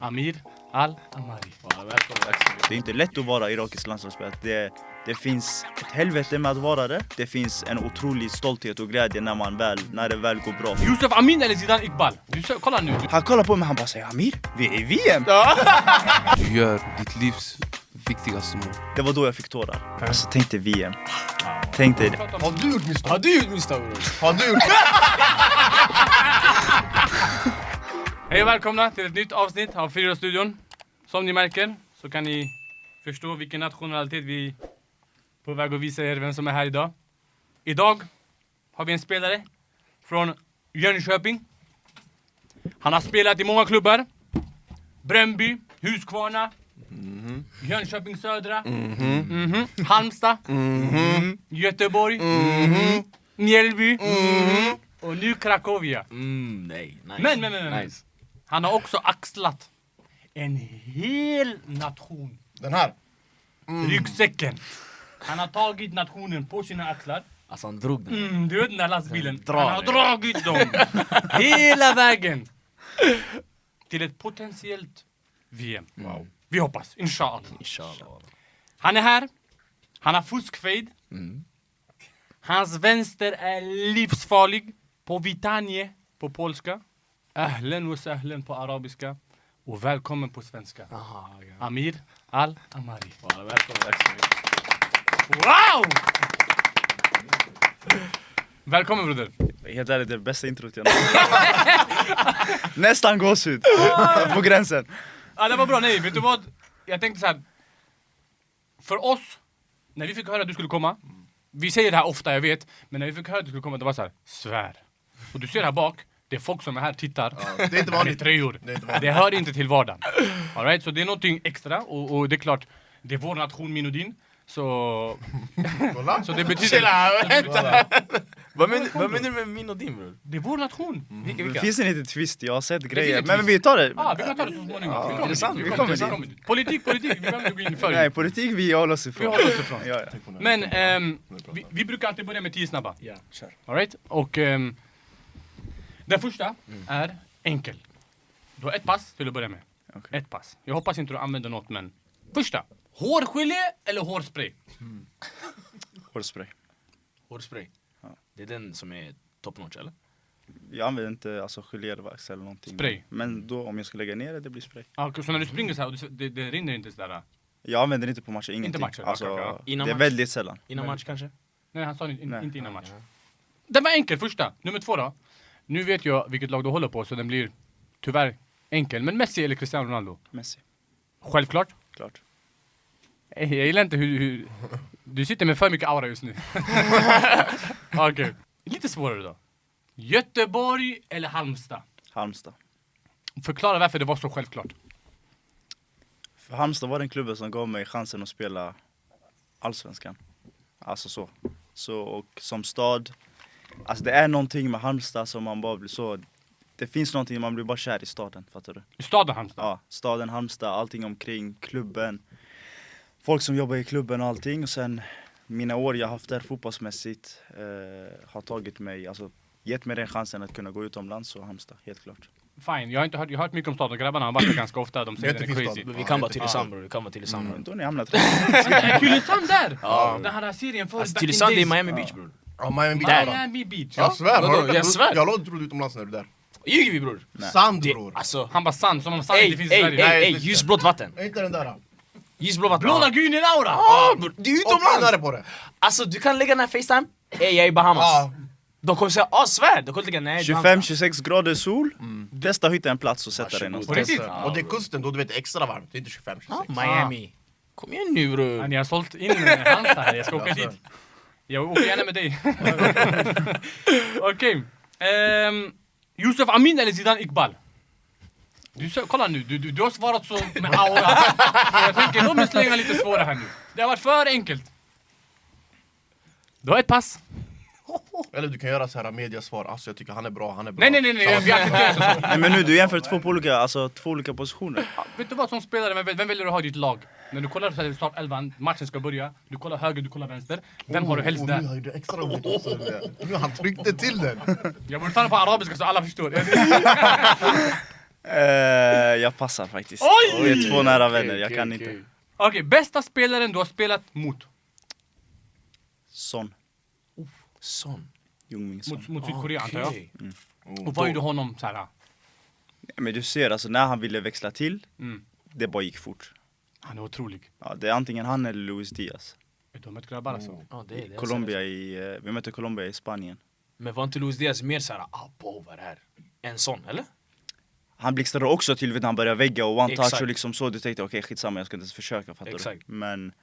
Amir Al-Amari. Det är inte lätt att vara irakisk landslagsspelare. Det finns ett helvete med att vara det. Det finns en otrolig stolthet och glädje när det väl går bra. Yusuf Amin eller Zidane Iqbal? Kolla nu. Han kollar på mig, han bara säger Amir, vi är i VM. Du gör ditt livs viktigaste mål. Det var då jag fick tårar. Alltså tänkte VM. Tänkte det. Har du gjort misstag? Har du gjort misstag, bror? Har du gjort Hej och välkomna till ett nytt avsnitt av Fyra-studion. Som ni märker så kan ni förstå vilken nationalitet vi är på väg att visa er vem som är här idag. Idag har vi en spelare från Jönköping. Han har spelat i många klubbar. Bröndby, Huskvarna, Jönköping Södra, Halmstad, Göteborg, Mjällby och nu Krakovia. Nej, nice. Men. Nice. Han har också axlat en hel nation. den här? Ryggsäcken. Han har tagit nationen på sina axlar. Alltså han drog den. Du vet den där lastbilen. Drar Han har det. dragit dem hela vägen till ett potentiellt VM. Wow. Vi hoppas, inshallah. Inshallah. Han är här. Han har fuskfejd. Hans vänster är livsfarlig. På Vitanie på polska. Ahlen och sahlen på arabiska. Och välkommen på svenska. Aha, ja. Amir Al-Amari. Välkommen. Wow! Välkommen broder. Helt ärligt, det är det bästa introt jag nästan gåshud. På gränsen. Ja, det var bra. Nej, vet du vad? Jag tänkte så här. För oss, när vi fick höra att du skulle komma. Vi säger det här ofta, jag vet. Men när vi fick höra att du skulle komma, det var så här. Svär. Och du ser här bak. Det är folk som är här tittar. Det är inte vanligt. Med tröjor. Det är inte vanligt. Det hör inte till vardagen. All right? Så det är någonting extra. Och det är klart, det är vår nation, min och din. Så Kolla. det betyder... Vad menar du med min och din, bror? Det är vår nation. Det finns en liten twist, jag har sett grejer. finns en Men twist. vi tar det. Ja, vi kan ta det så småningom. Vi kommer intressant. dit, Vi kommer dit. Politik. Vi behöver inte gå in för. Nej, politik vi håller oss Vi ifrån. håller oss ifrån. Ja. Men vi brukar alltid börja med 10 snabba. Ja, kör. All right? Och den första är enkel. Du har ett pass till att börja med. Okej. Ett pass. Jag hoppas inte du använder något, men... Första. Hårgelé eller hårspray? Hårspray. Hårspray. Det är den som är top notch, eller? Jag använder inte alltså gelévax eller någonting. Spray. Men då om jag ska lägga ner det blir spray. Ja, så när du springer så här, och det rinner inte sådär. Jag använder inte på matcher, ingenting. matcher, Alltså, okej, okej. Innan det är match? väldigt sällan. Innan match kanske? Nej, han sa Nej. inte innan match. Den var enkel, första. Nummer 2 då. Nu vet jag vilket lag du håller på, så den blir tyvärr enkel. Men Messi eller Cristiano Ronaldo? Messi, Självklart. klart. Jag gillar inte hur... Du sitter med för mycket aura just nu. Okej. Lite svårare då. Göteborg eller Halmstad? Halmstad. Förklara varför det var så självklart. För Halmstad var den klubben som gav mig chansen att spela allsvenskan. Alltså så och som stad. Alltså det är någonting med Halmstad som man bara blir så... Det finns någonting, man blir bara kär i staden, fattar du? I staden Halmstad? Ja, staden, Halmstad, allting omkring, klubben. Folk som jobbar i klubben och allting. Och sen mina år jag haft där fotbollsmässigt har tagit mig, alltså gett mig den chansen att kunna gå utomlands, så Halmstad, helt klart. Fine, jag har hört mycket om staden. Grabbarna har varit där ganska ofta. De säger det är Jättefin crazy. stad. Vi kan vara Tylösand, bror. Vi kan vara Tylösand. Då har ni hamnat Är Tylösand där? Ja. Den här serien för Alltså Tylösand är Miami Beach, bror. Ja, Miami Beach. Miami Beach. Jag svär. Vadå? Jag svär. Jag trodde utomlands när du är där. Ljuger vi, bror? Sand, Det, bror. alltså... Han bara sand, som om sand inte finns i Sverige. Ey, ljusblått vatten. Är inte den där? Ljusblå vatten. Blå lagun i Laura! Bror, det är Och utomlands! finare på det. Alltså du kan lägga den här FaceTime. Ey, jag är i Bahamas. Ja. De kommer säga, svär! De kommer lägga, nej. 25-26 grader sol. Testa att hitta en plats och sätta dig Varsågod. någonstans. På riktigt? Ja, Och det är bror. kusten, då du vet extra varmt. Det är inte 25-26. Miami. Kom igen nu, bror. Ni har sålt in Halmstad här, jag ska åka dit. Jag åker gärna med dig. Okej. Yusuf Amin eller Zidane Iqbal? Kolla nu, du har svarat så med aura. Så jag tänker, låt mig slänga lite svårare här nu. Det har varit för enkelt. Du har ett pass. Eller du kan göra så här mediasvar. Alltså jag tycker han är bra, han är bra. Nej, vi accepterar inte så. Nej, men nu, du jämför två olika positioner. Vet du vad, som spelare, vem väljer du ha i ditt lag? När du kollar på startelvan, matchen ska börja. Du kollar höger, du kollar vänster. Vem har du helst Nu där? har det extra roligt också. Nu han tryckte till den. Jag borde ta den på arabiska så alla förstår. Jag passar faktiskt. Oj! Det är två nära vänner, jag kan inte. Okej, bästa spelaren du har spelat mot? Son. Sån. Ljungmin Son. Mot Sydkorea antar jag. Okej. Och vad gjorde honom så här? Men du ser, alltså när han ville växla till, Mm. det bara gick fort. Han är otrolig. Ja, det är antingen han eller Luis Diaz. De är ett grabbar alltså. Ja, det är Colombia vi mötte Colombia i Spanien. Men var inte Luis Diaz mer såhär, vad är det här? En sån, eller? Han blixtrade också till när han började vägga och one touch Exakt. och liksom så. Du tänkte okej, skitsamma, jag ska inte ens försöka, fattar Exakt. du? Men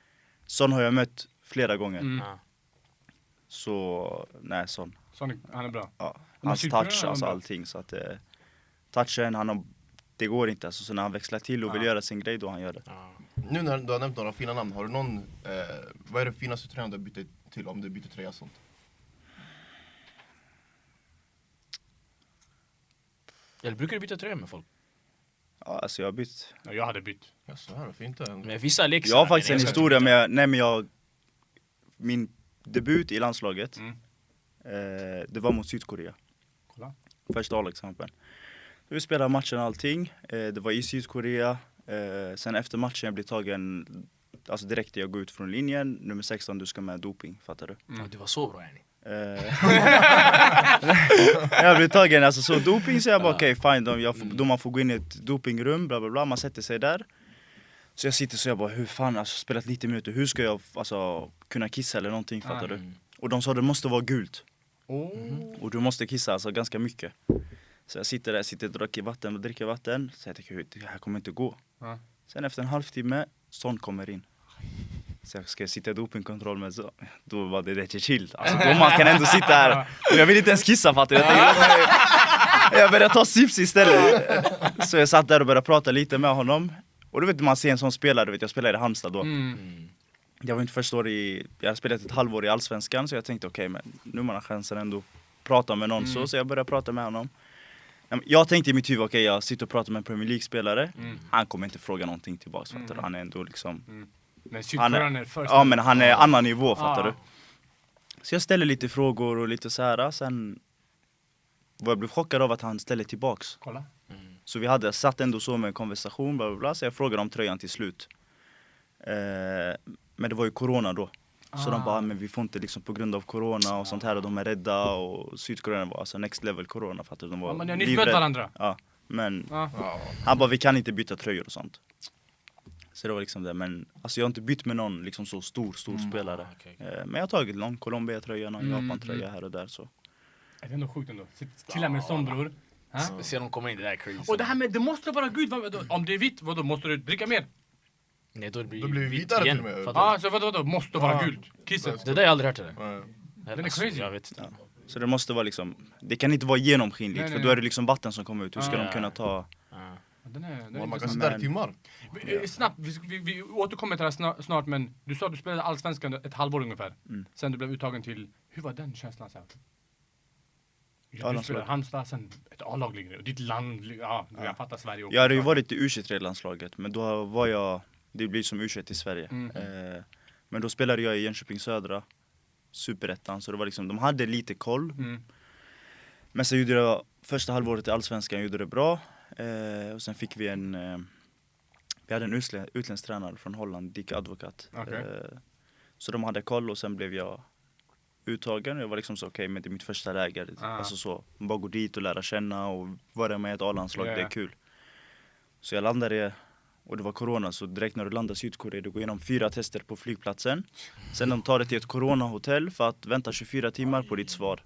Son har jag mött flera gånger. Mm. Ja. Så, nej, Son. Han är bra. Ja. Men Hans Sydkorea touch, är alltså bra. allting. Så att touchen, det går inte. Alltså, så när han växlar till och vill göra sin grej, då han gör det. Ja. Nu när du har nämnt några fina namn, har du någon... vad är det finaste tröjan du har bytt till om du byter tröja och sånt? Eller brukar du byta tröja med folk? Ja, alltså jag har bytt. Ja, jag hade bytt. Ja, så här, varför inte? Men vissa leker Jag har såhär, faktiskt men en jag ska historia inte med min debut i landslaget, Mm. det var mot Sydkorea. Kolla. Första A-lagskampen. Vi spelade matchen och allting. Det var i Sydkorea. Sen efter matchen jag blev tagen, alltså direkt när jag går ut från linjen, nummer 16, du ska med doping, fattar du? byta. Ja, du var så bra yani. Jag blev tagen, alltså så doping, så jag bara okej, fine, domaren får gå in i ett dopingrum, bla bla bla, man sätter sig där. Så jag sitter så jag bara, hur fan, alltså spelat 90 minuter, hur ska jag alltså kunna kissa eller någonting, fattar du? Och de sa det måste vara gult. Och du måste kissa alltså ganska mycket. Så jag sitter där, dricker vatten. Så jag tänker, det här kommer inte gå. Ja. Sen efter en halvtimme, Son kommer in. Så jag ska sitta i dopingkontroll med så. Då var det chill. Alltså då man kan ändå sitta här. Och jag vill inte ens kissa, fattar du? Jag började ta sips istället. Så jag satt där och började prata lite med honom. Och du vet man ser en sån spelare, du vet jag spelade i Halmstad då. Jag var inte första år jag har spelat ett halvår i Allsvenskan, så jag tänkte okej, men nu har man chansen ändå prata med någon, så jag började prata med honom. Jag tänkte i mitt huvud, okej, jag sitter och pratar med en Premier League-spelare, han kommer inte fråga någonting tillbaks, fattar du? Han är ändå liksom... Men Sydkorean är först. Ja, men han är annan nivå, fattar Ja. du? Så jag ställer lite frågor och lite så här, sen var jag blev chockad av att han ställer tillbaks. Kolla. Så vi hade satt ändå så med en konversation, bla bla bla, så jag frågade om tröjan till slut. Men det var ju corona då. Så de bara, men vi får inte liksom på grund av corona och sånt här, och de är rädda, och Sydkorea var alltså next level corona, fattar du? De var Men ni har nyss livrädda. mött varandra. Ja, men Ja. han bara, vi kan inte byta tröjor och sånt. Så det var liksom det, men alltså jag har inte bytt med någon liksom så stor spelare. okej. Men jag har tagit någon Colombia-tröja, någon Japan-tröja här och där så. Det är ändå sjukt ändå. Chilla med sån bror. Se dem komma in, det där är crazy. Och det här med, det måste vara gud. Om det är vitt, vadå? Måste du dricka mer? Nej, då blir Då blir det vitt vitare igen. till och med. Fattar Ja, så vadå? Måste vara Ja. gult. Kisset. du? Det där har jag aldrig hört det där. Ja. Den är crazy. Jag vet inte. Så det måste vara liksom, det kan inte vara genomskinligt, Nej, för nej, då är nej. det liksom vatten som kommer ut. Hur ska Ja. de kunna ta... Ja. Den är Man kan intressant. sitta där i timmar. Snabbt, vi återkommer till det här snart, men du sa att du spelade Allsvenskan ett halvår ungefär. Sen du blev uttagen till, hur var den känslan så här? Du A-landslag. spelade Halmstad, sen ett A-lag ligger och ditt land, jag fattar Sverige också. Jag hade ju varit i U23-landslaget, men då var jag, det blir som U21 i Sverige. Men då spelade jag i Jönköping Södra, Superettan, så det var liksom, de hade lite koll. Men sen gjorde jag första halvåret i Allsvenskan, gjorde det bra. Och sen fick vi vi hade en utländsk tränare från Holland, Dick Advokat. Okej. Så de hade koll, och sen blev jag uttagen. Jag var liksom så okej, men det är mitt första läger. Alltså så, bara gå dit och lära känna och vara med i ett A-landslag, det är kul. Så jag landade, och det var corona, så direkt när du landar i Sydkorea, du går igenom 4 tester på flygplatsen. Sen de tar det till ett coronahotell för att vänta 24 timmar på ditt svar.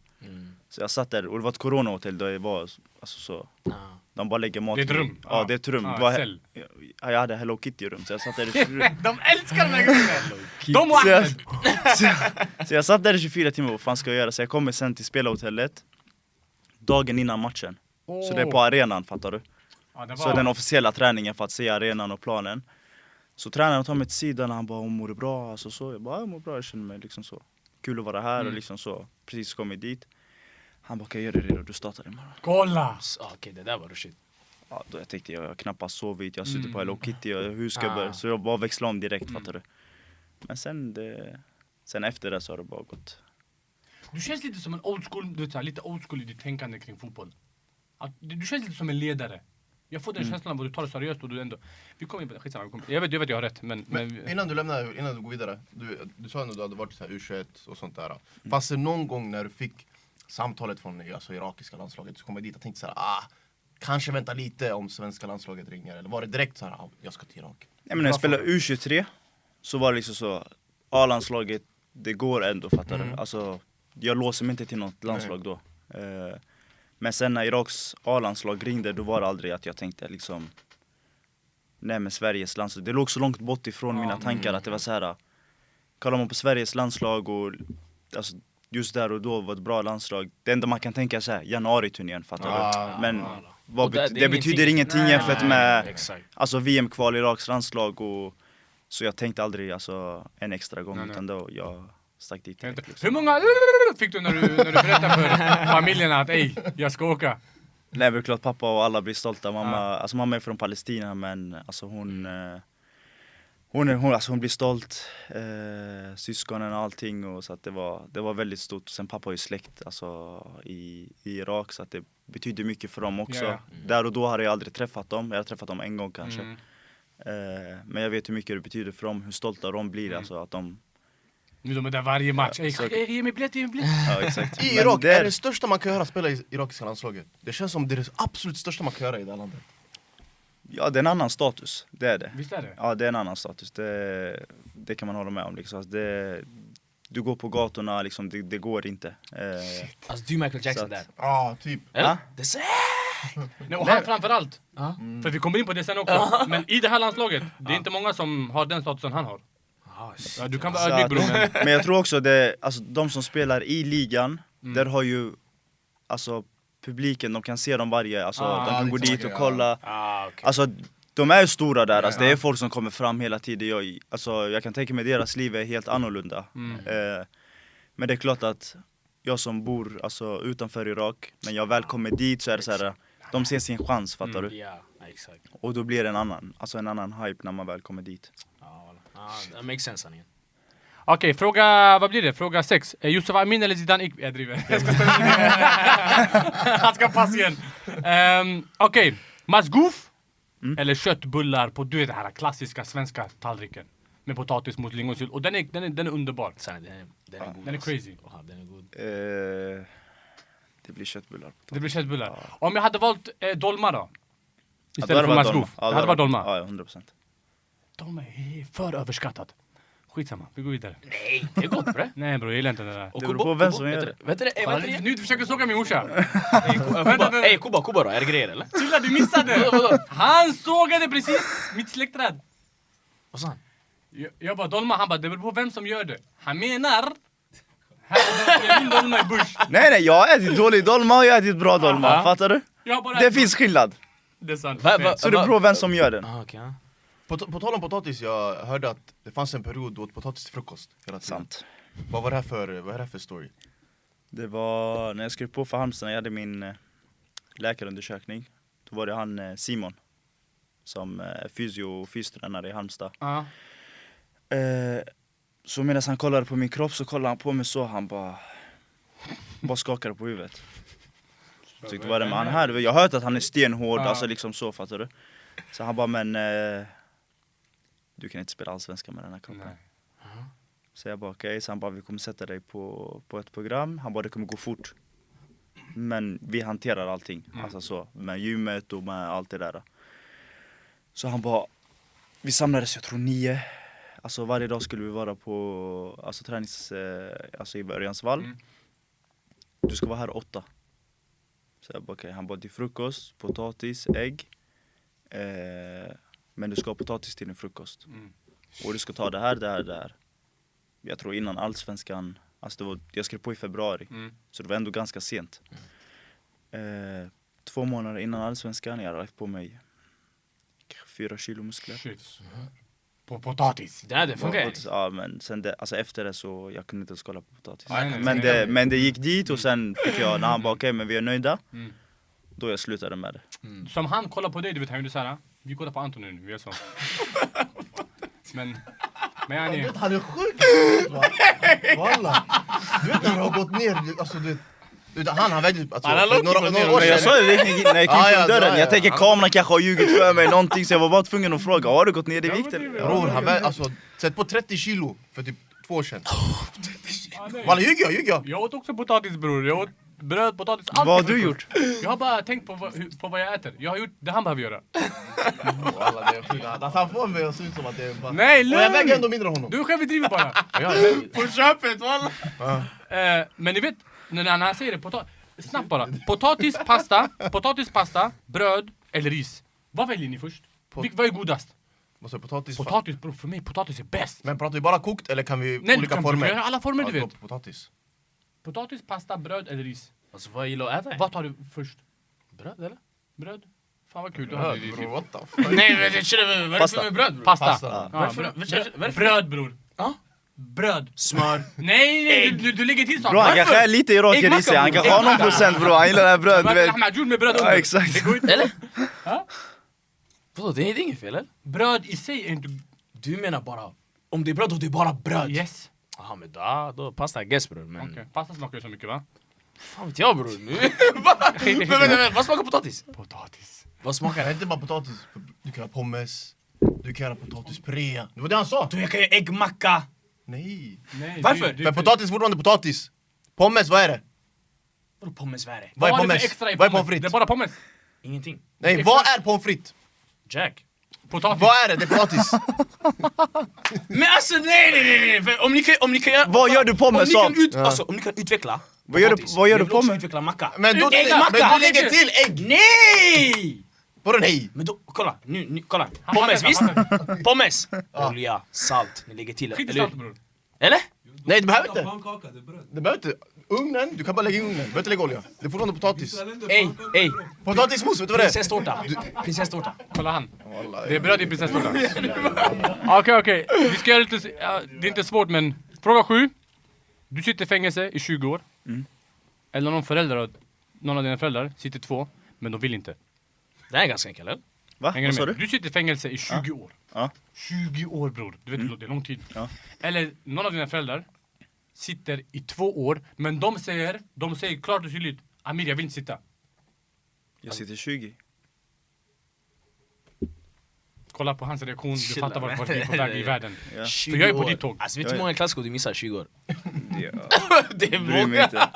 Så jag satt där, och det var ett coronahotell där jag var, alltså så. De bara lägger mat. Det är ett rum. Ja, det är ett rum. Ja, Det var cell. jag hade Hello Kitty-rum, så jag satt där i De älskar den här gruppen! De och så, jag, Ahmed! så jag satt där i 24 timmar, vad fan ska jag göra? Så jag kommer sen till spelarhotellet dagen innan matchen. Så det är på arenan, fattar du? Ja, det Så var... den officiella träningen för att se arenan och planen. Så tränaren tar mig till sidan och han bara, mår du bra? Alltså så. Jag bara, jag mår bra, jag känner mig liksom så. Kul att vara här och liksom så. Precis kommit dit. Han bara, okej, gör det redo, du startar imorgon. Kolla! Okej, det där var rushigt. Ja, då jag tänkte, jag har knappast sovit, jag har suttit på Hello Kitty, hur ska jag börja? Så jag bara växlade om direkt, fattar du? Men sen efter det så har det bara gått. Du känns lite som en old school, du vet, så här, lite old school i ditt tänkande kring fotboll. Du känns lite som en ledare. Jag får den känslan av att du tar det seriöst och du ändå... Vi kommer in på det, skitsamma. Jag vet jag har rätt, men Innan du går vidare, du sa att du hade varit så här U21 och sånt där. Fanns det någon gång när du fick samtalet från alltså, irakiska landslaget så kom jag dit och tänkte så här, kanske vänta lite om svenska landslaget ringer, eller var det direkt så här, jag ska till Irak? Ja, men när jag spelade U23 så var det liksom så, A-landslaget, det går ändå, fattar du? Alltså, jag låser mig inte till något landslag då. Men sen när Iraks A-landslag ringde, då var det aldrig att jag tänkte liksom, nej men Sveriges landslag, det låg så långt bort ifrån mina tankar att det var så här. Kollar man på Sveriges landslag och alltså, just där och då var ett bra landslag, det enda man kan tänka är så här, januari-turnén, fattar du? Men det betyder ingenting jämfört med alltså, VM-kval i Iraks landslag, och så jag tänkte aldrig alltså, en extra gång, utan då jag stack dit direkt, liksom. Hur många fick du när du berättade för familjen att jag ska åka? Nej, det är klart pappa och alla blir stolta. Mamma är från Palestina, men alltså hon blir stolt. Syskonen och allting, och så att det var väldigt stort. Sen pappa har ju släkt alltså, i Irak, så att det betyder mycket för dem också. Där och då hade jag aldrig träffat dem. Jag har träffat dem en gång kanske. Men jag vet hur mycket det betyder för dem, hur stolta de blir, alltså att de... Nu de är där varje match. Ge mig biljett. Ja, exakt. I Irak är det största man kan göra spela i irakiska landslaget. Det känns som det är det absolut största man kan göra i det här landet. Ja, det är en annan status, det är det. Visst är det? Ja, det är en annan status, det kan man hålla med om liksom. Alltså, du går på gatorna, liksom, det går inte. Alltså du är Michael Jackson där. Ja, typ. Eller? Det är Nej, och han framförallt. För vi kommer in på det sen också. Men i det här landslaget, det är inte många som har den statusen han har. Ja, du kan vara ödmjuk, bror. Men jag tror också alltså, de som spelar i ligan, där har ju alltså publiken, de kan se dem alltså de kan gå dit och kolla. okay. Alltså de är ju stora där, alltså, det är folk som kommer fram hela tiden. Jag kan tänka mig deras liv är helt annorlunda. Men det är klart att jag som bor alltså, utanför Irak, när jag väl kommer dit så är det så här, de ser sin chans, fattar du? Ja, exakt. Och då blir det en annan hype när man väl kommer dit. Det makes sense, Anien. Okej, vad blir det? Fråga 6. Yusuf Amin eller Zidane Iqbal? Jag driver. Jag ska ställa Han ska passa igen. Okej, masgouf eller köttbullar på det här klassiska svenska tallriken med potatis mot lingonsylt. Och den är underbar. Den är crazy. Den är god. Det blir köttbullar. Det blir köttbullar. Om jag hade valt dolma då? Istället för masgouf. Det hade varit dolma. Ja, 100%. Dolma är för överskattat. Skitsamma, vi går vidare. Nej, det är gott, bre. Nej bror, jag gillar inte det där. Det beror på vem som gör det. Vänta det. Nu du försöker såga min morsa. Kuba då, är det grejer eller? Chilla, du missade! Han sågade precis mitt släktträd. Vad sa han? Jag bara dolma, han bara det beror på vem som gör det. Han menar... Jag vill dolma i bush. Nej, jag har ätit dålig dolma och jag har ätit bra dolma, fattar du? Det finns skillnad. Det är sant. Så det beror på vem som gör den. Okay. På tal om potatis, jag hörde att det fanns en period då åt potatis till frukost hela tiden. Sant. Vad är det här för story? Det var när jag skrev på för Halmstad, när jag hade min läkarundersökning. Då var det han Simon som fystränare i Halmstad. Så medan han kollade på min kropp så kollade han på mig så, han bara skakade på huvudet. Tyckte vad det med han här? Jag har hört att han är stenhård, alltså liksom så, fattar du? Så han bara, men du kan inte spela allsvenska med den här kroppen. Så jag bara okej, så han bara, vi kommer sätta dig på ett program. Han bara, det kommer gå fort. Men vi hanterar allting, alltså så, med gymmet och med allt det där. Så han bara, vi samlades, jag tror 9. Alltså varje dag skulle vi vara på alltså alltså i Örjansvall. Du ska vara här 8. Så jag bara okej, han bara, det är frukost, potatis, ägg. Men du ska ha potatis till din frukost. Och du ska ta det här. Jag tror innan allsvenskan, alltså jag skrev på i februari. Så det var ändå ganska sent. 2 månader innan allsvenskan, jag hade lagt på mig 4 kilo muskler. Shit. På potatis. Det funkar. Ja, men sen alltså efter det så jag kunde inte ens kolla på potatis. Nej. Men det gick dit och sen fick jag, när han bara okej, men vi är nöjda. Då jag slutade med det. Som han kollar på dig, du vet han gjorde såhär. Vi kollar på Anton nu, vi är så. Men Han är sjuk! Walla! Du vet när du har gått ner, alltså du Utan han vägde typ... Alltså, Han har för lockigt några med år Men jag sedan... sa ju det när jag gick Ja, in ja, från dörren. ja. Jag tänker kameran kanske har ljugit för mig någonting, så jag var bara tvungen att fråga, har du gått ner i vikt eller? Bror, han vägde alltså... Sätt på 30 kilo för typ 2 år sedan. nej. Walla, ljuger jag? Jag åt också potatis bror, jag åt bröd, potatis, allt. Vad har du gjort? Jag har bara tänkt på vad jag äter. Jag har gjort det han behöver göra. Walla, det är sjukt. Alltså, han får mig att se ut som att det är bara... Nej, Och jag väger lugn! ändå mindre än honom. Du själv driver bara. På köpet walla! Men ni vet, när han säger det, snabbt bara. Potatispasta, bröd eller ris. Vad väljer ni först? Vad är godast? Vad sa du, potatis? Potatis bror, för mig potatis är bäst. Men pratar vi bara kokt eller kan vi Nej, olika du former? kan göra alla former du Ja, vet. Potatis. Potatis, pasta, bröd eller ris. Alltså vad gillar att äta? Vad tar du först? Bröd eller? Bröd? Fan vad kul du hade Bror, det. what the fuck? Nej men jag känner, vad är det Pasta. för med bröd bror? Pasta. Pasta. Ja, Varför? bröd bror. Ja? Bröd. Smör. Nej, du lägger till saker. Bro, han kanske är lite iraker i sig, han kanske har någon procent bror, han gillar det här bröd, du vet. Ahmed, med bröd Ja, under. exakt. Det går inte. Eller? Ja? Vadå, det är inget fel eller? Bröd i sig är inte... Du menar bara, om det är bröd då det är bara bröd? Yes. Jaha men då pasta guess bror men... Okej, pasta smakar ju så mycket va? Fan vet jag bror nu. Men vänta, vad smakar potatis? Potatis. Vad smakar Det är det? inte bara potatis. Du kan ha pommes. Du kan göra potatispuré. Det var det han sa. Du jag kan göra äggmacka. Nej. Nej, Varför? För potatis är fortfarande potatis. Pommes, vad är det? Vadå pommes vad är det? Vad är Vad är det pommes? för extra i Vad är pommes? pommes frites? Det är bara pommes. Ingenting. Nej, vad är pommes frites? Jack. Potatis. Vad är det? Det är potatis. Men alltså nej! För om ni kan göra... Vad gör du pommes av? Alltså om ni kan utveckla Vad gör du- potatis, vad gör jag du vill också pommes? utveckla macka. Men du Äggmacka! lägger till ägg. Nej! Vadå nej? Men då, kolla, nu kolla. Pommes visst? Pommes, olja, salt, ni lägger till. Skit i Eller salt hur? bror. Eller? Nej, det behöver inte. Pannkaka, det är bröd. Det behöver inte. Ugnen, du kan bara lägga i ugnen. Du behöver inte lägga olja. Det är fortfarande potatis. Ey, Potatismos, vet du vad det är? prinsesstårta. Prinsesstårta. Kolla han. Det är bröd i prinsesstårta. Okej. Vi ska göra lite... det är inte svårt men... Fråga 7. Du sitter i fängelse i 20 år. Eller någon av dina föräldrar sitter 2, men de vill inte. Det här är ganska enkelt, eller? Va? Hänger Vad du sa med? du? Du sitter i fängelse i 20 år. Ja. 20 år bror. Du vet det är lång tid. Ja. Eller någon av dina föräldrar sitter i 2 år, men de säger klart och tydligt Amir, jag vill inte sitta. Jag sitter 20. Kolla på hans reaktion, du Chilla, fattar vart man. vi är på väg i världen. Ja. 20 För jag är på år. ditt tåg. Alltså vet du hur många klasser du missar 20 år? Ja. Det är Bryr mig många. inte.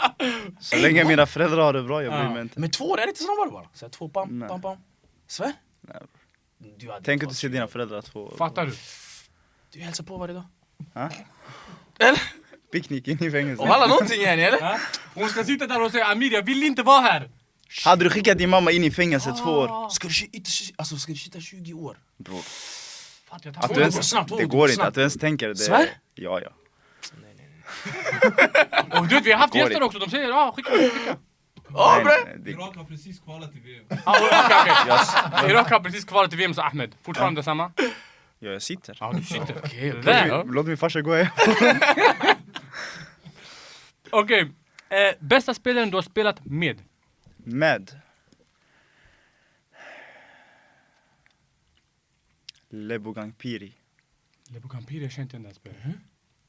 Så länge mina föräldrar har det bra, jag bryr mig inte. Men 2 år, är det inte snabbare bara? Så här, 2 pam, Nej. pam, pam. Svär? Nej. Du hade Tänk inte att du ser dina föräldrar 2 år. Fattar du? Du hälsar på varje dag. Ha? Eller? Picknick in i fängelse. Och alla någonting här eller? Ja? Hon ska sitta där och säga Amir, jag vill inte vara här. Hade du skickat din mamma in i fängelse 2 år? Ska du sitta 20 år? Bror. Fattar jag Att tappar du ens, snabbt, det gå går inte, snabbt. att du ens tänker det. Svär? Ja. Och du vet, vi har haft Går gäster inte. också, de säger skicka. Ja Nej, bre! nej, det- Irak har precis kvalat till VM. Okej. Irak har precis kvalat till VM, så Ahmed. Fortfarande samma? Ja, jag sitter. Ja, du sitter. Okej. Där. Låt min farsa gå hem. Okej. Bästa spelaren du har spelat med? Med. Lebogang Piri. Lebogang Piri, jag känner inte den där spelaren.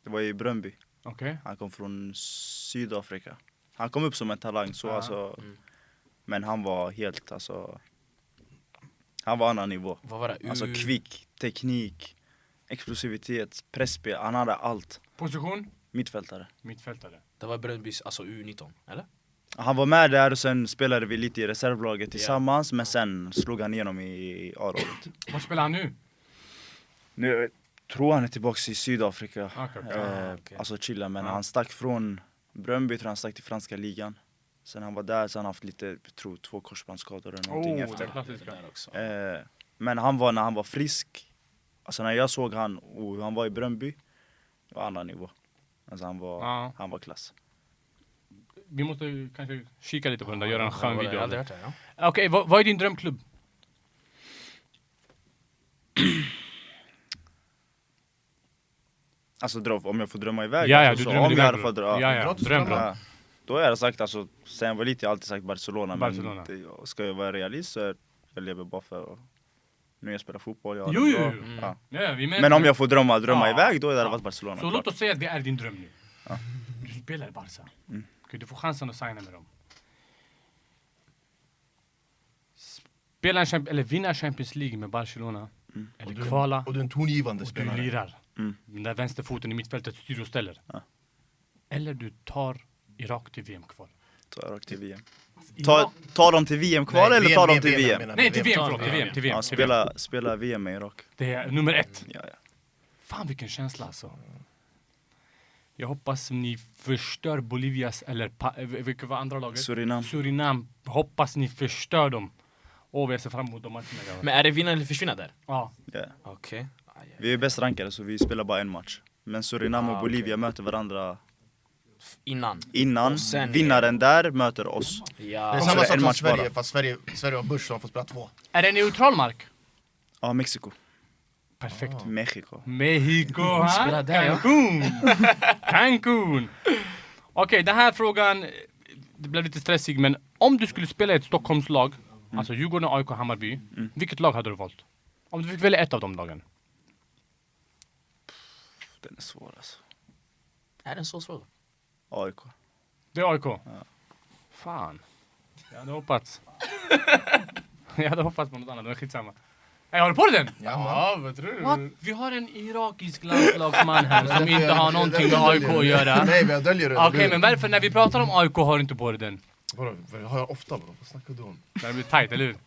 Det var i Bröndby. Okej. Han kom från Sydafrika. Han kom upp som en talang så alltså. Men han var helt alltså. Han var annan nivå. Vad var det? Alltså kvick, teknik, explosivitet, pressspel. Han hade allt. Position? Mittfältare. Mittfältare. Det var Bröndbys, alltså U19, eller? Han var med där och sen spelade vi lite i reservlaget tillsammans. Men sen slog han igenom i A-laget. Var spelar han nu? Nu tror han är tillbaka i Sydafrika. okej. Alltså chilla, men han stack från Bröndby, tror han stack till franska ligan. Sen han var där så han haft lite, jag tror 2 korsbandsskador eller någonting det efter. klassiska. Där också. Men när han var frisk, alltså när jag såg han och hur han var i Bröndby, det var annan nivå. Alltså han var klass. Vi måste ju kanske kika lite på den där, göra en skön Jag har video av aldrig det. hört det, ja. Okej, vad är din drömklubb? Alltså om jag får drömma iväg. Ja, alltså, du så drömmer om iväg, jag hade bror. fått drömma. Ja, Gratis dröm. Ja. Då har jag sagt, alltså, sen jag var liten, jag har alltid sagt Barcelona. Barcelona. Men ska jag vara realist så jag lever bara för att nu jag spelar fotboll. Jag har Jo, det jo, bra. jo. Ja. Ja, vi menar Men om det. jag får drömma Ja. iväg, då är det Ja. varit Barcelona. Så klart. låt oss säga att det är din dröm nu. Du spelar i Barca. Okej, du får chansen att signa med dem. spela eller vinna Champions League med Barcelona. Eller kvala. Och du är en tongivande Och du spelare. lirar. Den där vänsterfoten i mittfältet styr och ställer. Ja. Eller du tar Irak till VM-kval. Ta Irak till VM. Ta dem till VM-kval Nej, eller ta dem till VM? Nej, till VM, förlåt. Till VM. Ja, spela VM med Irak. Det är nummer 1. Ja. Fan vilken känsla alltså. Jag hoppas ni förstör Bolivias eller vilket var andra laget? Surinam. Hoppas ni förstör dem. Och vi ser fram emot de matcherna. Men är det vinna eller försvinna där? Ja. Ja. Okej. Vi är bäst rankade så vi spelar bara en match. Men Surinam och Bolivia möter varandra innan. Och sen Vinnaren där möter oss. Det är Ja. samma Så det är sak en som match Sverige, bara. fast Sverige har börs som får spela 2. Är det neutral mark? Ja, Mexiko. Perfekt. Mexico. Mexico, Spela där, ja. Cancun. Okej, den här frågan, det blev lite stressig, men om du skulle spela i ett Stockholmslag, alltså Djurgården, AIK, Hammarby, vilket lag hade du valt? Om du fick välja ett av de lagen. Den är svår alltså. Är det en så svår? AIK. Det är AIK? Fan. Jag hade hoppats. Jag hade hoppats på något annat, men skitsamma. Jag håller på den! Ja, vad tror du? Vi har en irakisk landslagsman här som inte har någonting med AIK att göra. Nej, men jag döljer det. Okej, men varför när vi pratar om AIK har du inte på dig den? Vadå? Har jag ofta bro? Vad snackar du om? Det blir tight, eller hur?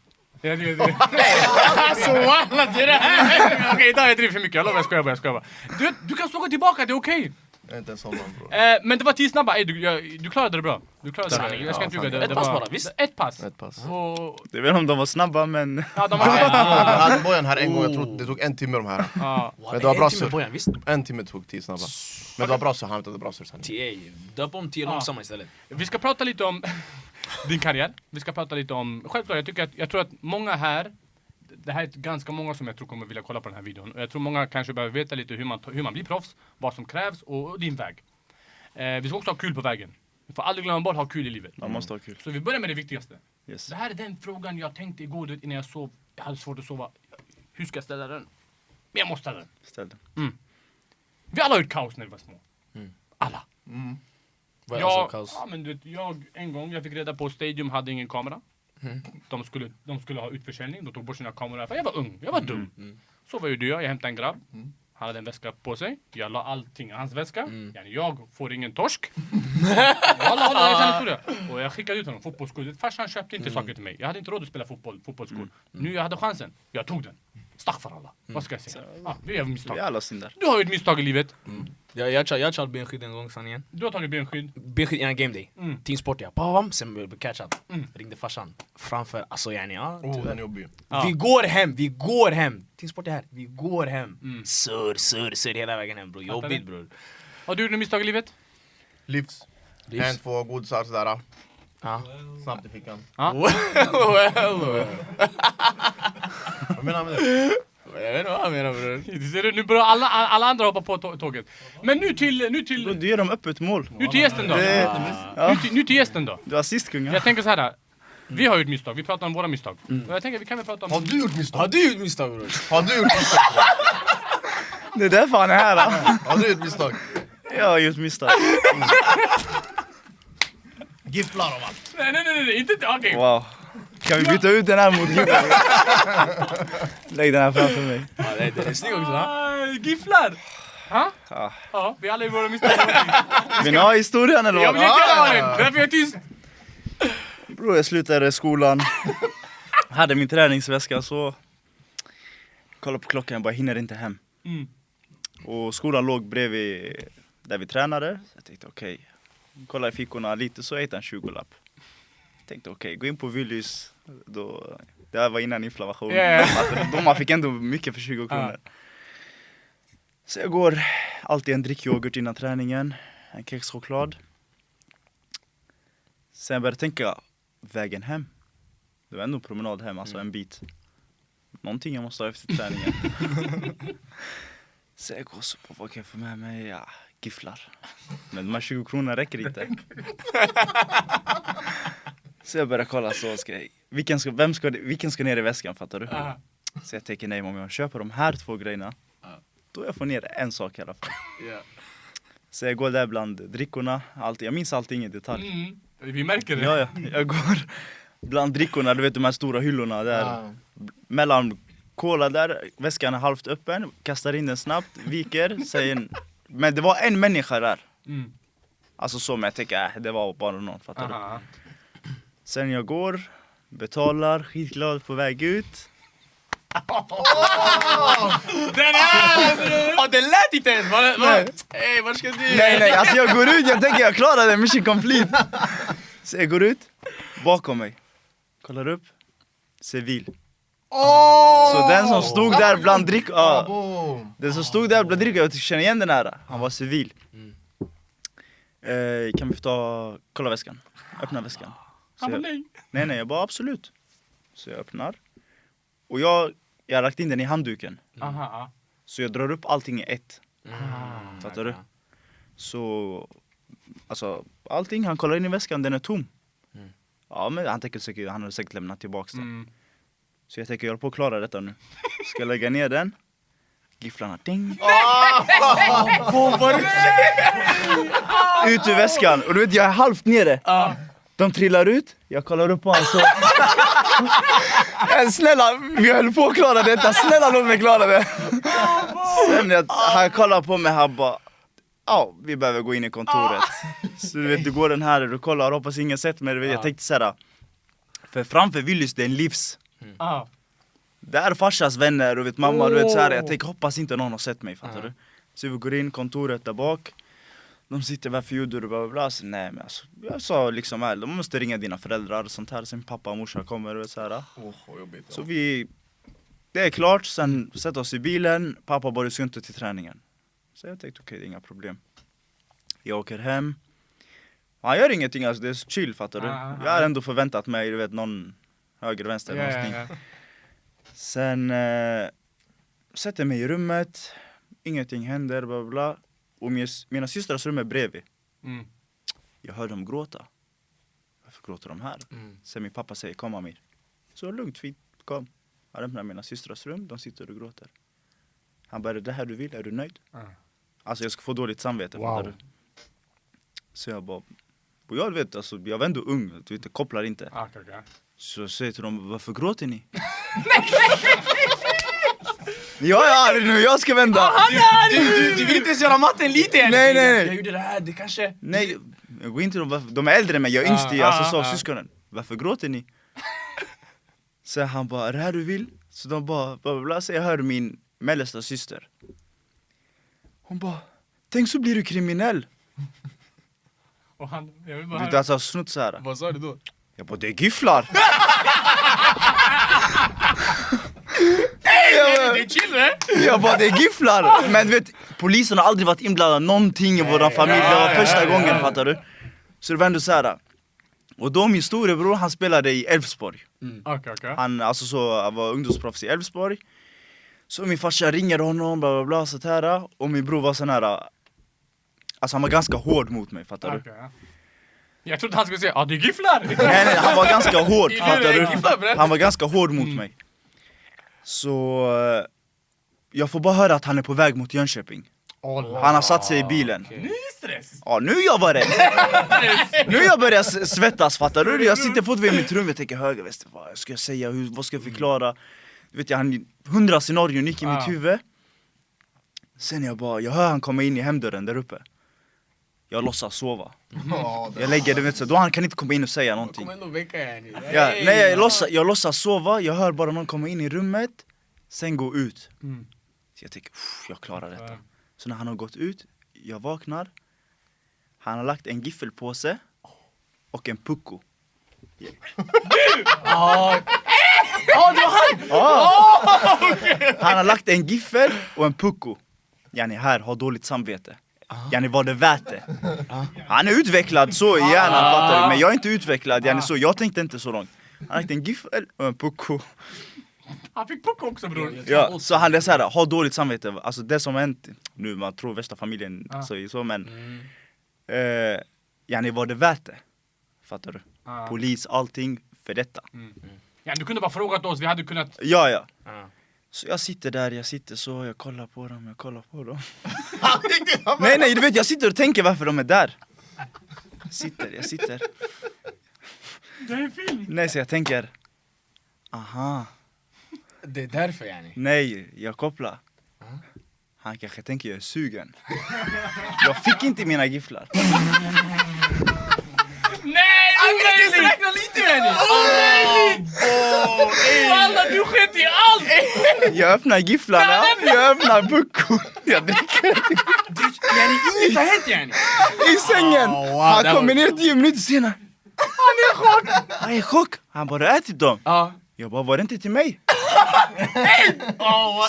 Alltså walla, det är det här! Okej, idag är jag driver för mycket, jag lovar, jag skojar bara. Du kan såga tillbaka, det är okej. Jag är inte en sån man bro. Men det var 10 snabba, du klarade det bra. Du klarade det bra, jag ska inte ljuga. Ett pass bara, visst? Ett pass. Ett pass. Och, Jag vet inte om de var snabba men... ja, de Jag var... hade Bojan här en gång, jag tror det tog 1 timme de här. Ja. Men det var bra En timme så. Bojan, visst? 1 timme tog 10 snabba. Men det var bra så, han hämtade bra så sen. Döp om 10 långsamma istället. Vi ska prata lite om din karriär. Vi ska prata lite om... Självklart, jag tror att många här... Det här är ganska många som jag tror kommer vilja kolla på den här videon. Och jag tror många kanske behöver veta lite hur man blir proffs, vad som krävs och din väg. Vi ska också ha kul på vägen. Vi får aldrig glömma bort att ha kul i livet. Man måste ha kul. Så vi börjar med det viktigaste. Yes. Det här är den frågan jag tänkte igår innan jag sov. Jag hade svårt att sova. Hur ska jag ställa den? Men jag måste ställa den. Ställ den. Vi alla har gjort kaos när vi var små. Alla. Vad är Jag, alltså kaos? ja, men du vet, jag fick reda på Stadium hade ingen kamera. De skulle ha utförsäljning. De tog bort sina kameror. För jag var ung. Jag var dum. Så var ju jag hämtade en grabb. Han hade en väska på sig. Jag la allting i hans väska. Yani jag får ingen torsk. Och jag skickade ut honom fotbollsskor. Farsan köpte inte saker till mig. Jag hade inte råd att spela fotbollsskor. Nu jag hade chansen. Jag tog den. Staffar. Vad ska jag säga? Vi gör misstag. Vi är alla syndare. Du har ju ett misstag i livet. Jag har benskydd en gång, sanningen. Du har tagit benskydd. Benskydd innan game day. Teamsport, ja. Bam, sen blev jag catchad. Ringde farsan. Framför, alltså yani, ja. Den är jobbig. Ja. Vi går hem. Teamsport är här. Vi går hem. Sur hela vägen hem, bro. Jobbigt, bror. Har du gjort ett misstag i livet? Livs. En, två godisar sådär. Ja. Snabbt i fickan. Ja. Vad menar du med det? Jag vet inte vad han menar, bror. Ser du, nu börjar alla andra hoppa på tåget. Men nu till Bro, du ger dem öppet mål. gästen då. Nu till gästen då. Du är assistkungen. Jag tänker så här. Vi har gjort misstag, vi pratar om våra misstag. Och jag tänker vi kan väl prata om... Har du gjort misstag? Har du gjort misstag, bror? Har du gjort misstag? Det är därför han är här. Har du gjort misstag? Jag har gjort misstag. Gifflar av allt. Nej, inte okej. Wow. Kan vi byta ut den här mot gubben? Lägg den här framför mig. Ja, det är snygg också, va? Gifflar! Ha? Ja. Ja, vi alla är våra misstag. Vill ni ha historien eller Jag vill vad? inte ha den, därför är jag tyst. Bro, jag slutade skolan. Hade min träningsväska så... Kolla på klockan, jag bara hinner inte hem. Och skolan låg bredvid där vi tränade. Så jag tänkte okej. Kolla i fickorna lite så jag hittade en 20-lapp. Tänkte okej, gå in på Willys. Det här var innan inflation. Yeah. Man fick ändå mycket för 20 kronor. Så jag går alltid en drickyoghurt innan träningen. En kexchoklad. Sen började jag tänka vägen hem. Det var ändå en promenad hem, alltså en bit. Någonting jag måste ha efter träningen. Så jag går så på vad kan jag få med mig? Ja, gifflar. Men de här 20 kronorna räcker inte. Så jag börjar kolla så vilken ska ner i väskan, fattar du? Så jag tänker nej, om jag köper de här 2 grejerna då jag får ner en sak i alla fall. Så jag går där bland drickorna, allt. Jag minns allting i detalj. Vi märker det. Ja, jag går bland drickorna, du vet de här stora hyllorna där. Ja. Mellan cola där, väskan är halvt öppen, kastar in den snabbt, viker, säger... Men det var en människa där. Mm. Alltså så, men jag tänker, det var bara någon, fattar du? Aha. Sen jag går, betalar, skitglad på väg ut. Den här! Ja, det lät inte ens! Nej. Hej, var ska du? Nej, alltså jag går ut, jag tänker jag klarar det, mission complete. Så jag går ut, bakom mig, kollar upp, civil. Så den som stod där bland drickorna, Boom. den som stod där bland drickorna, jag känner igen den här, han var civil. Kan vi få kolla väskan? Öppna väskan. Så Han var jag, nej. nej, jag bara absolut. Så jag öppnar. Och jag har lagt in den i handduken. Aha. Så jag drar upp allting i ett. Fattar du? Så, alltså allting, han kollar in i väskan, den är tom. Ja, men han tänker säkert, han hade säkert lämnat tillbaks den. Mm. Så jag tänker, jag håller på att klara detta nu. Ska jag lägga ner den? Gifflarna, ding! Ut ur väskan, och du vet jag är halvt nere. De trillar ut, jag kollar upp på honom så. Snälla, vi höll på att klara detta, snälla låt mig klara det. Sen när han kollar på mig, han bara, ja, vi behöver gå in i kontoret. Så du vet, du går den här och du kollar, hoppas ingen sett mig. Du vet, jag tänkte såhär, för framför Willys det är en livs. Där farsas vänner, och vet mamma, du vet såhär, jag tänker hoppas inte någon har sett mig, fattar du? Så vi går in, kontoret där bak. De sitter, varför gjorde du, bla bla bla. Så, nej men alltså, jag sa liksom, de måste ringa dina föräldrar och sånt här. Sen pappa och morsa kommer och såhär. Vad jobbigt. Så det är klart, sen sätter oss i bilen. Pappa bara ska inte till träningen. Så jag tänkte okej, det är inga problem. Jag åker hem. Han gör ingenting, alltså det är så chill, fattar du? Jag har ändå förväntat mig, du vet, någon höger, vänster, någonting. Sen sätter mig i rummet. Ingenting händer, bla bla bla. Och mina systrars rum är bredvid. Mm. Jag hör dem gråta. Varför gråter de här? Sen min pappa säger, kom Amir. Så lugnt, fint, kom. Jag öppnar mina systrars rum, de sitter och gråter. Han bara, är det här du vill? Är du nöjd? Alltså jag ska få dåligt samvete, fattar du? Så jag bara, och jag vet, alltså, jag var ändå ung, du vet, jag kopplar inte. Okay. Så jag säger till dem, varför gråter ni? Jag är arg nu, jag ska vända. Du vill inte ens göra matten lite än? Nej. Jag gjorde det här, det kanske... Nej, jag går inte de är äldre än mig, jag är yngst, alltså sa syskonen. Varför gråter ni? Så han bara, är det här du vill? Så de bara, bla bla, så jag hör min mellersta syster. Hon bara, tänk så blir du kriminell. Och han, jag vill Du bara vet, alltså snutt så här. Vad sa du då? Jag bara, det är gifflar. det är chill, ne? Jag bara, det är gifflar. Men du vet, polisen har aldrig varit inblandad någonting i våra familj. Det var första gången, fattar du? Så det var ändå så här. Och då min storebror, han spelade i Elfsborg. Okay. Han var ungdomsproffs i Elfsborg. Så min farsa ringer honom, bla bla bla, så här. Och min bror var sån här. Alltså han var ganska hård mot mig, fattar du? Okay. Jag trodde han skulle säga, det är gifflar! Nej, han var ganska hård, fattar Gifflar, du? Han var ganska hård mot mig. Så jag får bara höra att han är på väg mot Jönköping. Han har satt sig i bilen. Ny stress! Ja, nu jag var rädd. Nu jag börjar svettas, fattar du? Jag sitter fortfarande i mitt rum, jag tänker höger, vänster, vad ska jag säga, vad ska jag förklara? Du vet, 100 scenarion gick i mitt huvud. Sen jag hör han komma in i hemdörren där uppe. Jag låtsas sova. Jag lägger det, vet så, då han kan inte komma in och säga någonting. Kom ändå väcka henne. Nej, jag låtsas sova, jag hör bara någon komma in i rummet. Sen gå ut. Så jag tänker, jag klarar detta. Så när han har gått ut, jag vaknar. Han har lagt en giffelpåse och en pucko. Det var han! Han har lagt en giffel och en pucko. Yani här, har dåligt samvete. Yani var det värt det? Han är utvecklad så i hjärnan, fattar du? Men jag är inte utvecklad, yani så, jag tänkte inte så långt. Han har lagt en giffel och en pucko. Han fick pucko också, bror. Ja, så han är så här, har dåligt samvete. Alltså det som hänt, nu man tror värsta familjen så, men yani var det värt det? Fattar du? Polis, allting för detta. Ja, du kunde bara frågat oss, vi hade kunnat... Ja. Så jag sitter där, jag kollar på dem. Nej, du vet, jag sitter och tänker varför de är där. Jag sitter. Det är en film! Nej, så jag tänker, aha, Det är därför yani. nej, jag kopplar. Han kanske tänker jag är sugen. Jag fick inte mina gifflar. Nej, omöjligt! räkna lite yani! Alla, du skett i allt! Jag öppnar gifflarna, jag öppnar buckor. Jag dricker Yani inget har hänt yani! i sängen. Han det kommer ner 10 minuter senare. Han är i chock. Han bara ätit dem. Ja. Jag bara, var det inte till mig?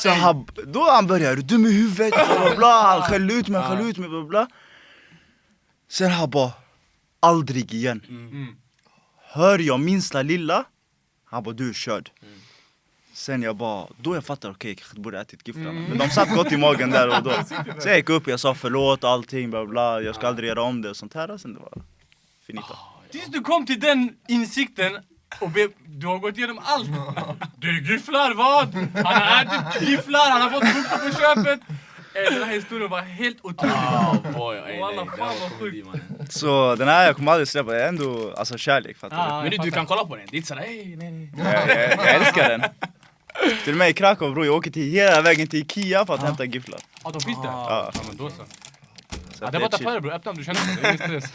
Så han börjar, är du dum i huvudet? Bla, bla, bla. Han skäller ut mig, bla, bla. Sen han bara, aldrig igen. Hör jag minsta lilla, han bara, du är körd. Sen jag bara, då jag fattar, okej, jag kanske borde ätit gifflarna. Men de satt gott i magen där och då. Så jag gick upp, jag sa förlåt, allting, bla, bla. Jag ska aldrig göra om det och sånt här. Sen det var finito. Tills du kom till den insikten och du har gått igenom allt. Det är gifflar, vad? Han har ätit gifflar, han har fått buckor på köpet. Den här historien var helt otrolig. Walla, fan vad sjukt. Så den här jag kommer aldrig släppa, det är ändå alltså kärlek, fattar Men du kan kolla på den, det är inte sådär nej. du? Jag älskar den. Till och med i Krakow bror, jag åker till hela vägen till Ikea för att hämta gifflar. Ja, de finns där? Ja. Ja, men då så. Så Ja, att det var är chill. affärer bror, öppna om du känner det, det är ingen stress.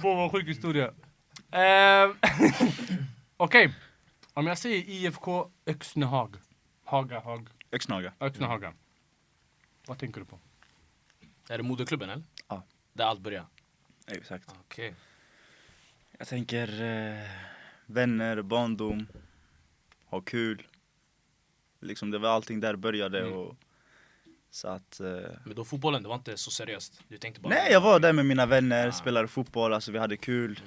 Vad sjuk historia. Okej, om jag säger IFK Öxnehag. Öxnehaga. Vad tänker du på? Är det moderklubben eller? Ja. Där allt börjar? Exakt. Okej. Jag tänker vänner, barndom, ha kul. Liksom det var allting där började och så att Men då fotbollen, det var inte så seriöst? Du tänkte bara... nej, jag var där med mina vänner, spelade fotboll, alltså vi hade kul.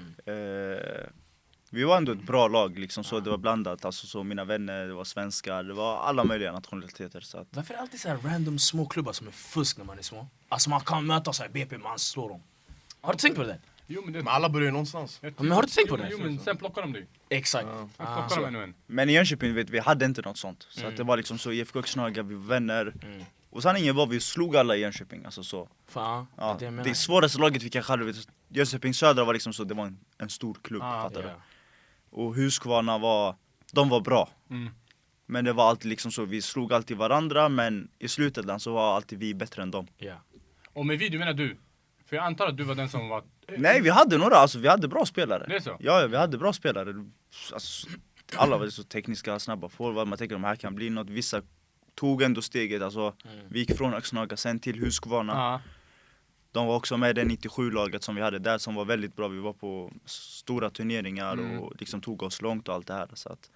Vi var ändå ett bra lag liksom, så det var blandat, alltså så mina vänner, det var svenskar, det var alla möjliga nationaliteter så att Varför är det alltid så här random små klubbar som är fusk när man är små? Alltså man kan möta så här BP, man slår dem. Har du tänkt på det? Jo, men det... Men alla börjar ju någonstans. Men har du tänkt på det? Jo, men sen plockar de dig. Exakt. Sen plockar de ännu en. men i Jönköping vet vi hade inte något sånt. Så att det var liksom så IFK Öxnehaga, vi var vänner. Och sanningen var vi slog alla i Jönköping, alltså så. Fan, Ja, det jag menar. det svåraste laget vi kanske hade, vet, Jönköping Södra var liksom så, det var en stor klubb, fattar du? Ja. Och Huskvarna de var bra. Men det var alltid liksom så, vi slog alltid varandra, men i slutet så var alltid vi bättre än dem. Ja. Och med vi menar du? För jag antar att du var den som var... Nej, vi hade några, alltså vi hade bra spelare. Det är så? Ja, vi hade bra spelare. Alltså, alla var så tekniska, snabba forward, man tänker de här kan bli något. Vissa tog ändå steget, alltså vi gick från Öxnehaga sen till Huskvarna. Ja. De var också med i det 97-laget som vi hade där som var väldigt bra. Vi var på stora turneringar och liksom tog oss långt och allt det här. Så att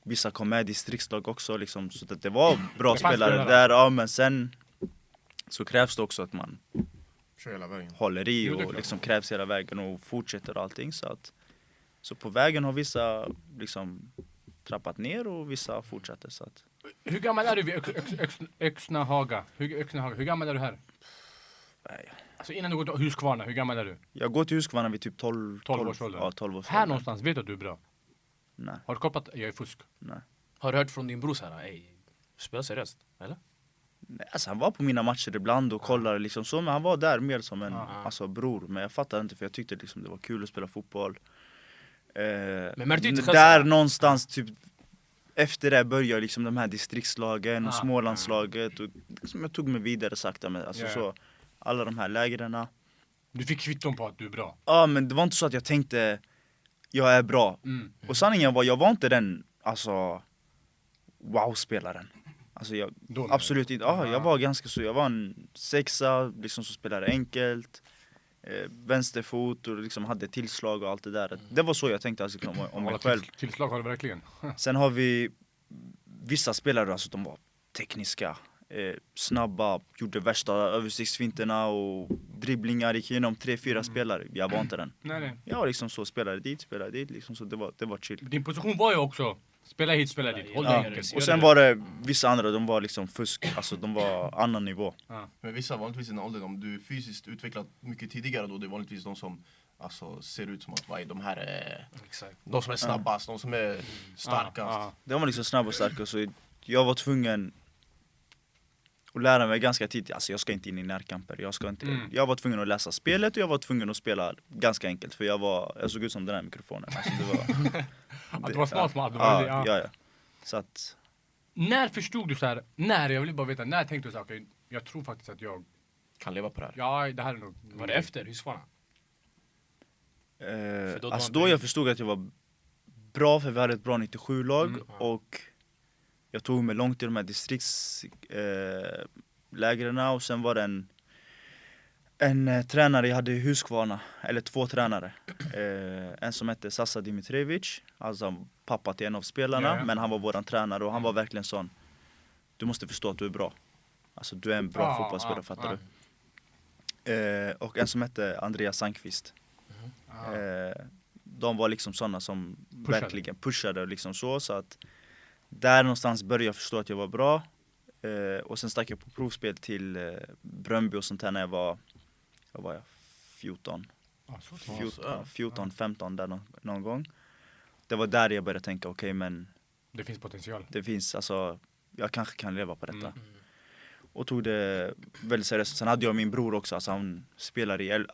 vissa kom med i distriktslag också, liksom, så att det var bra Det fanns spelare spelare. där. Ja, men sen så krävs det också att man Kör hela vägen. håller i Jo, det är och klart. liksom krävs hela vägen och fortsätter och allting. Så på vägen har vissa liksom trappat ner och vissa fortsätter. Så att, Hur gammal är du vid Öxnehaga? Hur gammal är du här? nej. Alltså innan du går till Huskvarna, hur gammal är du? Jag går till Huskvarna vid typ 12 års ålder. Ja, 12 års Här ålder. någonstans vet du att du är bra. Nej, Har du kopplat? Jag är fusk. nej. Har du hört från din bror såhär, ey, spela seriöst? Eller? Nej, alltså han var på mina matcher ibland och kollade liksom så, men han var där mer som en alltså, bror. Men jag fattar inte, för jag tyckte liksom det var kul att spela fotboll. Men märkte du inte själv där så? någonstans typ efter det började liksom de här distriktslagen och Smålandslaget och liksom jag tog mig vidare sakta, men alltså Ja. så alla de här lägren. Du fick kvitton på att du är bra. Ja, men det var inte så att jag tänkte jag är bra. Och sanningen var, jag var inte den alltså wow-spelaren. Alltså jag, Då menar absolut inte. Ja, jag var ganska så, jag var en sexa, liksom så spelade enkelt, vänsterfot och liksom hade tillslag och allt det där. Det var så jag tänkte alltså, om mig Alla själv. tillslag har du verkligen. Sen har vi vissa spelare, alltså de var tekniska, snabba, gjorde värsta översiktsfinterna och dribblingar, gick igenom 3-4 spelare. Jag var inte den. Nej. Jag var liksom så, spelade dit, liksom, så det var chill. Din position var ju också spela hit, spela dit. Håll dig Ja, enkelt. Och sen var det vissa andra, de var liksom fusk, alltså de var annan nivå. Men vissa vanligtvis i den åldern, om du är fysiskt utvecklat mycket tidigare då, det är vanligtvis de som alltså, ser ut som att de här är Exakt. de som är snabbast, de som är starkast. De var liksom snabba och starka, så jag var tvungen och lära mig ganska tidigt, alltså jag ska inte in i närkamper, jag var tvungen att läsa spelet och jag var tvungen att spela ganska enkelt för jag såg ut som den här mikrofonen. Alltså det var, Att du var smart som ja. Så att, När förstod du så här? Jag vill bara veta, när tänkte du så här, okej, jag tror faktiskt att jag, Kan leva på det här. ja det här är nog. Var det efter Husqvarna? då alltså var då det- jag förstod att jag var bra för vi hade ett bra 97-lag och jag tog mig långt i de här distriktslägren och sen var det en tränare jag hade i Husqvarna, eller 2 tränare. En som hette Sasa Dimitrievich, alltså pappa till en av spelarna, Ja. men han var våran tränare och han var verkligen sån, du måste förstå att du är bra. Alltså du är en bra fotbollsspelare, fattar du? Och en som hette Andreas Sandqvist. De var liksom sådana som verkligen pushade liksom så att där någonstans började jag förstå att jag var bra. Och sen stack jag på provspel till Bröndby och sånt här när jag var 14, 15 där någon gång. Det var där jag började tänka, okej, men Det finns potential. det finns, alltså jag kanske kan leva på detta. Och tog det väldigt seriöst. Sen hade jag min bror också, alltså han spelar i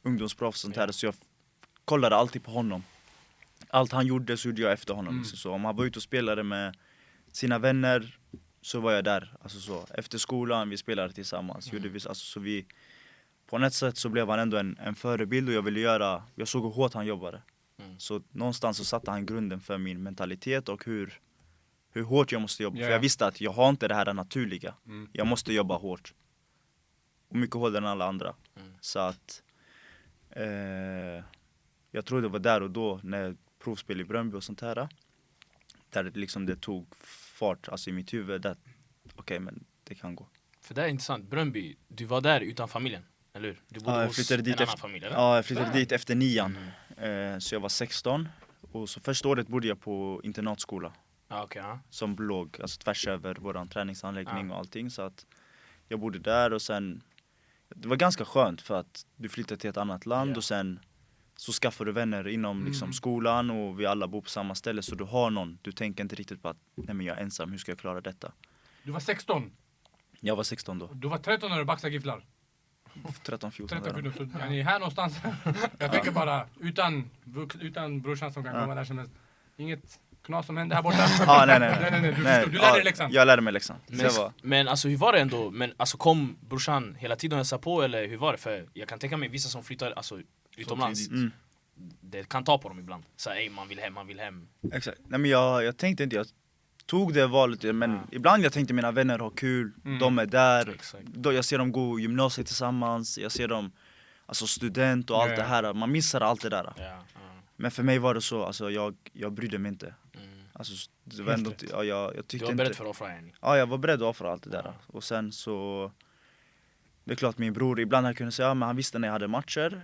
ungdomsproffs och sånt här, så jag kollade alltid på honom. Allt han gjorde så gjorde jag efter honom. Liksom. Så om han var ute och spelade med sina vänner så var jag där. Alltså så, efter skolan, vi spelade tillsammans. Gjorde vi, alltså, så vi, på något sätt så blev han ändå en förebild och jag såg hur hårt han jobbade. Så någonstans så satte han grunden för min mentalitet och hur hårt jag måste jobba. För jag visste att jag har inte det här naturliga. Jag måste jobba hårt. Och mycket hårdare än alla andra. Så att jag tror det var där och då när provspel i Bröndby och sånt här. Där det tog fart, alltså i mitt huvud, att okej, men det kan gå. För det är intressant, Bröndby, du var där utan familjen, eller hur? Du bodde Ja, jag hos flyttade dit en annan familj, eller? Ja, jag flyttade dit efter 9. Så jag var 16. Och så första året bodde jag på internatskola. Ja, okej, ja. Som låg alltså, tvärs över våran träningsanläggning och allting. Så att jag bodde där och sen, det var ganska skönt för att du flyttar till ett annat land och sen så skaffar du vänner inom liksom, skolan och vi alla bor på samma ställe, så du har någon. Du tänker inte riktigt på att nej, men jag är ensam, hur ska jag klara detta? Du var 16. Jag var 16 då. Du var 13 när du baxade gifflar. 13-14 13, 14. Yani här någonstans. Jag tänker bara utan brorsan som kan komma där som helst. Inget knas som hände här borta. Nej. Du lärde dig läxan. Jag lärde mig läxan. Så Men alltså hur var det ändå? Men alltså kom brorsan hela tiden och hälsade på, eller hur var det? För jag kan tänka mig vissa som flyttar alltså, utomlands, det kan ta på dem ibland. Så ej, man vill hem. Exakt. Nej, men jag tänkte inte, jag tog det valet, men ibland jag tänkte mina vänner har kul, de är där. Exakt. Då jag ser dem gå gymnasiet tillsammans, jag ser dem alltså student och allt det här, man missar allt det där. Ja. Men för mig var det så, alltså jag brydde mig inte. Alltså, det var ändå, jag tyckte Du var inte. beredd för att offra en. Ja, jag var beredd att offra allt det där. Och sen så, det är klart min bror, ibland han kunde säga, men han visste när jag hade matcher.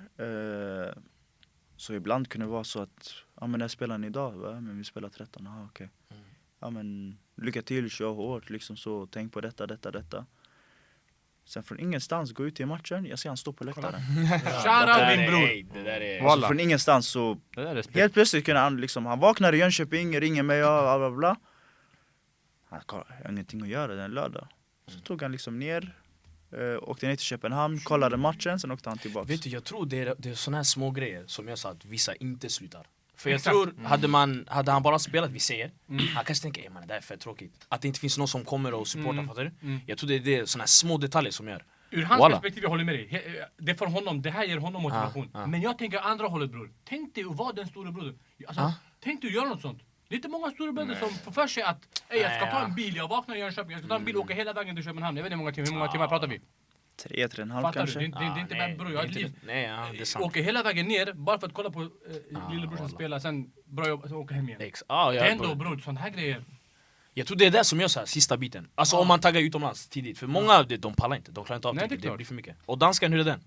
Så ibland kunde det vara så att, ja men när spelar ni idag? Va? Men vi spelar 13, okej. Ja men lycka till, kör hårt, liksom så, tänk på detta. Sen från ingenstans gå ut till matchen, jag ser han stå på läktaren. Shoutout min bror. Det där är... Alltså, från ingenstans så, Det där är respekt. helt plötsligt kunde han liksom, han vaknar i Jönköping, ringer mig och bla bla bla. Han kolla, jag har ingenting att göra den lördag. Så tog han liksom ner, åkte ner till Köpenhamn, kollade matchen, sen åkte han tillbaka. Vet du, jag tror det är såna här små grejer som gör så att vissa inte slutar. För jag Exakt. tror, hade han bara spelat, vi säger, han kanske tänker, man det där är för tråkigt. Att det inte finns någon som kommer och supportar, fattar du? Jag tror det är såna här små detaljer som gör. Ur hans Walla. perspektiv, jag håller med dig. Det får honom, det här ger honom motivation. Men jag tänker andra hållet bror. Tänk dig att vara den stora bror. Alltså, tänk dig att göra något sånt. Det är inte många stora bröder som får för sig att jag ska ta en bil, jag vaknar i Jönköping, jag ska ta en bil och åka hela vägen till Köpenhamn. Jag vet inte hur många timmar pratar vi? 3,5 Fattar kanske. du? Det är inte bara bror, jag har ett liv. Nej, det är sant. Åker hela vägen ner bara för att kolla på lillebrorsan spela, sen bra jobb, så åker hem igen. Det är ändå bror, sån här grejer. Jag tror det är det som gör så här, sista biten. Alltså om man taggar utomlands tidigt. För många, de pallar inte, de klarar inte av Nej, det. det är Det klart. blir för mycket. Och danskan, hur är den?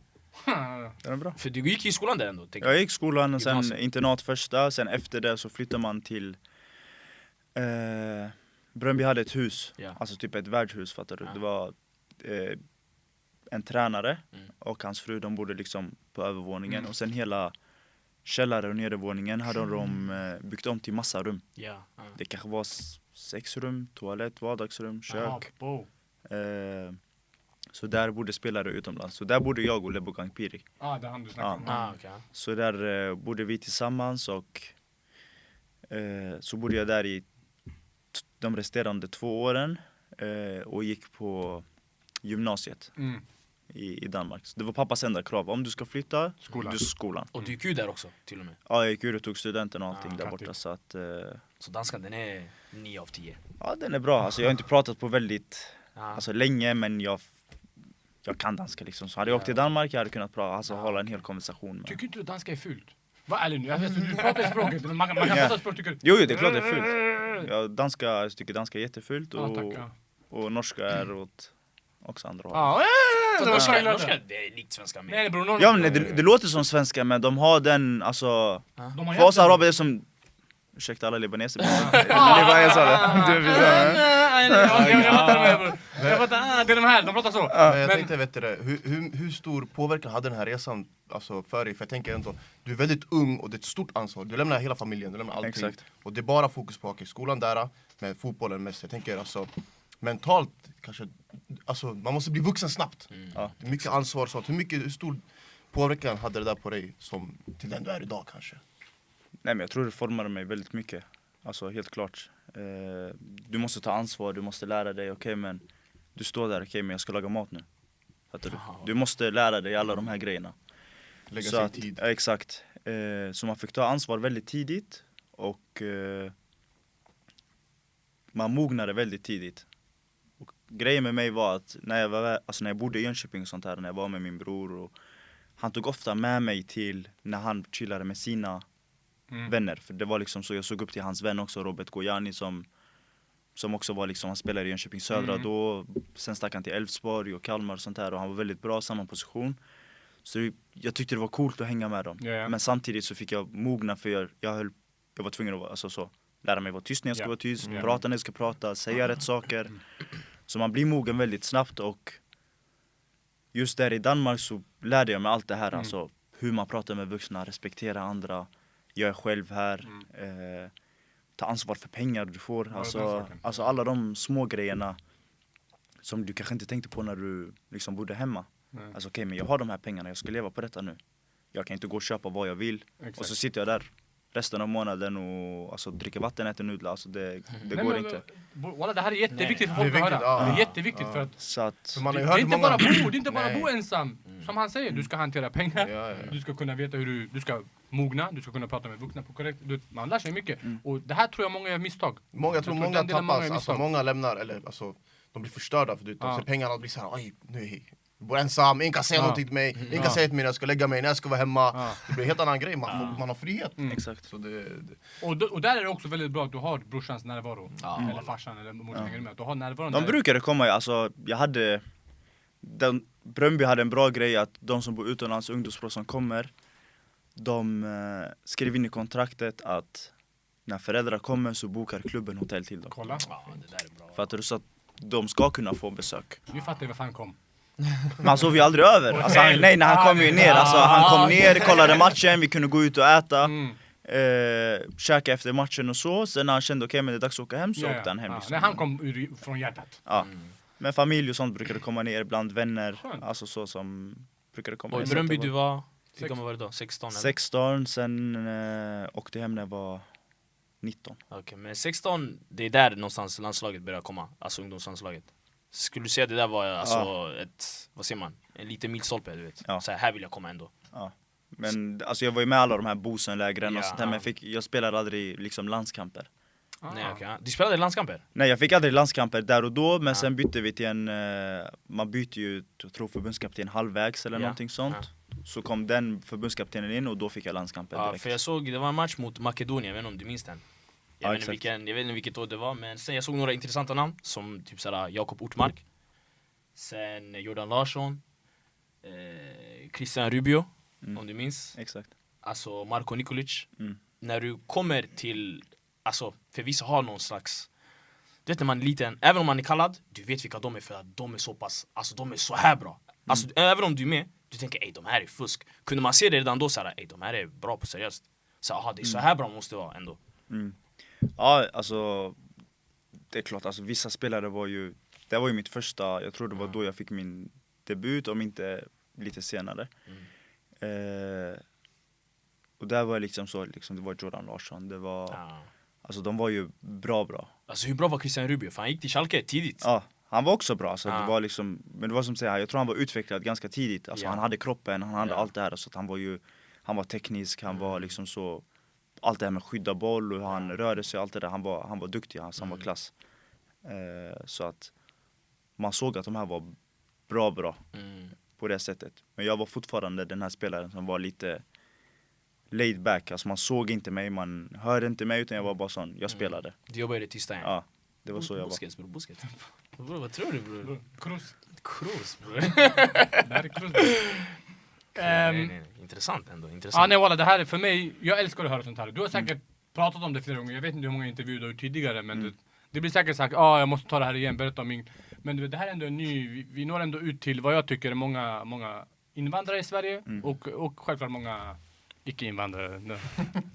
Den är bra. För du gick i skolan där ändå, tänker Jag gick skolan och sen Gymnasiet. internat första, sen efter det så flyttar man till Bröndby hade ett hus, Ja. alltså typ ett värdshus, fattar du? Det var en tränare och hans fru, de bodde liksom på övervåningen och sen hela källare och nedervåningen hade de byggt om till massa rum. Ja. Det kanske var 6 rum, toalett, vardagsrum, kök. Bo. Så där bodde spelare utomlands. Så där bodde jag och Lebogang Piri. Ja, det är han du snackar om. Ah, okej. Så där bodde vi tillsammans och så bodde jag där i de resterande 2 åren och gick på gymnasiet i Danmark. Så det var pappas enda krav. Om du ska flytta, du ska skolan. Och du gick ju där också till och med. Ja, jag gick ut och tog studenten och allting där kattigt. borta. Så att, Så danskan den är 9 av 10. ja, den är bra. Alltså, jag har inte pratat på väldigt Ah. alltså, länge, men jag kan danska liksom. Så hade jag åkt till Danmark, jag hade kunnat prata, alltså, hålla en hel konversation med. Tycker inte du danska är fult? Var ärlig nu, jag vet, du pratar språket, men man kan prata språk tycker du? Jo, det är klart det är fult. Jag tycker danska är jättefult Ja, tack, ja. och norska är åt också andra håll. Ja, Norska, det är likt svenska med. Nej bror, Ja, men det låter som svenska, men de har den, alltså... de har För oss araber är det som... Ursäkta alla libaneser. Det var vad jag sa det. Du förstår, jag fattar, det är de här, de pratar så. Men jag tänkte, vet du det, hur stor påverkan hade den här resan alltså, för dig? För jag tänker ändå, du är väldigt ung och det är ett stort ansvar. Du lämnar hela familjen, du lämnar allting. Exakt. Och det är bara fokus på skolan där, med fotbollen mest. Jag tänker alltså, mentalt kanske, alltså man måste bli vuxen snabbt. Ja. Det är mycket ansvar, sånt. Hur stor påverkan hade det där på dig som till den du är idag kanske? Nej, men jag tror det formade mig väldigt mycket. Alltså helt klart. Du måste ta ansvar, du måste lära dig. Okej, men du står där, okej, men jag ska laga mat nu. Fattar du? Du måste lära dig alla de här grejerna. Lägga Så sig i att, tid. ja, exakt. Så man fick ta ansvar väldigt tidigt. Och man mognade väldigt tidigt. Och grejen med mig var att när jag bodde i Jönköping och sånt här, när jag var med min bror. Och han tog ofta med mig till när han chillade med sina vänner. För det var liksom så, jag såg upp till hans vän också, Robert Gojani, som också var liksom, han spelade i Jönköping Södra då. Sen stack han till Elfsborg och Kalmar och sånt här. Och han var väldigt bra, samma position. Så jag tyckte det var coolt att hänga med dem. Ja. Men samtidigt så fick jag mogna, för jag var tvungen att vara, alltså, så, lära mig vara tyst när jag ska vara tyst, prata när jag ska prata, säga rätt saker. Så man blir mogen väldigt snabbt, och just där i Danmark så lärde jag mig allt det här. Alltså, hur man pratar med vuxna, respektera andra, jag är själv här, ta ansvar för pengar du får. Alltså alla de små grejerna som du kanske inte tänkte på när du liksom bodde hemma. Alltså okej, men jag har de här pengarna, jag ska leva på detta nu. Jag kan inte gå och köpa vad jag vill. Exakt. Och så sitter jag där resten av månaden och alltså, dricker vatten, äter nudlar. Alltså det går inte. Walla, det här är jätteviktigt för folk Det är att höra. viktigt, ja. Det är jätteviktigt för att Så att, För man har ju det är hört inte många... bara bo Nej. ensam. Som han säger, du ska hantera pengar. Ja. Du ska kunna veta hur du ska mogna, du ska kunna prata med vuxna på korrekt. Man lär sig mycket. Och det här tror jag många gör misstag. Jag tror många den delen tappas, gör alltså misstag. många lämnar, eller alltså de blir förstörda för Ja. så pengarna blir såhär, oj nu jag bor ensam, ingen kan säga någonting till mig, ingen kan säga till mig när jag ska lägga mig, när jag ska vara hemma. Ja. Det blir en helt annan grej, man har frihet. exakt. Så det, Och där är det också väldigt bra att du har brorsans närvaro. Eller farsan eller morsan hänger med. Du har närvaron De där. brukade komma, alltså Bröndby hade en bra grej att de som bor utomlands, ungdomsproffs som kommer, de skrev in i kontraktet att när föräldrar kommer så bokar klubben hotell till dem. Kolla. Ja, det där är bra. För att så att de ska kunna få besök. Nu fattar jag varför han kom. Men han sov ju aldrig över. Alltså, när han kom ju ner, alltså, han kom ner, kollade matchen, vi kunde gå ut och äta. Käka efter matchen och så. Sen när han kände okej, men det är dags att åka hem, så åkte han hem. Liksom. När han kom från hjärtat. Ja. Men familj och sånt brukade komma ner, bland vänner. Skönt. Alltså så som brukade komma Och i ner. Bröndby Så det du var, hur gammal var du då? 16 eller? 16, sen åkte hem när jag var 19. Okej, men 16, det är där någonstans landslaget börjar komma. Alltså ungdomslandslaget. Skulle du säga att det där var alltså ett, vad säger man? En liten milstolpe, du vet. Ja. Så här vill jag komma ändå. Ja. Men alltså, jag var ju med alla de här Bosenlägren och Ja. sånt här, men jag spelade aldrig liksom landskamper. Nej, okej. Du spelade landskamper? Nej, jag fick aldrig landskamper där och då, men sen bytte vi till man byter ju, jag tror förbundskapten halvvägs eller någonting sånt. Så kom den förbundskaptenen in och då fick jag landskamper Ja, direkt. för jag såg, det var en match mot Makedonien, jag vet inte om du minns den. Jag vet inte vilket år det var, men sen jag såg några intressanta namn, som typ såhär Jakob Ortmark. Sen Jordan Larsson, Christian Rubio, om du minns. Exakt. Alltså Marko Nikolic. Mm. När du kommer till, alltså för vissa har någon slags, du vet när man är liten, även om man är kallad, du vet vilka de är för att de är så pass, alltså de är så här bra. Alltså även om du är med, du tänker ej de här är fusk. Kunde man se det redan då såhär, ej de här är bra på seriöst. Så aha, det är så här bra måste det vara ändå. Ja, alltså det är klart, alltså, vissa spelare var ju Det var ju mitt första, jag tror det var då jag fick min debut, om inte lite senare. Och där var liksom så, liksom, det var Jordan Larsson, det var, alltså de var ju bra. Alltså hur bra var Christian Rubio? För han gick till Schalke tidigt. Ja, han var också bra, så det var liksom, men det var som säger, jag tror han var utvecklad ganska tidigt. Alltså han hade kroppen, han hade allt det här, så att han var teknisk, han var liksom så, allt det här med skydda boll och hur han rörde sig, allt det där, han var duktig, han var klass. Så att man såg att de här var bra på det sättet. Men jag var fortfarande den här spelaren som var lite laid back, alltså man såg inte mig, man hörde inte mig, utan jag var bara sån, jag spelade. Du jobbade i det tysta igen. Ja, det var så jag var. Buskets. Bro, vad tror du bror? Kroos bror. Det här är Kroos. Nej. Intressant ändå, intressant. Nej walla, det här är för mig, jag älskar att höra sånt här. Du har säkert pratat om det flera gånger, jag vet inte hur många intervjuer du har gjort tidigare, men det blir säkert sagt, jag måste ta det här igen, berätta om min. Men du vet, det här är ändå en ny, vi når ändå ut till vad jag tycker är många invandrare i Sverige och självklart många icke-invandrare.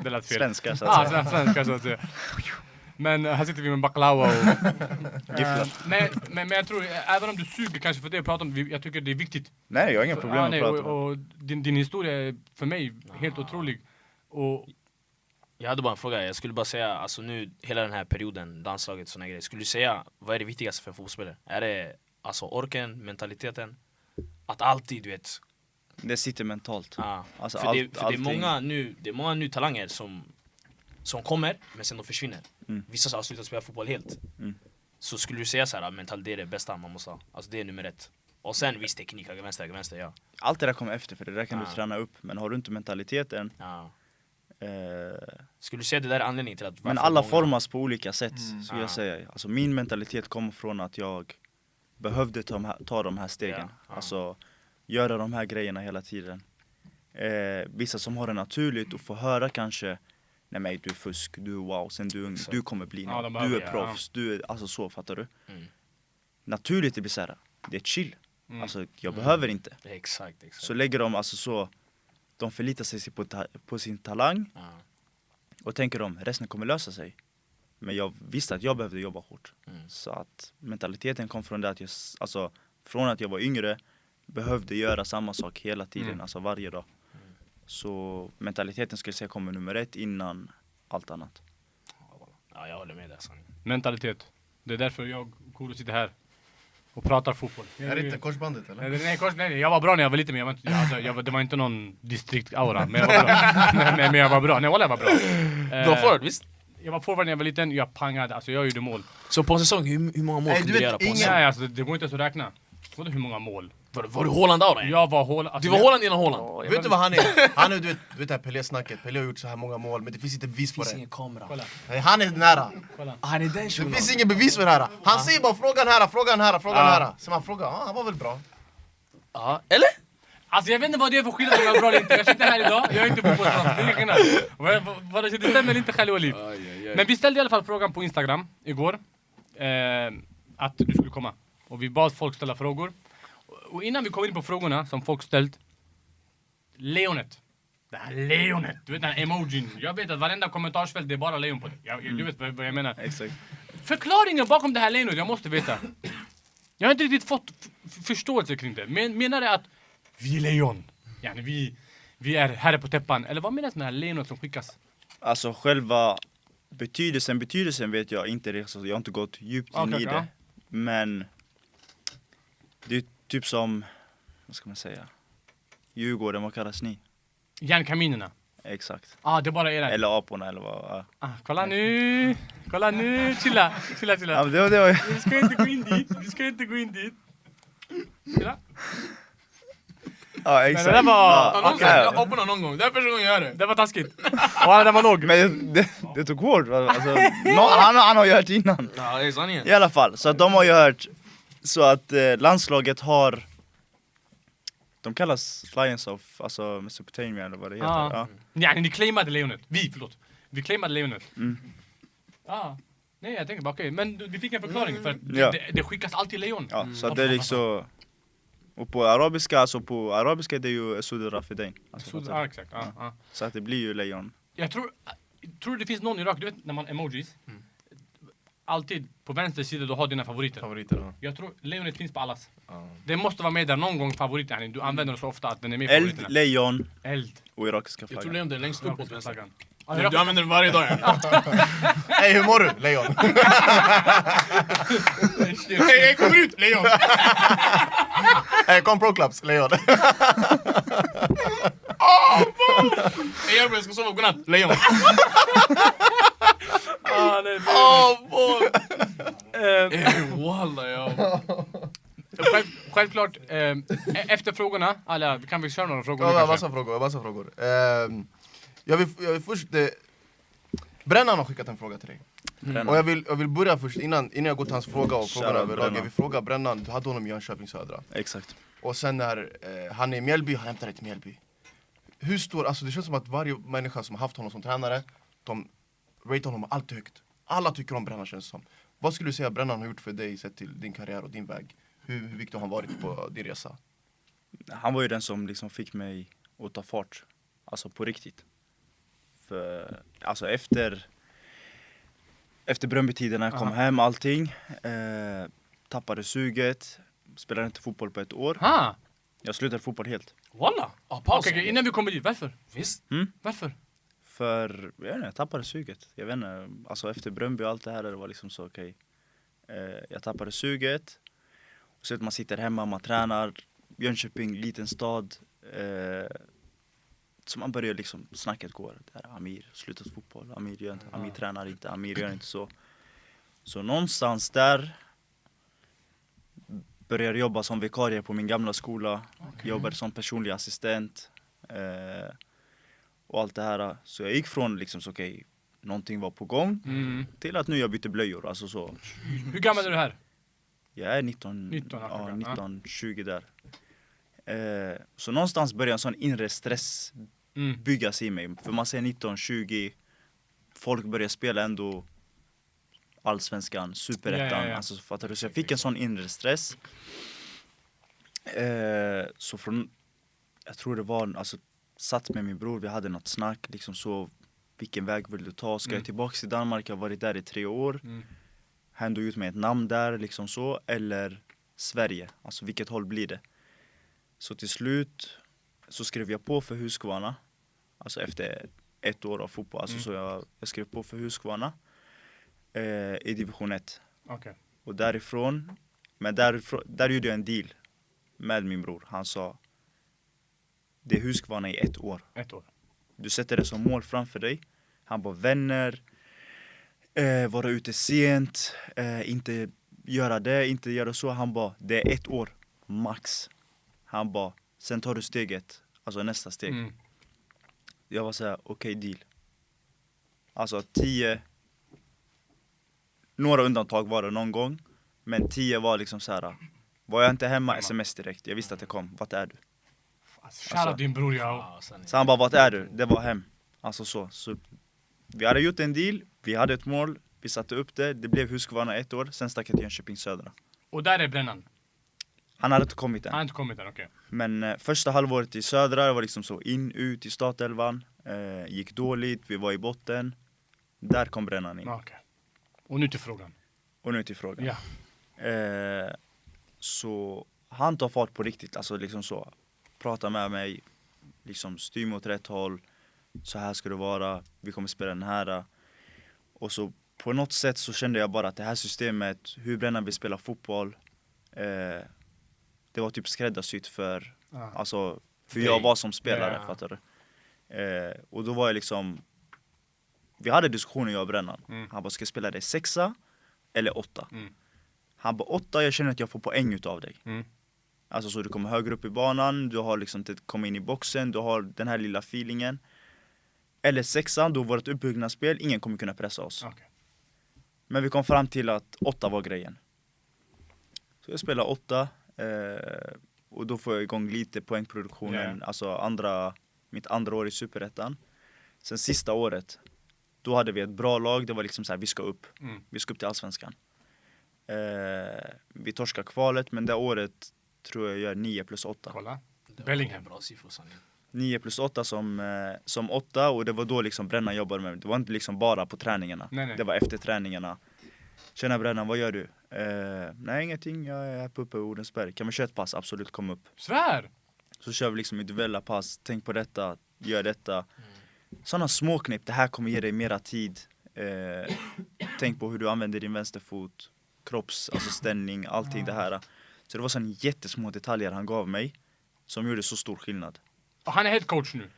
Det lät fel. Svenskar så att säga. Svenskar så att säga. Men här sitter vi med baklava och men jag tror, även om du suger kanske för det jag pratar om, jag tycker det är viktigt. Nej, jag har inga problem att prata om. Och din historia är för mig helt otrolig. Och jag hade bara en fråga, jag skulle bara säga, alltså nu hela den här perioden, landslaget, såna grejer, skulle du säga, vad är det viktigaste för en fotbollsspelare? Är det alltså orken, mentaliteten? Att alltid, du vet... Det sitter mentalt. Alltså för det är många nu talanger som kommer, men sen de försvinner. Vissa har slutat spela fotboll helt. Så skulle du säga så här, mentalt, det är det bästa man måste ha. Alltså det är nummer 1. Och sen viss teknik, vänster, ja. Allt det där kommer efter, för det där kan du träna upp. Men har du inte mentaliteten... Skulle du säga det där är anledningen till att... Men alla formas på olika sätt, skulle jag säga. Alltså min mentalitet kom från att jag behövde ta de här stegen. Alltså göra de här grejerna hela tiden. Vissa som har det naturligt och får höra kanske, nej men du är fusk, du är wow, sen du kommer bli något, du är proffs, du är, alltså så, fattar du? Naturligt det blir så här, det är chill. Alltså jag behöver inte. Exakt. Så lägger de alltså så, de förlitar sig på sin talang och tänker de, resten kommer lösa sig. Men jag visste att jag behövde jobba hårt. Så att mentaliteten kom från det att från att jag var yngre behövde göra samma sak hela tiden, alltså varje dag. Så mentaliteten skulle jag säga kommer nummer 1 innan allt annat. Ja, jag håller med där. mentalitet. Det är därför jag och Kuro sitter här och pratar fotboll. Är det inte korsbandet eller? Nej, jag var bra när jag var liten, men det var inte någon distrikt-aura, men jag var bra. Men jag var bra. Nej, jag var bra. Du var forward, visst? Jag var forward när jag var liten, jag pangade, alltså jag gjorde mål. Så på en säsong, hur många mål kunde du göra på en säsong? Nej, alltså det går inte ens att räkna. Vadå hur många mål? Var du Haaland av dig? Jag var Haaland. Alltså, du var Haaland innan Haaland? Vet du vad han är? Han är, du vet det här Pelé-snacket. Pelé har gjort så här många mål, men det finns inte bevis på Det finns det. ingen kamera. Nej, han är nära. Han är den Det shunon. finns ingen bevis för det här. Han säger bara frågan här. Så man frågar, han var väl bra? Ja, eller? Alltså jag vet inte vad det är för skillnad om jag är bra eller inte. Jag sitter här idag, jag är inte fotbollsproffs. Det är ingen skillnad. Det stämmer inte själv och liv. Men vi ställde i alla fall frågan på Instagram igår. Att du skulle komma. Och vi bad folk ställa frågor. Och innan vi kom in på frågorna som folk ställt. Leonet. Det här leonet. Du vet den här emojin. Jag vet att varenda kommentarsfält det är bara leon på det. Du vet vad jag menar. Exakt. Förklaringen bakom det här leonet, jag måste veta. Jag har inte riktigt fått förståelse kring det. Menar det att vi är lejon? Yani vi är här på täppan. Eller vad menas med det här lejonet som skickas? Alltså själva betydelsen vet jag inte det, så jag har inte gått djupt in i det. Ja. Men det är typ som, vad ska man säga? Djurgården, vad kallas ni? Järnkaminerna. Exakt. Det är bara era. Eller aporna eller vad. Kolla nu. Chilla. Ja, men det var Du ska inte gå in dit. Chilla. Ja, Men exakt. det där var... Jag hoppar någon gång, det är första gången jag gör det. Det var taskigt. Och den var låg. Men det tog hårt. Alltså, han har ju hört innan. Ja, det är sanningen. I alla fall, så att de har ju hört så att landslaget har, de kallas Lions of, alltså Mesopotamia eller vad det heter. Ja, ni claimade lejonet. Vi claimade lejonet. Nej, jag tänker bara okej. Men vi fick en förklaring för att det skickas alltid lejon. Ja, så att det är liksom, och på arabiska det är ju Sud Rafidain. Alltså, Exakt. så att det blir ju lejon. Jag tror det finns någon i Irak, du vet när man emojis. alltid på vänster sida du har dina favoriter. Favoriter, ja. Jag tror lejonet finns på allas. Ja. Det måste vara med där någon gång favorit. Yani. Du använder det så ofta att den är med i favoriterna. Eld, lejon Eld. och irakiska Jag tror flaggan. lejon är längst upp åt vänster. Flaggan. Du använder den varje dag. Ja. Hej, hur mår du? Lejon. Hej, kommer ut! Lejon! Hej, kom Pro Clubs, lejon. Hej, jag ska sova. Godnatt. Lejon. Walla, ja. Självklart, efter frågorna, alla, kan vi köra några frågor? Ja, nu massa frågor. Jag vill först... Brännan har skickat en fråga till dig. Brännan. Och jag vill börja först, innan jag går till hans fråga och frågar Shoutout överlag. Brännan. Jag vill fråga Brännan, du hade honom i Jönköping Södra. Exakt. Och sen när han är i Mjällby, han hämtar dig till Mjällby. Hur stor, alltså det känns som att varje människa som har haft honom som tränare, de ratear honom alltid högt. Alla tycker om Brännan, känns det som. Vad skulle du säga Brännan har gjort för dig sett till din karriär och din väg? Hur viktig har han varit på din resa? Han var ju den som liksom fick mig att ta fart. Alltså på riktigt. För alltså efter Bröndby-tiden när jag kom hem allting. Tappade suget. Spelade inte fotboll på ett år. Ha! Jag slutade fotboll helt. Walla! Paus. Okej, innan vi kommer dit, varför? Visst. Varför? För jag tappade suget. Jag vet inte, alltså efter Bröndby och allt det här, det var liksom så okej. Jag tappade suget. Och så att man sitter hemma, man tränar. Jönköping, liten stad. Så man börjar liksom, snacket går. Där, Amir slutat fotboll, Amir gör inte, Amir tränar inte, Amir gör inte så. Så någonstans där började jobba som vikarie på min gamla skola. Jobbade som personlig assistent. Och allt det här. Så jag gick från liksom så okej, någonting var på gång. Till att nu jag bytte blöjor. Alltså så. Hur gammal är du här? Jag är 19, 19, ja, 19 20 där. Så någonstans börjar en sån inre stress byggas i mig. För man ser 19, 20, folk börjar spela ändå allsvenskan, superettan. Ja. Alltså, fattar du? Så jag fick en sån inre stress. Så från, jag tror det var, alltså satt med min bror, vi hade något snack, liksom så, vilken väg vill du ta? Ska jag tillbaka till Danmark? Jag har varit där i 3 år. Han ändå ut med ett namn där, liksom så. Eller Sverige, alltså vilket håll blir det? Så till slut så skrev jag på för Husqvarna. Alltså efter 1 år av fotboll. Alltså så jag skrev på för Husqvarna i division 1. Okej. Och därifrån, men där gjorde jag en deal med min bror. Han sa, det är Husqvarna i 1 år. 1 år. Du sätter det som mål framför dig. Han bara, vänner, vara ute sent, inte göra så. Han bara, det är 1 år, max. Han bara, sen tar du steget, alltså nästa steg. Jag var såhär, okej, deal. Alltså 10, några undantag var det någon gång. Men 10 var liksom såhär, var jag inte hemma, sms direkt. Jag visste att det kom, vart är du? Shoutout din bror, jag. Ja, sen Så han bara, vart är du? Det var hem. Alltså så vi hade gjort en deal, vi hade ett mål, vi satte upp det. Det blev Husqvarna 1 år, sen stack jag till Jönköping Södra. Och där är Brännan. Han hade inte kommit än. Han har inte kommit än, okej. Men första halvåret i Södra, det var liksom så in, ut i startelvan. Gick dåligt, vi var i botten. Där kom Brännan in. Okej. Och nu till frågan. Och nu till frågan. Ja. Så han tar fart på riktigt, alltså liksom så. Pratar med mig, liksom styr mot rätt håll. Så här ska det vara, vi kommer spela den här. Och så på något sätt så kände jag bara att det här systemet, hur Brännan vill spela fotboll, det var typ skräddarsytt för, alltså, för jag var som spelare, fattar du? Och då var jag liksom, vi hade diskussioner jag och Brännan. Han bara, ska jag spela dig 6 eller 8? Han bara, 8, jag känner att jag får poäng utav dig. Alltså så du kommer högre upp i banan, du har liksom kommit in i boxen, du har den här lilla feelingen. Eller 6, då var det ett uppbyggnadsspel, ingen kommer kunna pressa oss. Okay. Men vi kom fram till att 8 var grejen. Så jag spelar 8 och då får jag igång lite poängproduktionen, alltså mitt andra år i Superettan. Sen sista året, då hade vi ett bra lag, det var liksom så här, vi ska upp till Allsvenskan. Vi torskar kvalet, men det året tror jag gör 9+8. Kolla. Bellingham. Bra siffror, sanningen. 9+8 som 8, och det var då liksom Brännan jobbade med. Det var inte liksom bara på träningarna. Nej. Det var efter träningarna. Tjena Brännan, vad gör du? Nej, ingenting, jag är uppe i Odensberg. Kan vi köra ett pass? Absolut, kom upp. Svär! Så kör vi liksom individuella pass, tänk på detta, gör detta. Sådana småknep, det här kommer ge dig mera tid. Tänk på hur du använder din vänsterfot, alltså ställning, allting det här. Så det var sådana jättesmå detaljer han gav mig som gjorde så stor skillnad. Och han är headcoach nu.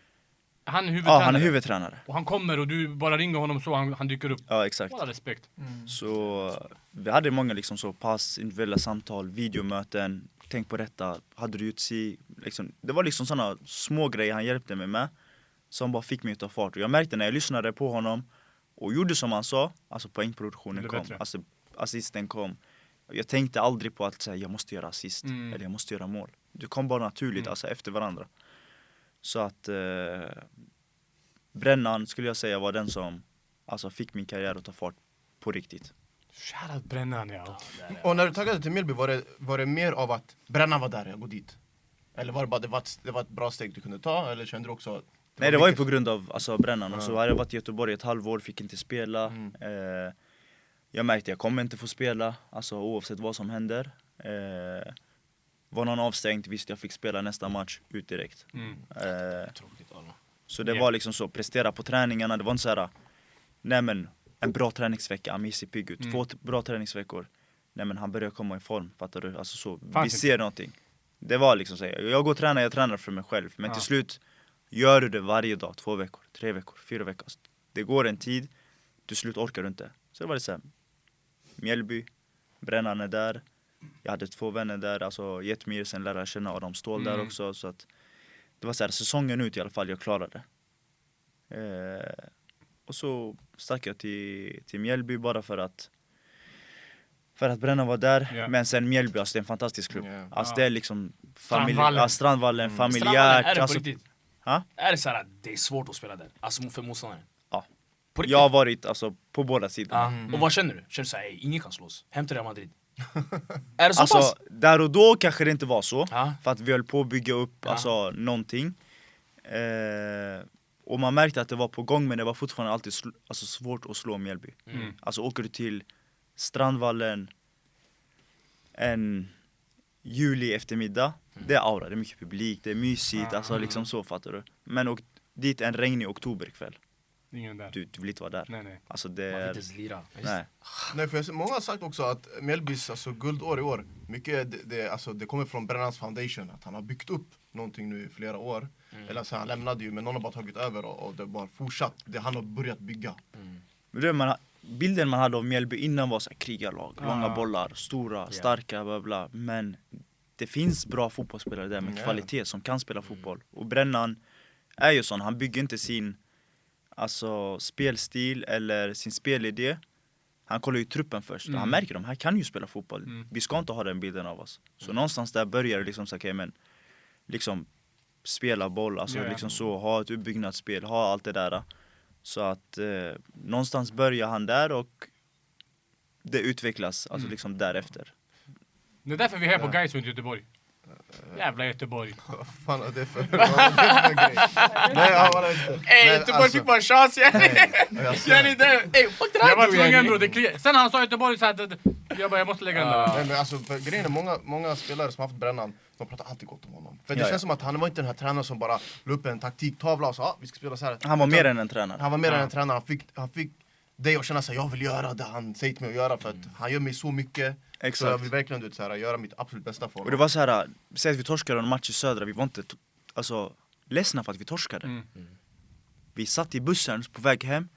Han är huvudtränare. Ja, han är huvudtränare. Och han kommer och du bara ringer honom så han dyker upp. Ja, exakt. Alla respekt. Så vi hade många liksom så pass, individuella samtal, videomöten. Tänk på detta, hade du gjort liksom, det var liksom sådana små grejer han hjälpte mig med som bara fick mig att ta fart. Och jag märkte när jag lyssnade på honom och gjorde som han sa, alltså poängproduktionen kom, alltså assisten kom. Jag tänkte aldrig på att säga jag måste göra assist eller jag måste göra mål. Det kom bara naturligt, alltså efter varandra. Så att Brännan skulle jag säga var den som alltså fick min karriär att ta fart på riktigt. Shoutout Brännan, ja. Och när du taggade till Mjällby, var det mer av att Brännan var där, jag går dit? Eller var det bara det var ett bra steg du kunde ta? Eller kände du också att Nej, det var ju på grund av alltså, Brännan. Och så hade jag varit i Göteborg ett halvår, fick inte spela. Jag märkte att jag kommer inte få spela, alltså oavsett vad som händer. Var någon avstängd, visst jag fick spela nästa match ut direkt. Tråkigt, alla. Så det var liksom så, prestera på träningarna, det var inte så här, nej men en bra träningsvecka, Ami ser pigg ut. 2 bra träningsveckor, nej men han börjar komma i form, fattar du? Alltså så, vi ser någonting. Det var liksom så här, jag går och tränar, jag tränar för mig själv. Men till slut gör du det varje dag, 2 veckor, 3 veckor, 4 veckor. Det går en tid, till slut orkar du inte. Så det var det så här, Mjällby, Brännan är där. Jag hade 2 vänner där, alltså Jetmir, sen lärde jag känna Adam Ståhl där också. Så att det var så här, säsongen ut i alla fall, jag klarade. Och så stack jag till Mjällby bara för att Brännan var där. Yeah. Men sen Mjällby, alltså det är en fantastisk klubb. Yeah. Alltså det är liksom Strandvallen. Strandvallen, familjärt. Strandvallen, är det på Alltså, riktigt? ha? Är det så här att det är svårt att spela där? Alltså för motståndaren? Ja. På riktigt? Jag har varit alltså, på båda sidorna. Och vad känner du? Känner du såhär, ingen kan slås? Hem till Real Madrid? Är det så Alltså pass? där och då kanske det inte var så. Ja. För att vi höll på att bygga upp alltså, någonting. Och man märkte att det var på gång, men det var fortfarande alltid alltså, svårt att slå Mjällby. Alltså åker du till Strandvallen en juli eftermiddag, det är aura, det är mycket publik, det är mysigt, alltså liksom så, fattar du. Men och dit en regnig oktoberkväll, Ingen där. du vill inte vara där. Nej. Alltså Man det vill är, inte ens lira. nej. Nej, för många har sagt också att Mjällbys alltså, guldår i år, mycket det kommer från Brännans foundation, att han har byggt upp någonting nu i flera år. Eller så han lämnade ju, men någon har bara tagit över och det har bara fortsatt, det han har börjat bygga. Men bilden man hade av Mjällby innan var så här, krigarlag, långa bollar, stora, starka, bla bla. Men det finns bra fotbollsspelare där med kvalitet som kan spela fotboll. Och Brännan är ju sån, han bygger inte sin alltså, spelstil eller sin spelidé. Han kollar ju truppen först. Han märker de här kan ju spela fotboll. Vi ska inte ha den bilden av oss. Så någonstans där börjar det liksom så okej, men liksom spela boll, alltså liksom så, ha ett uppbyggnadsspel, ha allt det där. Så att någonstans börjar han där och det utvecklas alltså liksom därefter. Det är därför vi är här på Gais runt Göteborg. Jävla Göteborg. Vad fan är det för grej? Nej, jag var inte. Ey, Göteborg fick bara en chans, Gör ni det? Ey, fuck det Jag var här tvungen du, bror, det kliar. Sen han sa Göteborg så att jag måste lägga den där. Nej, men alltså, för grejen är många spelare som har haft Brännan, de pratar alltid gott om honom. För det Ja, känns som att han var inte den här tränaren som bara la upp en taktiktavla och sa vi ska spela så här. Han var mer än en tränare. Han var mer än en tränare, han fick dig att känna sig jag vill göra det han säger till mig att göra för att han gör mig så mycket. Exakt. Så jag vill verkligen du vet, så här, göra mitt absolut bästa för Och honom. det var så här, säg att vi torskade en match i Södra, vi var inte alltså ledsna för att vi torskade. Vi satt i bussen på väg hem.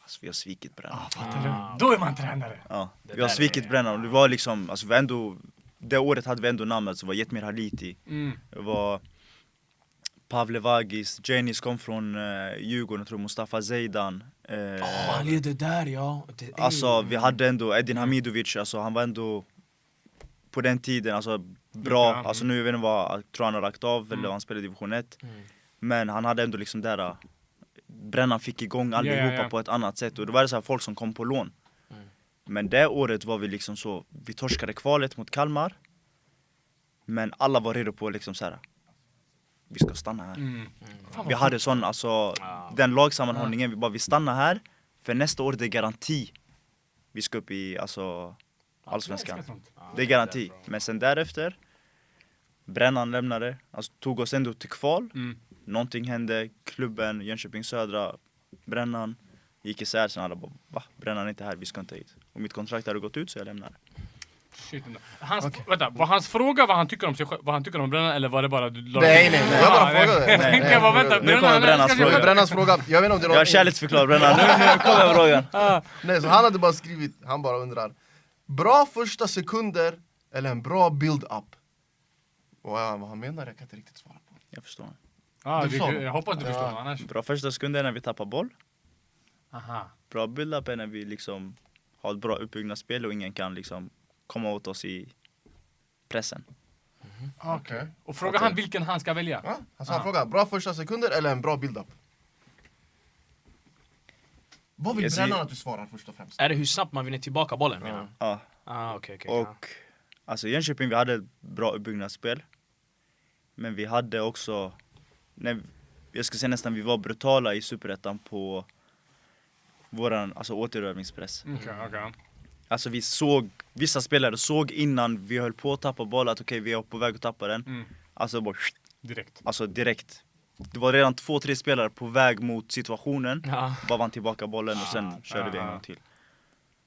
Alltså, vi har svikit Brännan. Fattar du? Då är man tränare. Ja, vi har där svikit Brännan. Och det var liksom, alltså vi ändå, det året hade vi ändå namnet, så det var Jetmir Haliti. Det var Pavle Vagis, Janis kom från Djurgården, jag tror Mustafa Zeidan. Han leder där, ja. Alltså vi hade ändå Edin Hamidovic, alltså han var ändå på den tiden alltså bra. Alltså nu vet jag inte vad, jag tror han har rakt av eller han spelade i division 1. Men han hade ändå liksom där Brännan fick igång allihopa på ett annat sätt. Och det var så här folk som kom på lån. Men det året var vi liksom så, vi torskade kvalet mot Kalmar. Men alla var redo på liksom så här, vi ska stanna här. Vi hade sån, alltså den lagsammanhållningen, vi stannar här. För nästa år det är garanti vi ska upp i alltså, allsvenskan. Jag älskar sånt. Ja, Det är garanti. bra. Men sen därefter, Brännan lämnade, alltså tog oss ändå till kval. Mm. Någonting hände, klubben, Jönköping Södra, Brännan gick isär. Sen alla bara, va? Brännan är inte här, vi ska inte hit. Och mitt kontrakt hade gått ut så jag lämnade. Shit. Vänta, var hans fråga vad han tycker om sig själv, vad han tycker om Brännan, eller var det bara du la Nej, in? nej, jag bara Ja, frågade. Jag Nej, tänker jag bara vänta, frågade. Nu kommer Brännans älskar sig fråga. själv. Brännans fråga, jag vet inte om det är Jag har någon... kärleksförklarat Brännan, nu kommer frågan. Nej, så han hade bara skrivit, han bara undrar. Bra första sekunder eller en bra build-up? Och vad han menar jag kan inte riktigt svara på. Jag förstår. Ja, Du sa det. jag hoppas du förstår, Ja. annars... Bra första sekunder när vi tappar boll. Aha. Bra build-up är när vi liksom har ett bra uppbyggnadsspel och ingen kan liksom komma åt oss i pressen. Okej. Och fråga han vilken han ska välja. Ja, han frågar, bra första sekunder eller en bra build-up? Vad vill Jag ser- Brännan att du svarar först och främst? Är det hur snabbt man vinner tillbaka bollen menar du? Ja. Okej. Och alltså Jönköping, vi hade ett bra uppbyggnadsspel. Men vi hade också, jag ska säga nästan vi var brutala i Superettan på våran alltså, återövningspress. Okej. Alltså vi såg, vissa spelare såg innan vi höll på att tappa boll att okej, vi är på väg att tappa den. Mm. Alltså bara, Direkt. alltså direkt. Det var redan 2-3 spelare på väg mot situationen. Ja. Bara vann tillbaka bollen och sen körde vi en ah. gång till.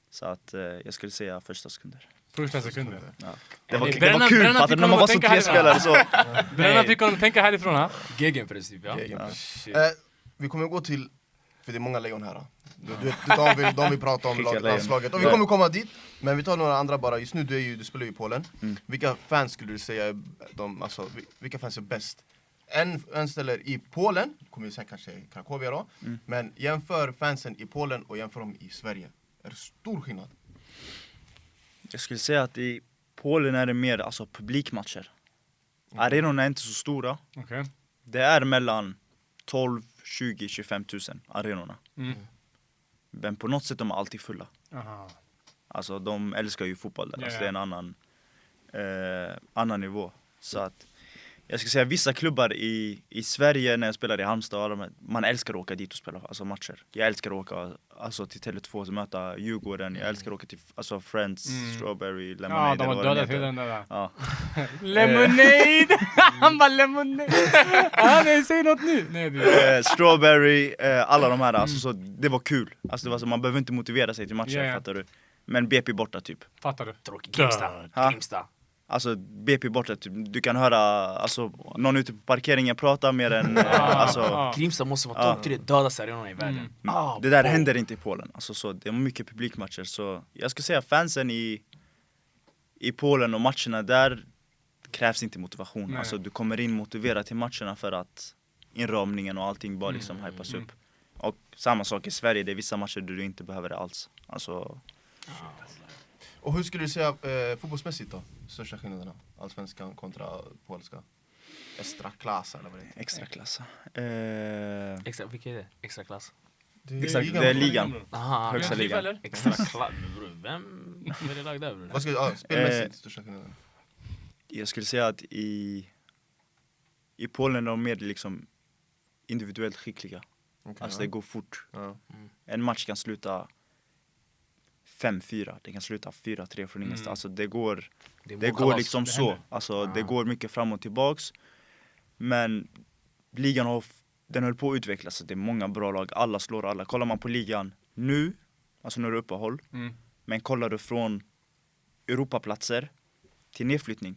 Så att jag skulle säga första sekunder. Första sekunden. Ja. Ja, Det var Brännan kul, fick fattar du? När honom man att var så tänka tre härifrån. spelare så. Brännan fick honom tänka härifrån, ha? Gegenpress typ, ja. Gegenpress. Shit. Vi kommer gå till, för det är många lejon här. De vill prata om Skicka lejon. landslaget. Och vi kommer komma dit, men vi tar några andra bara. Just nu, du spelar ju i Polen. Mm. Vilka fans skulle du säga är vilka fans är bäst? En ställer i Polen, kommer vi säga kanske Krakowia då. Mm. Men jämför fansen i Polen och jämför dem i Sverige. Är det stor skillnad? Jag skulle säga att i Polen är det mer alltså, publikmatcher. Arenorna är inte så stora. Okej. Det är mellan 12, 20, 25 000 arenorna. Mm. Men på något sätt de är alltid fulla. Aha. Alltså de älskar ju fotboll där. Ja, Alltså, ja. det är en annan nivå. Så att jag skulle säga vissa klubbar i Sverige när jag spelar i Halmstad, man älskar att åka dit och spela alltså matcher. Jag älskar att åka alltså, till Tele2 och möta Djurgården. Jag älskar att åka till alltså, Friends, Strawberry, Lemonade. Ja, de eller har vad den dödat heter. hela den där. Ja. Lemonade! Han bara lemonade! Nej, säg något nu! Nej, det Strawberry, alla de här, alltså, så det var kul. Alltså, det var så, man behöver inte motivera sig till matcher, Ja, ja. fattar du? Men BP borta typ. fattar du? Tråkig Grimsta. Ha? Grimsta. Alltså BP borta, typ, du kan höra alltså, någon ute på parkeringen prata mer än... alltså, Ja. Grimsta måste vara topp 3 dödaste arenorna i världen. det där händer inte i Polen. Alltså, så, det är mycket publikmatcher. Så jag skulle säga fansen i Polen och matcherna där krävs inte motivation. Nej. Alltså, du kommer in motiverad till matcherna för att inramningen och allting bara liksom hypas upp. Och samma sak i Sverige, det är vissa matcher där du inte behöver det alls. Alltså, Och hur skulle du säga fotbollsmässigt då? Största skillnaderna? Allsvenskan kontra polska? Extra klass eller vad det heter? extra klass. Extra, vilka är det? Extra klass? Exakt, det är ligan. Aha, Högsta Vet du, ligan. eller? extra klass. Bror, vem är det lag där bror? Vad ska, spelmässigt, största skillnaden? Jag skulle säga att i Polen är de mer liksom individuellt skickliga. Okay, Alltså det går fort. ja. En match kan sluta 5-4, det kan sluta 4-3 från ingenstans. Alltså det går liksom det så. händer. Alltså det går mycket fram och tillbaks. Men ligan den höll på att utvecklas. Det är många bra lag, alla slår alla. Kollar man på ligan nu, alltså nu är det uppehåll. Mm. Men kollar du från Europaplatser till nedflyttning,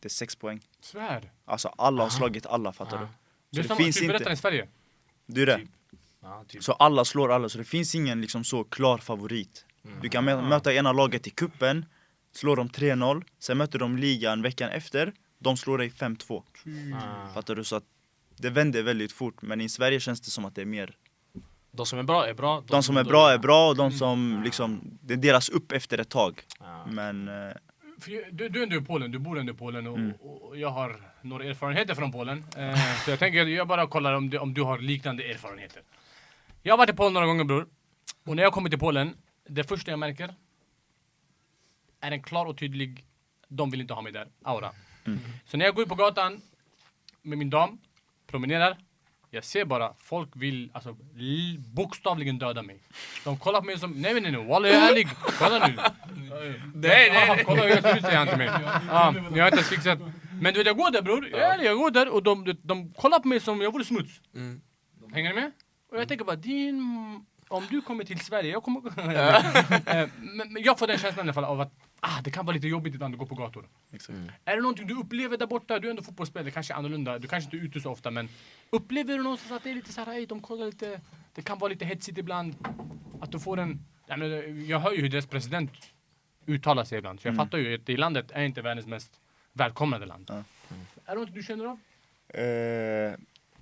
det är 6 poäng. Svärd. Alltså alla har slagit alla, fattar du? Det är Så samma det finns typ inte. i Sverige. Det är det. Typ. Ja, typ. Så alla slår alla, så det finns ingen liksom så klar favorit. Du kan möta ena laget i kuppen, slår de 3-0, sen möter de ligan veckan efter, de slår dig 5-2. Fattar du? Så att det vänder väldigt fort, men i Sverige känns det som att det är mer. De som är bra är bra. De som är bra är bra och de som liksom, det delas upp efter ett tag. Ja. Men För du är ändå i Polen, du bor ändå i Polen och jag har några erfarenheter från Polen. Så jag tänker jag bara kollar om du har liknande erfarenheter. Jag har varit i Polen några gånger bror. Och när jag kommer till Polen, det första jag märker är en klar och tydlig, de vill inte ha mig där, aura. Så när jag går ut på gatan med min dam, promenerar, Jag ser bara, folk vill alltså bokstavligen döda mig. De kollar på mig som, nej, walla jag är ärlig, kolla nu. Nej. Kolla hur jag ser ut, säger han till mig. Ja, jag har inte ens fixat. Men du vet, jag går där bror, jag går där och de kollar på mig som jag vore smuts. Hänger ni med? Och jag tänker bara, om du kommer till Sverige, jag kommer... men jag får den känslan i alla fall av att det kan vara lite jobbigt ibland att gå på gator. Exakt. Är det någonting du upplever där borta? Du är ändå fotbollsspelare, kanske annorlunda. Du kanske inte är ute så ofta, men upplever du någonstans att det är lite så här, de kollar lite... Det kan vara lite hetsigt ibland. Att du får en... Jag hör ju hur deras president uttalar sig ibland. Så jag fattar ju att det landet är inte världens mest välkomnande land. Ja. Är det något du känner av?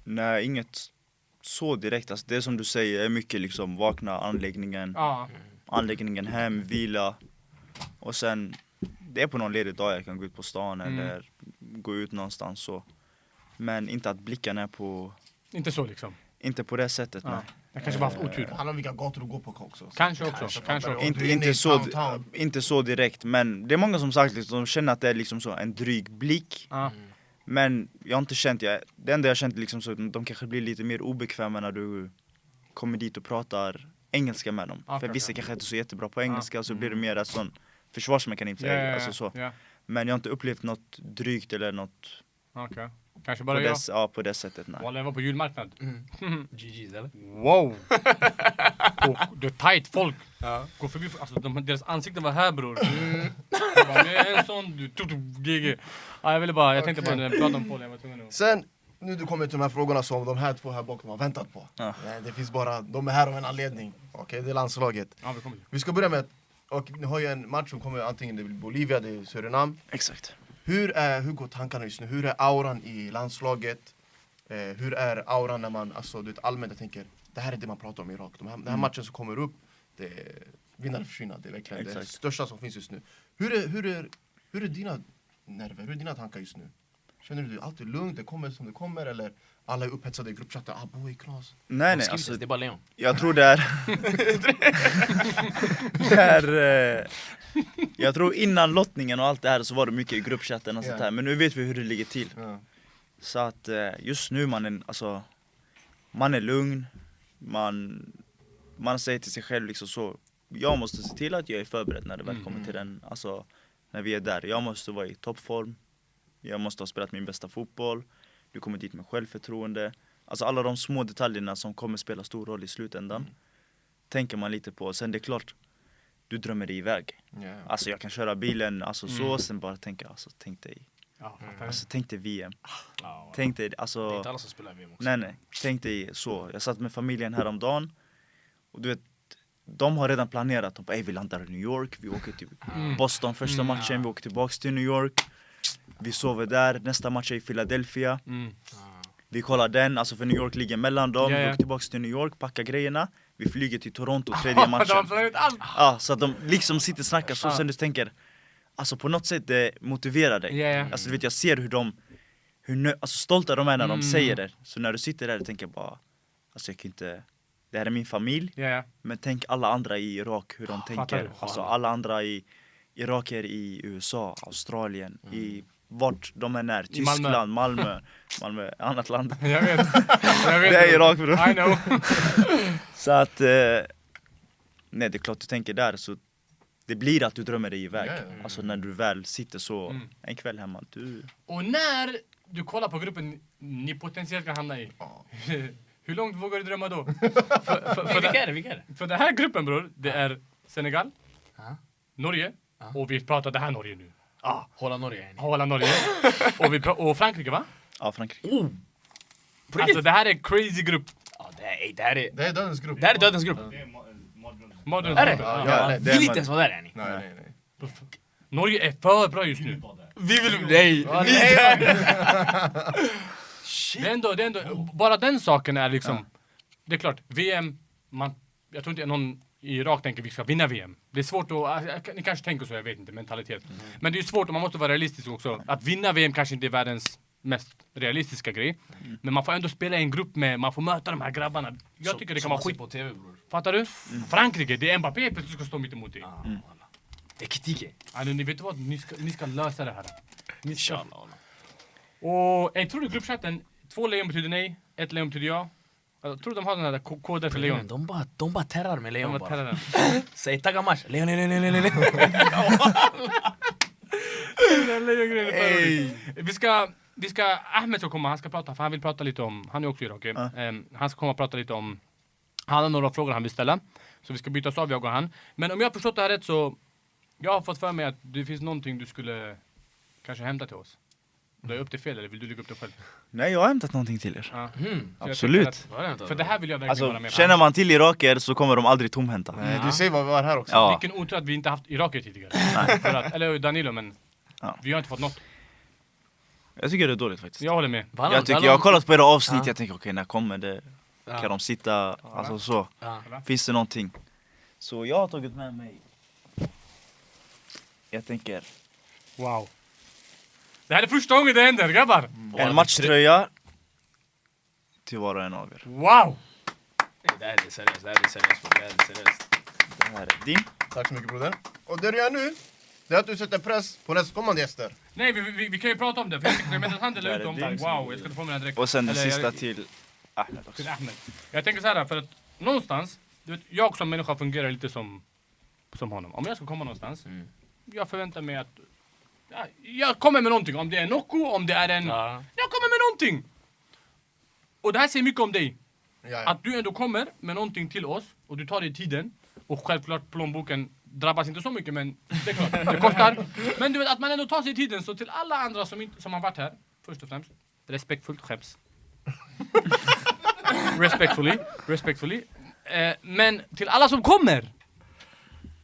Nej, inget så direkt. Alltså, det som du säger är mycket liksom vakna anläggningen hem, vila. Och sen, det är på någon ledig dag jag kan gå ut på stan eller gå ut någonstans så. Men inte att blickarna är på... Inte så liksom. Inte på det sättet, nej. Jag kanske bara haft otur. Det handlar om vilka gator du går på också. Kanske också. Inte så direkt, men det är många som sagt liksom, de känner att det är liksom så en dryg blick. Men jag har inte känt, det enda jag känt liksom så de kanske blir lite mer obekväma när du kommer dit och pratar engelska med dem. För vissa kanske inte är så jättebra på engelska, så blir det mer en sån försvarsmekanism. Alltså så. Men jag har inte upplevt något drygt eller något Okej. Kanske bara jag. Ja, på det sättet, nej. Walla, jag var på julmarknad. GG's eller? Wow! Och det är tight folk. Går förbi, alltså deras ansikten var här bror. Jag bara, det är en sån GG. Jag tänkte bara prata om Polen, jag var tvungen att... Sen, nu du kommer till de här frågorna som de här två här bakom har väntat på. Ja. Det finns bara, de är här av en anledning. Okej, det är landslaget. Ja, vi kommer. Vi ska börja med, och ni har ju en match som kommer antingen det blir Bolivia, det är Surinam. Exakt. Hur går tankarna just nu? Hur är auran i landslaget? Hur är auran när man, alltså du vet allmänt, jag tänker, det här är det man pratar om i Irak. Den här matchen som kommer upp, det är vinnare försvinna, det är verkligen det största som finns just nu. Hur är dina nerver, hur är dina tankar just nu? Känner du alltid lugnt, det kommer som det kommer, eller alla är upphetsade i gruppchatten, boy, knas? Nej, alltså, Det är bara Leon. jag tror det är... jag tror innan lottningen och allt det här så var det mycket i gruppchatten och sånt här. Men nu vet vi hur det ligger till. Så att just nu man är lugn. Man säger till sig själv liksom så. Jag måste se till att jag är förberedd när det väl kommer till den. Alltså när vi är där. Jag måste vara i toppform. Jag måste ha spelat min bästa fotboll. Du kommer dit med självförtroende. Alltså alla de små detaljerna som kommer spela stor roll i slutändan. Tänker man lite på. Sen det är klart, du drömmer dig iväg. Alltså jag kan köra bilen, alltså så. Sen bara tänka, alltså tänk dig VM. Tänk dig, alltså... Det är inte alla som spelar VM också. Nej, tänk dig så. Jag satt med familjen häromdagen. Och du vet, de har redan planerat. De bara, vi landar i New York. Vi åker till Boston första matchen. Vi åker tillbaka till New York. Vi sover där, nästa match är i Philadelphia. Vi kollar den, alltså för New York ligger mellan dem. Vi åker tillbaka till New York, packar grejerna. Vi flyger till Toronto, tredje matchen. Så att de liksom sitter och snackar så. Sen du tänker, alltså på något sätt det motiverar dig. Alltså du vet, jag ser hur alltså, stolta de är när de säger det. Så när du sitter där och tänker bara, alltså jag kan inte... Det här är min familj. Men tänk alla andra i Irak, hur de tänker. Alltså alla andra iraker i USA, Australien, i vart de än är, Tyskland, Malmö, annat land. Jag vet. Det är Irak, bro. I know. Så att, nej det är klart du tänker där, så det blir att du drömmer dig iväg. Alltså när du väl sitter så en kväll hemma, Och när du kollar på gruppen ni potentiellt kan hamna i, hur långt vågar du drömma då? Vilka är det? För den här gruppen bror, det är Senegal, Norge, och vi pratar det här Norge nu. Hålla Norge. Och Frankrike, va? Ja, Frankrike. Alltså det här är crazy grupp. Ja, det här är Det är dödens grupp. Det här är dödens grupp. Modern Är det? grupp. Vi vill inte ens vara där än. Nej. Norge är för bra just nu. Vi vill... Nej! Det är ändå, bara den saken är liksom, det är klart, VM, jag tror inte någon i Irak tänker vi ska vinna VM. Det är svårt att, ni kanske tänker så, jag vet inte, mentalitet. Men det är svårt och man måste vara realistisk också. Att vinna VM kanske inte är världens mest realistiska grej. Men man får ändå spela i en grupp med, man får möta de här grabbarna. Jag tycker det kan vara skit. På TV, bror. Fattar du? Frankrike, det är Mbappé plötsligt ska stå mitt emot dig. Det är kritik. Alltså, ni vet vad, ni ska lösa det här. Inshallah. Och jag tror du gruppchatten, 2 lejon betyder nej, ett lejon betyder ja. Jag tror de har den här koden för lejon. De bara terrar med lejon De bara. terrar den. Säg tagga match. Lejon. Vi ska Ahmed ska komma, han ska prata för han vill prata lite om, han är också irakier. Han ska komma och prata lite om, han har några frågor han vill ställa. Så vi ska byta oss av, jag och han. Men om jag har förstått det här rätt så, jag har fått för mig att det finns någonting du skulle kanske hämta till oss. Du är upp till fel eller vill du lägga upp det själv? Nej, jag har hämtat någonting till er. Ja. Så jag Absolut. tänker att- För det här vill jag verkligen vara Alltså, med. känner man till iraker så kommer de aldrig tomhänta. Du ser vad vi har här också. Ja. Vilken otur att vi inte haft irakier tidigare. För att, eller Danilo, men Ja. vi har inte fått något. Jag tycker det är dåligt faktiskt. Jag håller med. Jag har kollat på era avsnitt, Ja. jag tänker okej, när kommer det? Ja. Kan de sitta, alltså så? Ja. Finns det någonting? Så jag har tagit med mig, jag tänker, Wow. Det här är första gången det händer, grabbar. en matchtröja till var och en av er. Wow. Det här är seriöst. Det här är din. Tack så mycket broder. Och det du gör nu, det är att du sätter press på nästkommande gäster. Nej, vi kan ju prata om det. För jag tycker att han delar ut Där är dem. din. Wow, jag ska få mig den direkt. Och sen den Eller, sista jag- till Ahmed också. till Ahmed. Jag tänker så här, för att någonstans, du vet, jag som människa fungerar lite som honom. Om jag ska komma någonstans, jag förväntar mig att jag kommer med någonting. Om det är Nocco, om det är en... Ja. Jag kommer med någonting! Och det här säger mycket om dig. Ja. Att du ändå kommer med någonting till oss och du tar dig tiden. Och självklart plånboken drabbas inte så mycket, men det är klart, det kostar. Men du vet att man ändå tar sig tiden, så till alla andra som har varit här, först och främst, respektfullt skäms. Respectfully. Men till alla som kommer!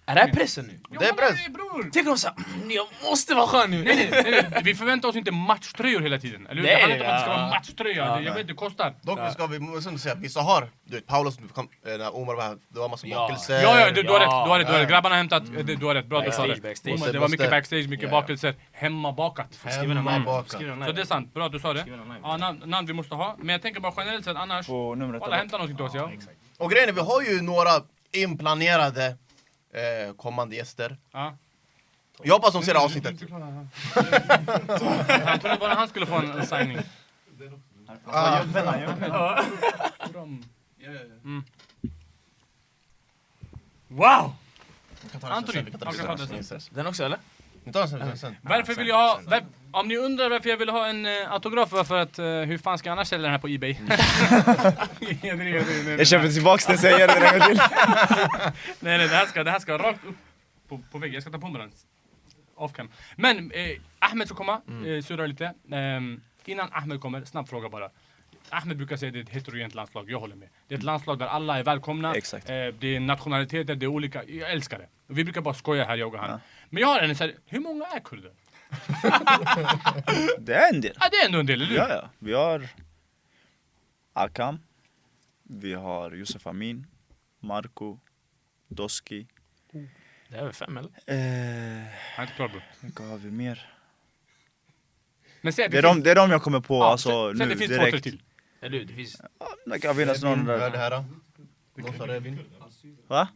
Är det här pressen nu? Det är press. Bror! Tänk om de säger, jag måste vara skön nu. Nej, vi förväntar oss inte matchtröjor hela tiden. Eller hur? Nej, Det handlar inte om att det ska ja. vara matchtröja. Ja, Jag vet, det kostar. Dock vi måste säga att vissa har, du vet Paulus, när Omar var här, det var massa Ja. bakelser. Ja, du har Ja. rätt. Du har rätt. Grabbarna har hämtat. Du har rätt. Bra, du sa det. Backstage. Omar, det var mycket backstage, mycket Ja. bakelser. Hemmabakat. Hemmabakat. Så det är sant. Bra, du sa det. Ja, namn vi måste ha. Men jag tänker bara generellt sett annars. På numret Alla hämtar någonting till oss, ja. Och grejen är, vi har ju några inplanerade kommande gäster. Ja. Jag hoppas de ser det avsnittet. Han trodde bara han skulle få en signing. Ah, Wow! vi kan ta den Anthony, sen, vi kan ta den han kan ta sen. den Ingen stress. Den också eller? Vi tar den sen. Varför vill jag ha... Om ni undrar varför jag vill ha en autograf, var för att hur fan ska jag annars sälja den här på eBay? Jag köper tillbaks den, säger det en gång till. Nej, det här ska rakt upp på väggen. Jag ska ta på mig den. Off-cam. Men Ahmed ska komma, surra lite. Innan Ahmed kommer, snabb fråga bara. Ahmed brukar säga att det är ett heterogent landslag, jag håller med. Det är ett landslag där alla är välkomna. Exakt. Det är nationaliteter, det är olika. Jag älskar det. Vi brukar bara skoja här, jag och han. Men jag har en så här, hur många är kurder? Det är en del. Ja, det är ändå en del, eller hur? Ja. Vi har Akam, vi har Josef Amin, Marco, Doski. Det är väl 5 eller? Jag är inte klar, bro. Vilka har vi mer? Men säg att Det är de jag kommer på, ja, alltså säg nu att det finns 2-3 direkt. till. Eller hur? Det finns... Det kan finnas någon Vad är det där. här då? Någon sa Revin. Va?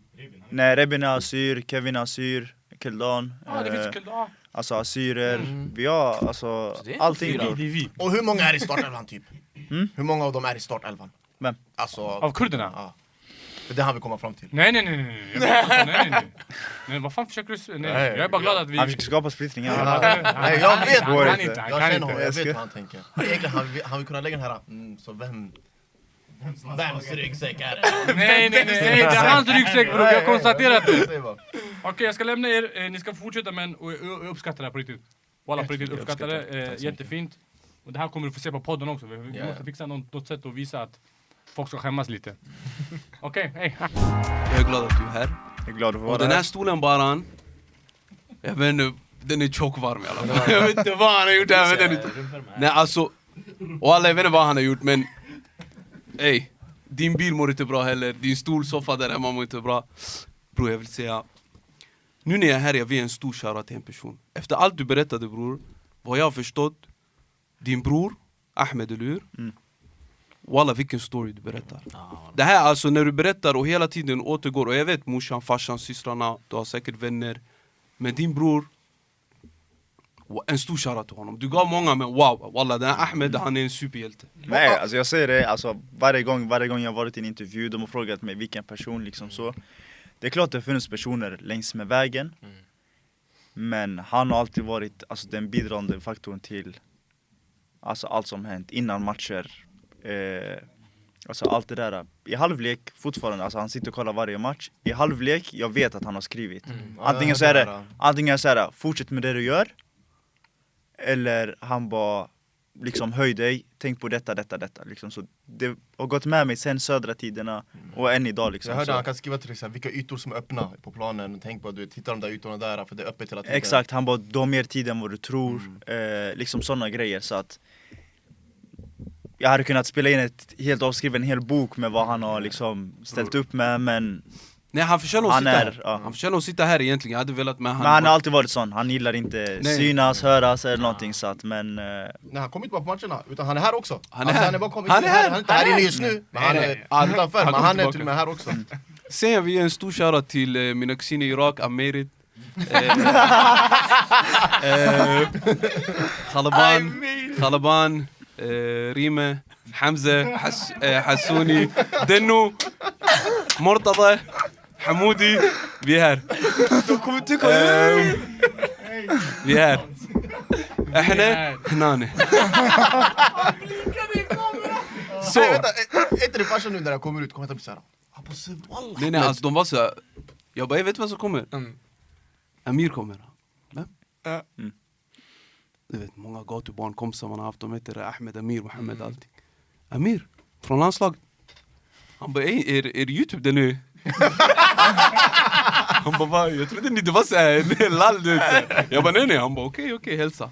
Nej, Rebin är assyr, Kevin är assyr, Keldan. Ja, det finns kul. Ja. Alltså assyrer. Vi har alltså Så det är allting fyra. bror. Vi. Och hur många är i startelvan typ? Hur många av dem är i startelvan? Vem? Alltså... Av kurderna? Ja. För det har vi komma fram till. Nej. Jag vet inte, nej. Nej, vad fan försöker du säga? Nej, jag är bara glad att vi... Han försöker skapa splittring. Ja, Ja. Nej, jag vet Han vad kan det inte, är. han Jag kan känner honom, inte. jag ska- vet vad han tänker. Egentligen han vill kunna lägga den här, så vems ryggsäck är det? Nej, det är hans ryggsäck bror, jag har konstaterat det. Säg bara. Okej, jag ska lämna er, ni ska fortsätta men och jag uppskattar det här på riktigt. Walla på riktigt, uppskattar det, jättefint. Och det här kommer du få se på podden också, vi Ja. måste fixa något sätt att visa att folk ska skämmas lite. Okej, hej. Jag är glad att du är här. Jag är glad att få Och vara den här här. stolen Baran, jag vet inte, den är tjockvarm i alla fall. Jag vet inte vad han har gjort här, men den är... Nej alltså, och alla jag vet inte vad han har gjort men... Ey, din bil mår inte bra heller, din stol, soffa där hemma mår inte bra. Bror jag vill säga, nu när jag är här jag vill ge en stor shoutout till en person. Efter allt du berättade bror, vad jag har förstått, din bror, Ahmed eller hur? Walla vilken story du berättar. Det här alltså när du berättar och hela tiden återgår, och jag vet morsan, farsan, systrarna, du har säkert vänner. Men din bror, En stor shoutout till honom. Du gav många, men wow, wallah, den här Ahmed, han är en superhjälte. Nej, alltså jag säger det, alltså varje gång jag varit i en intervju, de har frågat mig vilken person liksom så. Det är klart det funnits personer längs med vägen. Men han har alltid varit alltså, den bidragande faktorn till alltså, allt som hänt innan matcher. Alltså allt det där. I halvlek fortfarande, alltså han sitter och kollar varje match. I halvlek, jag vet att han har skrivit. Antingen så är det, fortsätt med det du gör. Eller han bara liksom höj dig, tänk på detta liksom. Så det har gått med mig sen södra tiderna och än idag liksom. Jag hörde så. han kan skriva till exempel vilka ytor som är öppna på planen. Tänk på att du hittar de där ytorna där, för det är öppet hela tiden. Exakt, han bara du har mer tid än vad du tror. Liksom sådana grejer, så att jag hade kunnat spela in ett helt avskriven hel bok med vad han har liksom ställt upp med, men Nej, han förtjänar att han sitta är, här. ja. Han förtjänar att sitta här egentligen. Jag hade velat med Men han har alltid varit sån, han gillar inte Nej. synas, höras eller någonting så att, men Nej, han kommer inte bara på matcherna, utan han är här också. Han är här. Han är bara kommit Han är här. Han är inte här inne just nu, men han är utanför. Men kommer han är tillbaka. till och med här också. Sen vi en stor shoutout till mina kusiner i Irak, Amirit, Khalaban, Rime, Hamza, Hassouni, Denno, Mortada, Hamoudi. Vi är här. Vi är här. احنا هنا. Så. Nej, vänta, är inte det farsan nu när jag kommer ut? Kommer jag bli såhär, wallah. Nej, alltså de var så här. Jag bara, jag vet vad som kommer. Amir kommer. Vem? Du vet, många gatubarnkompisar man har haft. De heter Ahmed, Amir, Mohammed, allting. Amir, från landslag. Han bara, är det YouTube det nu? Han bara, jag trodde ni det var såhär lall du vet. Jag bara, nej. Han bara, okej, hälsa.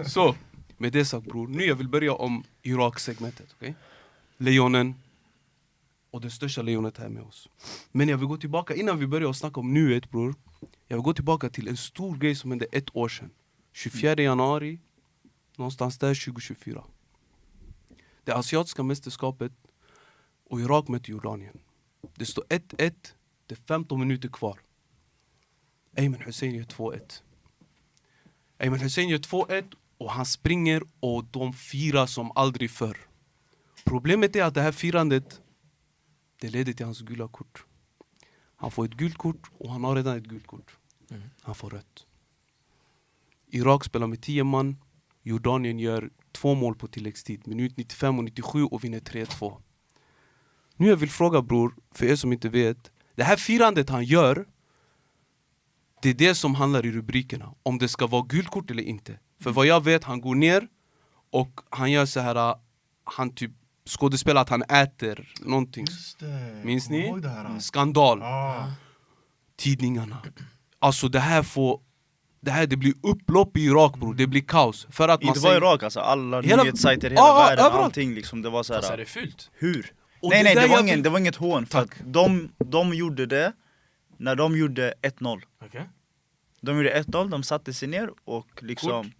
Så, med det sagt bror, nu jag vill börja om Irak-segmentet, okej? Lejonen. Och det största lejonet här med oss. Men jag vill gå tillbaka, innan vi börjar snacka om nuet bror. Jag vill gå tillbaka till en stor grej som hände 1 år sedan. 24 januari, någonstans där 2024. Det asiatiska mästerskapet och Irak möter Jordanien. Det står 1-1, det är 15 minuter kvar. Ayman Hussein gör 2-1. Ayman Hussein gör 2-1 och han springer och de firar som aldrig förr. Problemet är att det här firandet, det leder till hans gula kort. Han får ett gult kort och han har redan ett gult kort. Han får rött. Irak spelar med 10 man. Jordanien gör 2 mål på tilläggstid. Minut 95 och 97 och vinner 3-2. Nu jag vill fråga bror, för er som inte vet. Det här firandet han gör, det är det som handlar i rubrikerna. Om det ska vara gult kort eller inte. För vad jag vet, han går ner och han gör så här. Han typ skådespelar att han äter någonting. Just det. Minns ni? Ihåg det här. Skandal. Ah. Tidningarna. Alltså det blir upplopp i Irak bror. Det blir kaos. För att man inte bara Irak alltså, alla Hela- nyhetssajter, hela världen, överallt. allting liksom, det var så Fast är här. det fult? Hur? Och Nej, det där jag det var inget hån, för att de gjorde det när de gjorde 1-0. Okej. De gjorde 1-0, de satte sig ner och liksom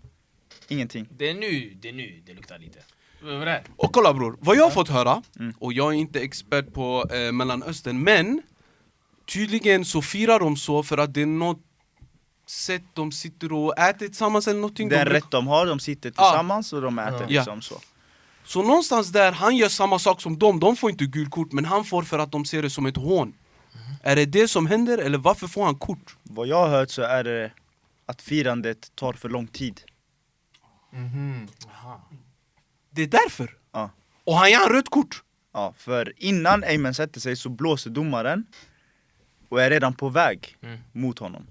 ingenting. Det är nu det luktar lite. Vad är det? Och kolla bror, vad jag har fått höra, och jag är inte expert på Mellanöstern, men tydligen så firar de så för att det är något sätt de sitter och äter tillsammans eller någonting. Den rätt de har, de sitter tillsammans och de äter liksom så. Så någonstans där, han gör samma sak som de får inte gult kort, men han får för att de ser det som ett hån. Är det det som händer, eller varför får han kort? Vad jag har hört så är det att firandet tar för lång tid. Det är därför. Ja. Och han ger rött kort. Ja, för innan Ayman sätter sig så blåser domaren och är redan på väg mot honom.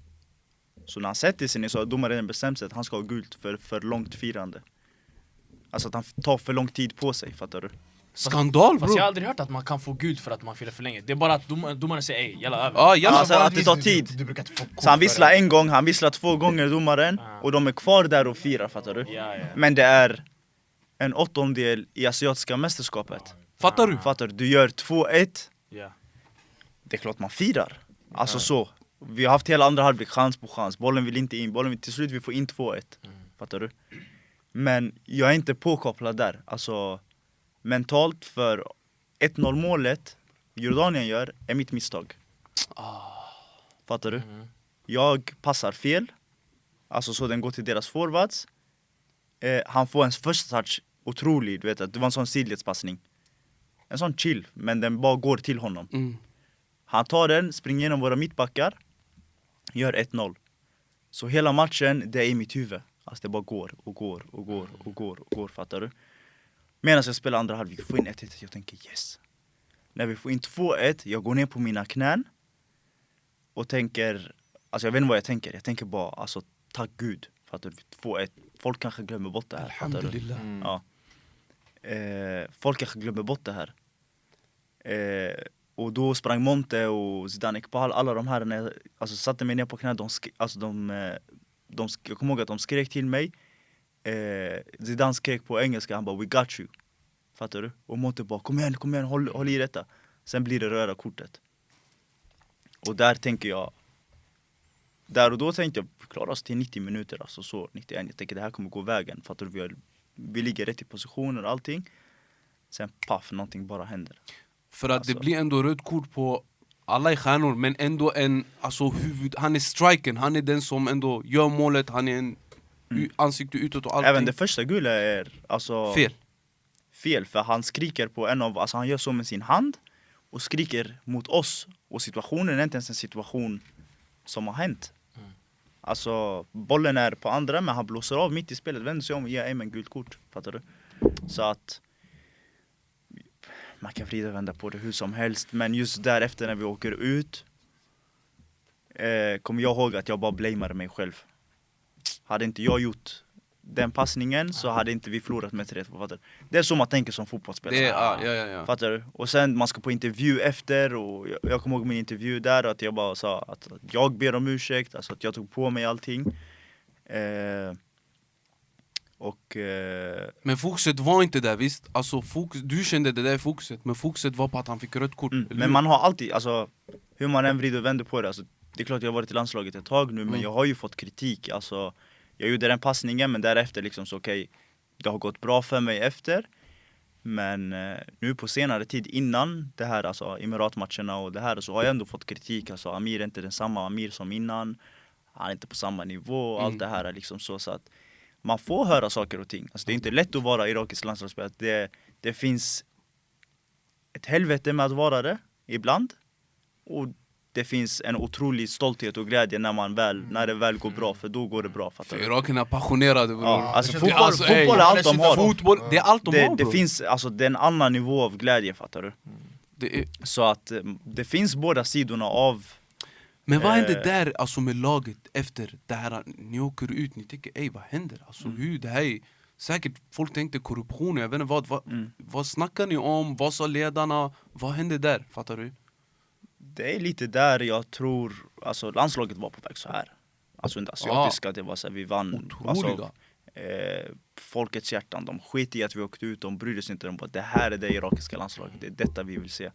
Så när han sätter sig ner så har domaren bestämt sig att han ska ha gult för långt firande. Alltså att han tar för lång tid på sig, fattar du? Skandal Fast jag har bror. aldrig hört att man kan få gult för att man firar för länge. Det är bara att domaren säger ej, jävla över. Ja, jävla Alltså att det tar tid. Du brukar inte få kort Så han för visslar det. en gång, han visslar 2 gånger domaren och de är kvar där och firar, fattar du? Ja. Men det är en 8:e i asiatiska mästerskapet. Fattar du? Fattar du? Du gör 2-1, Ja. det är klart man firar. Alltså så. Vi har haft hela andra halvlek chans på chans. Bollen vill inte in. Till slut vi får in 2-1. Fattar du? Men jag är inte påkopplad där. Alltså mentalt, för 1-0 målet Jordanien gör är mitt misstag. Fattar du? Jag passar fel. Alltså så den går till deras forwards. Han får en första touch otrolig, du vet att det var en sån sidledspassning. En sån chill, men den bara går till honom. Han tar den, springer igenom våra mittbackar, gör 1-0. Så hela matchen, det är i mitt huvud. Alltså det bara går, fattar du? Medan jag spelar andra halvlek, får in 1-1, jag tänker yes. När vi får in 2-1, jag går ner på mina knän och tänker, alltså jag vet inte vad jag tänker bara, alltså tack Gud, fattar du? 2-1, folk kanske glömmer bort det här, fattar du? Ja. Folk kanske glömmer bort det här. Och då sprang Monte och Zidane Ekpal, alla de här, alltså satte mig ner på knä, jag kommer ihåg att de skrek till mig. Zidane skrek på engelska, han bara we got you. Fattar du? Och Monte bara kom igen, håll i detta. Sen blir det röda kortet. Och där tänker jag, där och då tänkte jag, vi klarar oss till 90 minuter, alltså så 91. Jag tänker det här kommer gå vägen, fattar du? Vi ligger rätt i positioner och allting. Sen paff, någonting bara händer. För att det blir ändå röd kort på alla i stjärnor, men ändå han är striken, han är den som ändå gör målet, han är en ansikte utåt och allting. Även det första gula är alltså fel, för han skriker på alltså han gör så med sin hand och skriker mot oss, och situationen är inte ens en situation som har hänt. Alltså bollen är på andra, men han blåser av mitt i spelet, vänder sig om och ger en gult kort, fattar du? Så att man kan vrida och vända på det hur som helst, men just därefter när vi åker ut kommer jag ihåg att jag bara blameade mig själv. Hade inte jag gjort den passningen så hade inte vi förlorat med 3-2, fattar du? Det är så man tänker som fotbollsspelare. Ja. Fattar du? Och sen man ska på intervju efter, och jag kommer ihåg min intervju där att jag bara sa att jag ber om ursäkt, alltså att jag tog på mig allting. Men fokuset var inte där, visst? Alltså du kände det där fokuset, men fokuset var på att han fick rött kort. Men man har alltid, alltså hur man än vrider och vänder på det, alltså, det är klart jag har varit i landslaget ett tag nu, men jag har ju fått kritik. Alltså, jag gjorde den passningen, men därefter liksom så okej, det har gått bra för mig efter. Men nu på senare tid innan det här, alltså Emiratmatcherna och det här, så har jag ändå fått kritik. Alltså Amir är inte den samma Amir som innan, han är inte på samma nivå, allt det här är liksom så att man får höra saker och ting. Alltså det är inte lätt att vara irakisk landslagsspelare. Det finns ett helvete med att vara det ibland. Och det finns en otrolig stolthet och glädje när det väl går bra, för då går det bra. För Iraken är passionerade, bror. Ja, alltså fotboll är allt de har. Fotboll, det är allt de har, det finns, alltså det är en annan nivå av glädje, fattar du? Så att det finns båda sidorna av. Men vad händer där, alltså med laget efter det här? Ni åker ut, ni tänker, vad händer? Alltså hur, det här är, säkert folk tänkte korruption, jag vet inte vad snackar ni om? Vad sa ledarna? Vad hände där, fattar du? Det är lite där jag tror, alltså landslaget var på väg så här. Alltså inte asiatiska, det var så här, vi vann. Alltså, folkets hjärtan, de skit i att vi åkte ut, de brydde sig inte om att det här är det irakiska landslaget, det är detta vi vill se.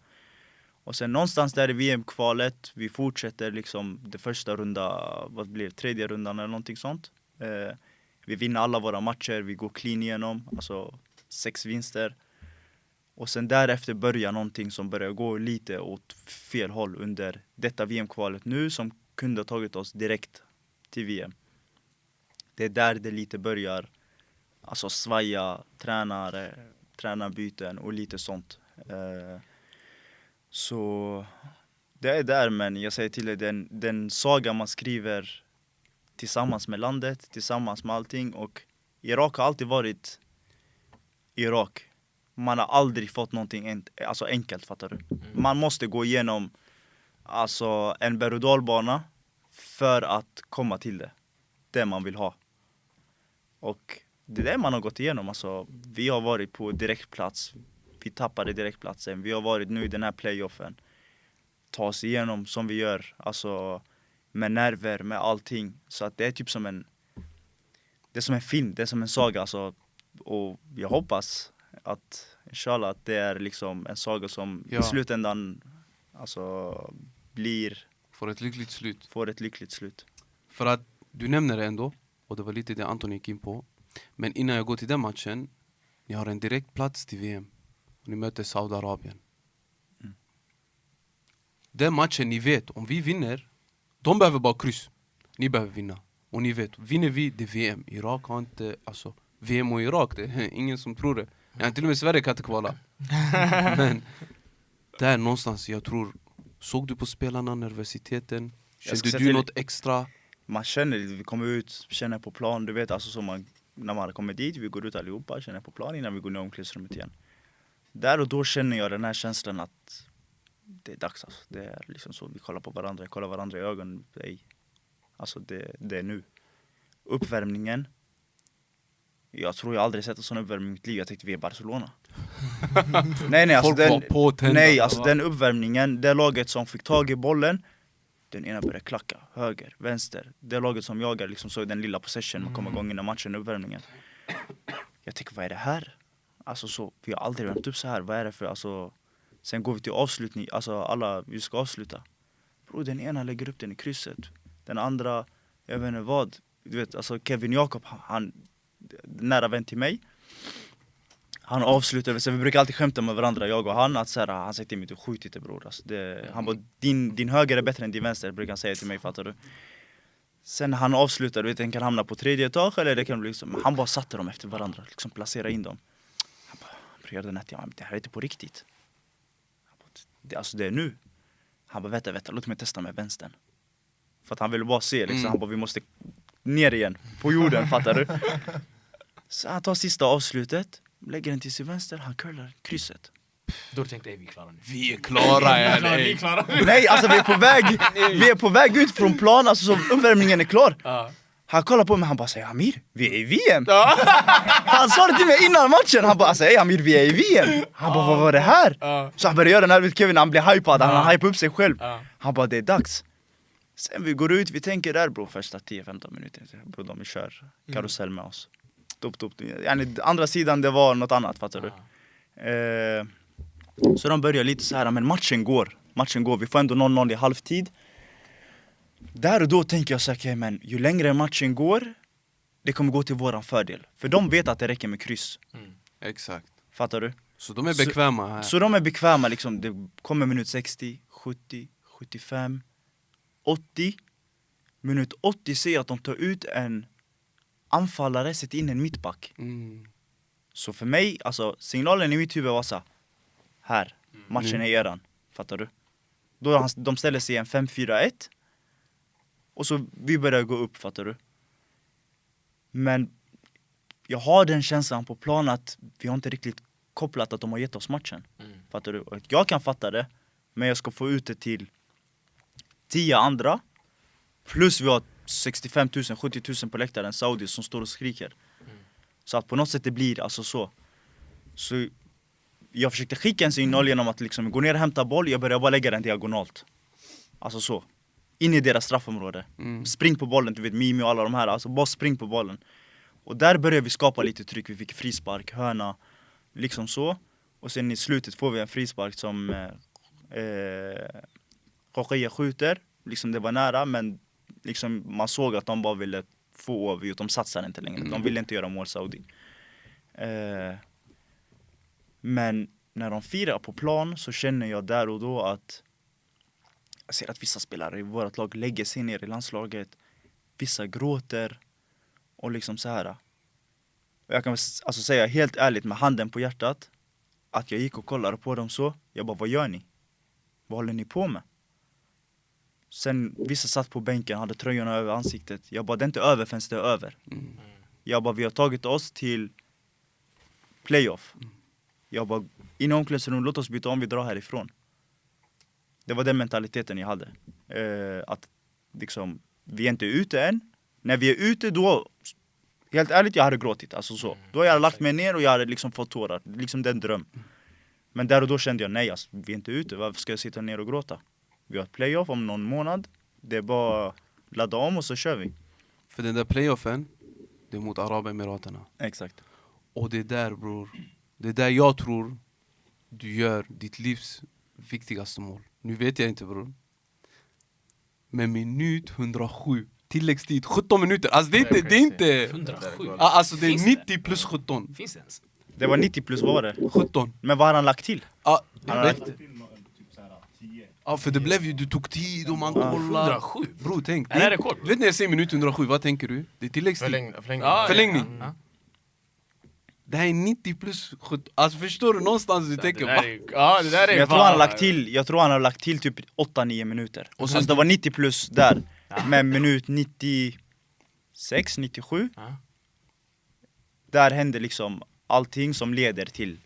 Och sen någonstans där i VM-kvalet, vi fortsätter liksom det första runda, vad blir det, tredje rundan eller någonting sånt. Vi vinner alla våra matcher, vi går clean igenom, alltså 6 vinster. Och sen därefter börjar någonting som börjar gå lite åt fel håll under detta VM-kvalet nu, som kunde ha tagit oss direkt till VM. Det är där det lite börjar, alltså svaja, tränarbyten och lite sånt. Så det är där, men jag säger till dig, den saga man skriver tillsammans med landet, tillsammans med allting. Och Irak har alltid varit Irak. Man har aldrig fått någonting alltså enkelt, fattar du? Man måste gå igenom alltså en berg- och dalbana för att komma till det man vill ha. Och det är det man har gått igenom. Alltså, vi har varit på direktplats, vi tappade direktplatsen, vi har varit nu i den här playoffen, ta oss igenom som vi gör, alltså med nerver, med allting. Så att det är typ som en film, det är som en saga, alltså. Och jag hoppas att, inshallah, att det är liksom en saga som i slutändan alltså får ett lyckligt slut. För att du nämner det ändå, och det var lite det Anton gick in på. Men innan jag går till den matchen, ni har en direkt plats till VM. Och ni möter Saudiarabien. Den matchen, ni vet, om vi vinner, de behöver bara kryss. Ni behöver vinna. Och ni vet, vinner vi det VM. Irak har inte, alltså VM och Irak, det är ingen som tror det. Till och med Sverige kan inte kvala. Men där någonstans, jag tror, såg du på spelarna nervositeten? Kände du något extra? Man känner lite, vi kommer ut, känner på plan, du vet, alltså så när man kommer dit, vi går ut allihopa, känner på plan innan vi går ner i omklädningsrummet igen. Där och då känner jag den här känslan att det är dags alltså. Det är liksom så, vi kollar på varandra, kollar varandra i ögonen. Alltså det är nu. Uppvärmningen. Jag tror jag aldrig sett en sån uppvärmning i mitt liv. Jag tänkte vi är Barcelona. nej, alltså den uppvärmningen, det laget som fick tag i bollen, den ena började klacka, höger, vänster. Det laget som jagar liksom så i den lilla possession man kommer igång innan matchen, uppvärmningen. Jag tänker, vad är det här? Alltså så, vi har aldrig värmt upp så här. Vad är det för, alltså. Sen går vi till avslutning, alltså vi ska avsluta. Bro, den ena lägger upp den i krysset. Den andra, jag vet inte vad. Du vet, alltså Kevin Jakob, han nära vän till mig. Han avslutar, så vi brukar alltid skämta med varandra, jag och han. Att så här, han säger till mig, du skjutit det bror. Alltså, han bara, din höger är bättre än din vänster, brukar han säga till mig, fattar du? Sen han avslutar, du vet, den kan hamna på 3:e etage eller det kan bli liksom. Han bara satte dem efter varandra, liksom placera in dem. Han bara, gör det nätt, det här är inte på riktigt. Det är nu. Han bara, vänta, låt mig testa med vänstern. För att han ville bara se liksom. Han bara, vi måste ner igen på jorden, fattar du? Så han tar sista avslutet, lägger den till sin vänster, han curlar krysset. Då tänkte jag, vi är klara nu. Vi är klara, Vi är klara. Nej, alltså vi är på väg ut från plan, alltså så uppvärmningen är klar. Han kollar på mig, han bara säger, Amir, vi är i VM. Han sa det till mig innan matchen, han bara, säger Amir, vi är i VM. Han bara, vad var det här? Så han började göra den här med Kevin, han blev hypad, han hypade upp sig själv. Han bara, det är dags. Sen vi går ut, vi tänker där bro, första 10-15 minuter, bro, de kör karusell med oss. Andra sidan, det var något annat, fattar du? Så de börjar lite så här, men matchen går, vi får ändå 0-0 i halvtid. Där och då tänker jag så här, men ju längre matchen går, det kommer gå till våran fördel. För de vet att det räcker med kryss. Exakt. Fattar du? Så de är bekväma här. Så de är bekväma liksom, det kommer minut 60, 70, 75, 80. Minut 80 ser jag att de tar ut en anfallare, sätter in en mittback. Så för mig, alltså signalen i mitt huvud var så här, matchen är eran. Fattar du? Då de ställer sig i en 5-4-1. Och så vi börjar gå upp, fattar du? Men jag har den känslan på plan att vi har inte riktigt kopplat att de har gett oss matchen. Fattar du? Och jag kan fatta det, men jag ska få ut det till 10 andra. Plus vi har 65 000, 70 000 på läktaren, Saudi som står och skriker. Så att på något sätt det blir alltså så. Så jag försökte skicka en signal genom att liksom gå ner och hämta boll, jag började bara lägga den diagonalt. Alltså så. In i deras straffområde. Spring på bollen, du vet Mimi och alla de här, alltså bara spring på bollen. Och där började vi skapa lite tryck, vi fick frispark, hörna, liksom så. Och sen i slutet får vi en frispark som Rokhaya skjuter, liksom det var nära, men liksom man såg att de bara ville få över, de satsade inte längre, de ville inte göra mål Saudi. Men när de firar på plan så känner jag där och då att jag ser att vissa spelare i vårt lag lägger sig ner i landslaget. Vissa gråter. Och liksom så här. Jag kan alltså säga helt ärligt med handen på hjärtat. Att jag gick och kollade på dem så. Jag bara, vad gör ni? Vad håller ni på med? Sen vissa satt på bänken, hade tröjorna över ansiktet. Jag bara, det är inte över förrän det är över. Jag bara, vi har tagit oss till playoff. Jag bara, in i omklädningsrummet, låt oss byta om, vi drar härifrån. Det var den mentaliteten jag hade. Att liksom, vi är inte ute än. När vi är ute då, helt ärligt, jag hade gråtit. Alltså så. Då har jag lagt mig ner och jag hade liksom fått tårar. Liksom den dröm. Men där och då kände jag, nej alltså, vi är inte ute. Varför ska jag sitta ner och gråta? Vi har ett playoff om någon månad. Det är bara ladda om och så kör vi. För den där playoffen, det är mot Arabemiraterna. Exakt. Och det är där bror, det är där jag tror du gör ditt livs viktigaste mål. Nu vet jag inte bror. Men minut 107, tilläggstid, 17 minuter. Alltså det är inte 107. Alltså det är Finns 90 plus 17. Finns det ens? Det var 90 plus, vad var det? 17. Men vad har han lagt till? Ja, Han har lagt Ja, för det blev ju, du tog tid och man kollar. 107. Bro, tänk. Är det rekord? Du vet när jag säger minut 107, vad tänker du? Det är tilläggstid. Förlängning. Ja. Det här är 90 plus 70. Alltså förstår du någonstans du tänker Det va? där är, ja, det där är Men jag tror fan- han har lagt till, typ 8-9 minuter. Och sen Alltså det var 90 plus där. Men minut 96, 97. Ja. Där händer liksom allting som leder till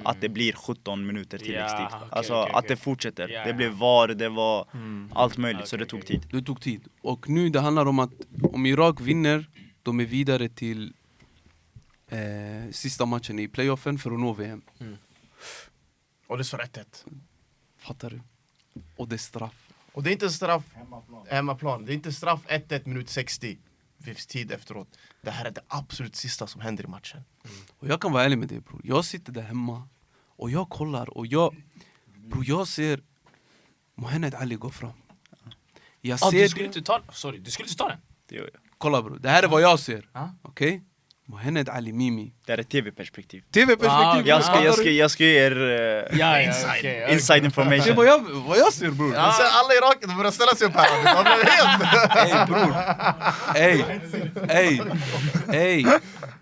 att det blir 17 minuter Ja, tilläggstid. okej, Alltså okej, att okej. det fortsätter. Ja, Det ja. blev VAR, det var allt möjligt, så Okej, det tog okej. tid. Det tog tid. Och nu det handlar om att om Irak vinner, de är vidare till sista matchen i playoffen för att nå VM. Och det är så 1-1. Fattar du? Och det är straff. Och det är inte straff hemmaplan. Det är inte straff 1-1 minut 60. Det finns tid efteråt. Det här är det absolut sista som händer i matchen. Och jag kan vara ärlig med dig bror. Jag sitter där hemma och jag kollar och jag ser Mohamed Ali gå fram. Jag Ja, ser du skulle inte ta sorry, du skulle inte ta den. Det gör jag. Kolla bror, det här är vad jag ser. Ja. Okej? Mohamed Ali Mimi. Det är ett tv-perspektiv. TV-perspektiv. Ja, Jag ska ge er Inside. inside Det information. är vad jag ser bror. Sen alla irakier börjar ställa sig upp här. De blev helt... Ey,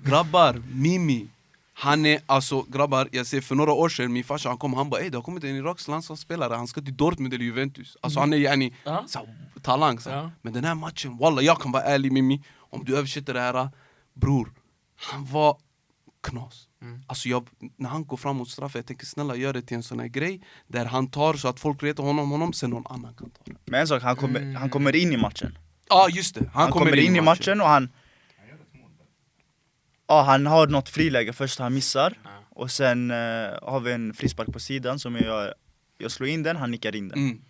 grabbar, Mimi. Han är alltså, grabbar, jag ser för några år sedan, min farsa han kom, han bara ey, det har kommit en Iraks landslagsspelare, han ska till Dortmund eller Juventus. Alltså han är yani, Ja. talang. Ja. Men den här matchen, wallah, jag kan vara ärlig Mimi, om du översätter det här, bror, han var knas. Alltså när han går fram mot straff, jag tänker snälla gör det till en sån här grej där han tar så att folk retar honom, sen någon annan kan ta det. Men en sak, han kommer in i matchen. Ja just det, Han kommer in i matchen och han... Ja, han har något friläge först han missar. Och sen har vi en frispark på sidan som jag slår in den, han nickar in den. Mm.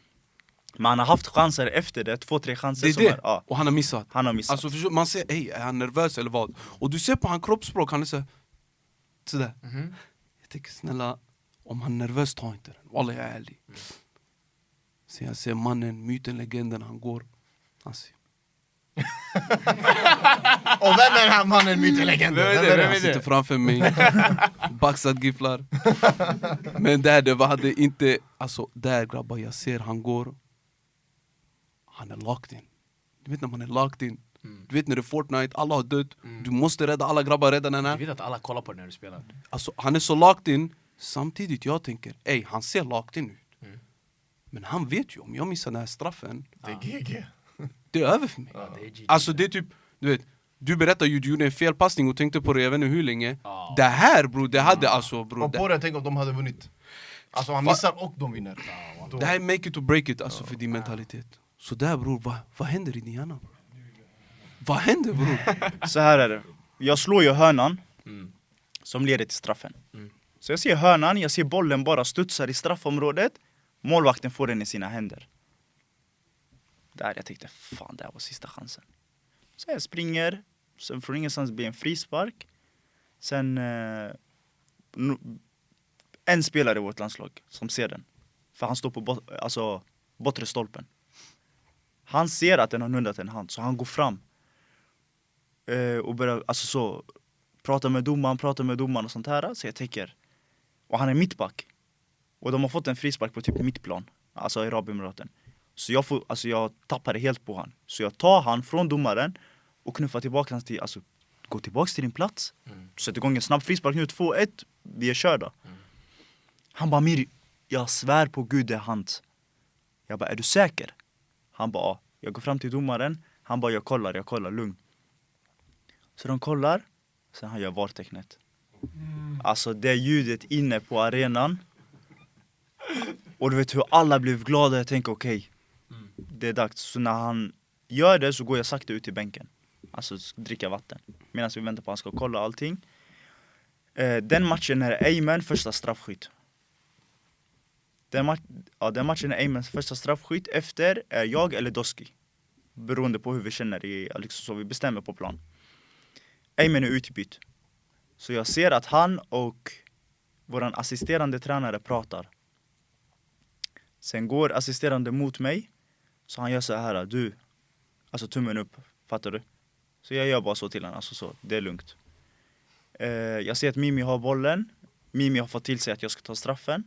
Men han har haft chanser efter det, 2-3 chanser Det är som det, är, ja, och han har missat. han har missat. Alltså förstår, man ser, ey, är han nervös eller vad? Och du ser på hans kroppsspråk, han är sådär. Jag tänker snälla, om han är nervös, ta inte den. Wallah jag är ärlig. Så jag ser mannen, myten, legenden, han går. Han ser. Och vem är den här mannen, myten, legenden? Han sitter framför mig, baxad gifflar. Men där det hade inte, alltså där grabbar, jag ser han går. Han är locked in. Du vet när man är locked in. Du vet när det är Fortnite, alla har dött. Du måste rädda alla grabbar, rädda den Jag här. vet att alla kollar på det när du spelar. Alltså han är så locked in. Samtidigt jag tänker, ey han ser locked in ut. Men han vet ju, om jag missar den här straffen, Det är GG. det är över för mig. Det är GG. Alltså det är typ, du vet, du berättar ju du gjorde en felpassning och tänkte på det jag vet inte hur länge. Ja. Det här bror, det hade alltså bror. Och på det, tänk om de hade vunnit. Alltså han missar och de vinner. Det här är make it or break it alltså för din mentalitet. Så där bror, vad händer i din hjärna bror? Vad händer bror? Så här är det. Jag slår ju hörnan som leder till straffen. Så jag ser hörnan, jag ser bollen bara studsar i straffområdet. Målvakten får den i sina händer. Där jag tänkte, fan det här var sista chansen. Så jag springer, sen från ingenstans blir en frispark. Sen en spelare i vårt landslag som ser den. För han står på bortre stolpen. Han ser att den har nuddat en hand, så han går fram. Och börjar prata med domaren och sånt här. Så jag tänker, och han är mittback. Och de har fått en frispark på typ mittplan, alltså i Arabemiraten. Så jag tappade helt på han. Så jag tar han från domaren och knuffar tillbaka han till, alltså gå tillbaks till din plats. Sätt igång en snabb frispark nu, 2-1, vi är körda. Han bara, Miri, jag svär på Gud det är hans. Jag bara, är du säker? Han bara, ja. Jag går fram till domaren, han bara, jag kollar, lugn. Så de kollar, sen han gör VAR-tecknet. Alltså det ljudet inne på arenan. Och du vet hur alla blev glada, jag tänker okej, det är dags. Så när han gör det så går jag sakta ut till bänken. Alltså dricka vatten. Medan vi väntar på att han ska kolla allting. Den matchen är Ayman första straffskytt. Den matchen är Aymans första straffskytt. Efter är jag eller Doski. Beroende på hur vi känner liksom, så vi bestämmer på plan. Ayman är utbytt. Så jag ser att han och våran assisterande tränare pratar. Sen går assisterande mot mig. Så han gör så här, du. Alltså tummen upp, fattar du? Så jag gör bara så till honom, alltså så, det är lugnt. Jag ser att Mimi har bollen. Mimi har fått till sig att jag ska ta straffen.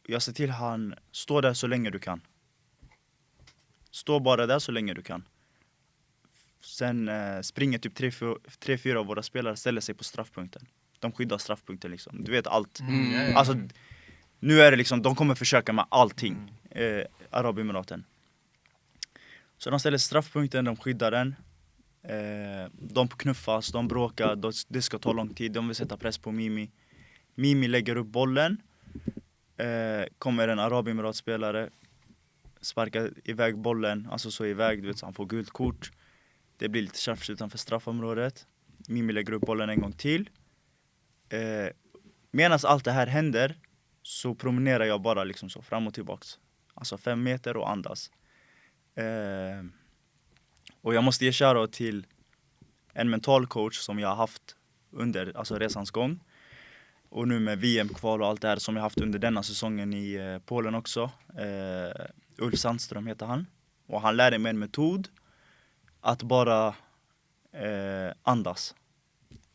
Jag ser till han står där så länge du kan. Stå bara där så länge du kan. Sen springer typ 3-4 av våra spelare, ställer sig på straffpunkten. De skyddar straffpunkten liksom. Du vet allt. Alltså, nu är det liksom, de kommer försöka med allting. Arabemiraten. Så de ställer straffpunkten, de skyddar den. De knuffas, de bråkar, det ska ta lång tid. De vill sätta press på Mimi. Mimi lägger upp bollen. Kommer en Arabemiratspelare, sparkar iväg bollen, alltså så iväg, du vet, så han får gult kort. Det blir lite tjafs utanför straffområdet. Mimi lägger upp bollen en gång till. Medan allt det här händer så promenerar jag bara liksom så fram och tillbaks. Alltså 5 meter och andas. Och jag måste ge shoutout till en mental coach som jag har haft under alltså resans gång. Och nu med VM-kval och allt det här som jag haft under denna säsongen i Polen också. Ulf Sandström heter han. Och han lärde mig en metod att bara andas.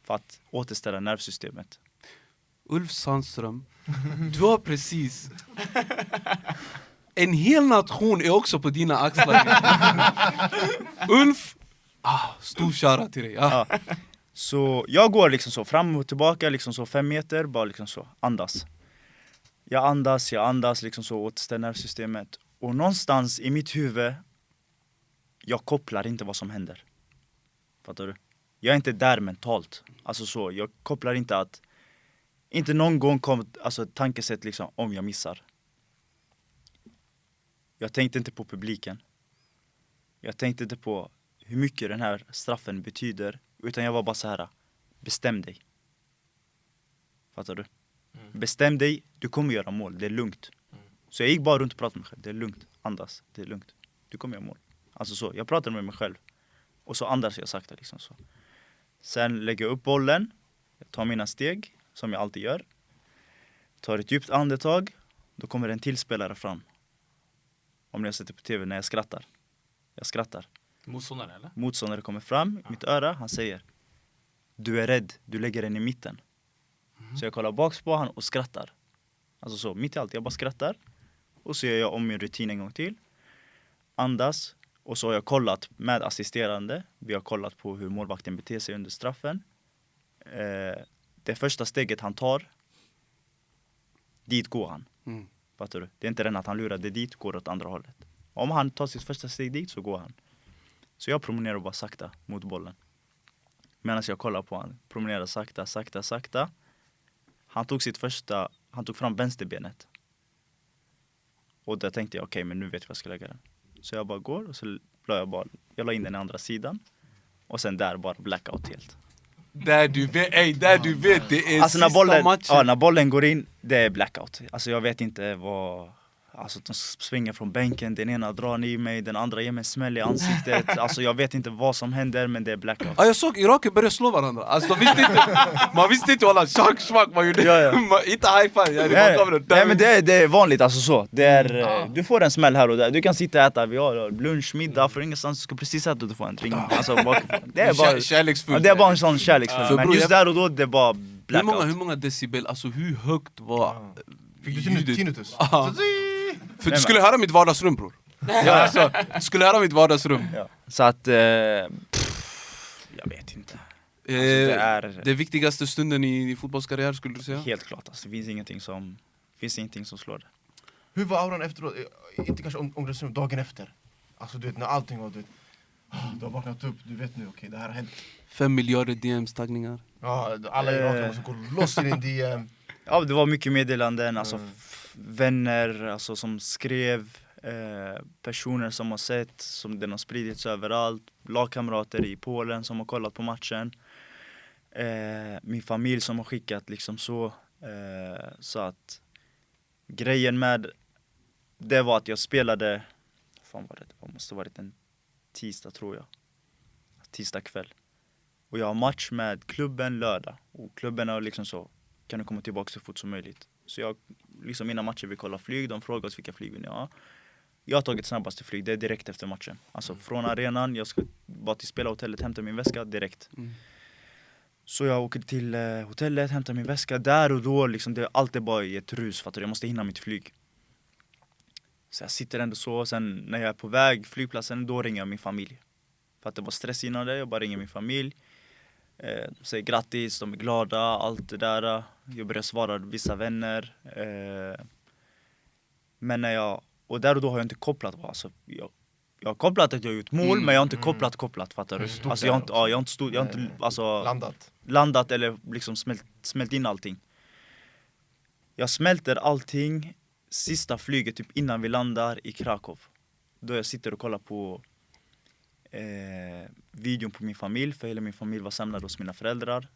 För att återställa nervsystemet. Ulf Sandström, du har precis... En hel nation är också på dina axlar. Ulf, stor kära till dig. Ja. Så jag går liksom så fram och tillbaka, liksom så 5 meter, bara liksom så, andas. Jag andas liksom så, återställer nervsystemet. Och någonstans i mitt huvud, jag kopplar inte vad som händer. Fattar du? Jag är inte där mentalt. Alltså så, jag kopplar inte att... Inte någon gång kom alltså tankesätt liksom, om jag missar. Jag tänkte inte på publiken. Jag tänkte inte på hur mycket den här straffen betyder. Utan jag var bara så här: bestäm dig. Fattar du? Bestäm dig, du kommer göra mål, det är lugnt. Så jag gick bara runt och pratade med mig själv. Det är lugnt, andas, det är lugnt. Du kommer göra mål. Alltså så, jag pratade med mig själv. Och så andas jag sakta liksom så. Sen lägger jag upp bollen. Jag tar mina steg, som jag alltid gör. Tar ett djupt andetag. Då kommer en till spelare fram. Om ni har sett det på tv när jag skrattar. Jag skrattar. Motståndare eller? Motståndare kommer fram i mitt öra. Han säger: du är rädd, du lägger den i mitten. Så jag kollar baks på han och skrattar. Alltså så, mitt i allt, jag bara skrattar. Och så gör jag om min rutin en gång till. Andas. Och så har jag kollat med assisterande. Vi har kollat på hur målvakten beter sig under straffen. Det första steget han tar, dit går han. Fattar du? Det är inte den att han lurar, det dit går åt andra hållet. Om han tar sitt första steg dit så går han. Så jag promenerar bara sakta mot bollen. Medan jag kollar på han, promenerar sakta. Han tog fram vänsterbenet. Och där tänkte jag, okej, men nu vet jag var jag ska lägga den. Så jag bara går och så jag la in den i andra sidan. Och sen där bara blackout helt. Där du vet, det är alltså sista matchen. När bollen går in, det är blackout. Alltså jag vet inte vad... Alltså de springer från bänken, den ena drar i mig, den andra ger mig en smäll i ansiktet. Alltså jag vet inte vad som händer, men det är blackout. Jag såg iraker börja slå varandra. Alltså de visste inte. Man visste inte alla schack man gjorde. Ja. Inte high five. Nej men det är vanligt alltså så. Det är, du får en smäll här och där. Du kan sitta och äta, vi har lunch, middag, för ingenstans du ska precis äta och du får en ring. Alltså, det är bara kärleksfullt. Det är bara en sån kärleksfull. Men just där och då det är bara blackout. Hur många decibel, alltså hur högt var Fick du tinnitus? För du skulle höra mitt vardagsrum, bror. Alltså, du skulle höra mitt vardagsrum. Ja. Så att jag vet inte. Alltså, det är det viktigaste stunden i fotbollskarriär, skulle du säga? helt klart, alltså, det finns ingenting som slår det. Hur var auran efteråt? Inte kanske omklädningsrummet dagen efter. Alltså du vet, när allting var, du vet, du har vaknat upp, du vet nu, okej, det här har hänt. 5 miljarder DMs-taggningar. Ja, alla iraker som går loss i din DM. Ja, det var mycket meddelanden, alltså vänner alltså, som skrev, personer som har sett, som den har spridits överallt, lagkamrater i Polen som har kollat på matchen, min familj som har skickat liksom så att grejen med det var att jag spelade, fan var det måste varit en tisdag tror jag, tisdag kväll, och jag har match med klubben lördag, och klubben är liksom så, kan du komma tillbaka så fort som möjligt. Så jag, liksom innan matchen vi kollar flyg, de frågar oss vilka flyg vi har. Jag har tagit snabbaste flyg, det är direkt efter matchen. Alltså från arenan, jag ska bara till spelarhotellet, hämta min väska direkt. Så jag åker till hotellet, hämtar min väska. Där och då, liksom, allt är bara i ett rus, fattar du? Jag måste hinna mitt flyg. Så jag sitter ändå så, sen när jag är på väg flygplatsen, då ringer jag min familj. För att det var stress innan det, jag bara ringer min familj. Säger grattis, de är glada, allt det där. Jag börjar svara vissa vänner. Men när jag, och där och då har jag inte kopplat, alltså, jag har kopplat att jag har gjort mål, men jag har inte kopplat, fattar du? Alltså jag har inte landat eller liksom smält in allting. Jag smälter allting sista flyget typ innan vi landar i Krakow. Då jag sitter och kollar på videon på min familj, för hela min familj var samlad hos mina föräldrar.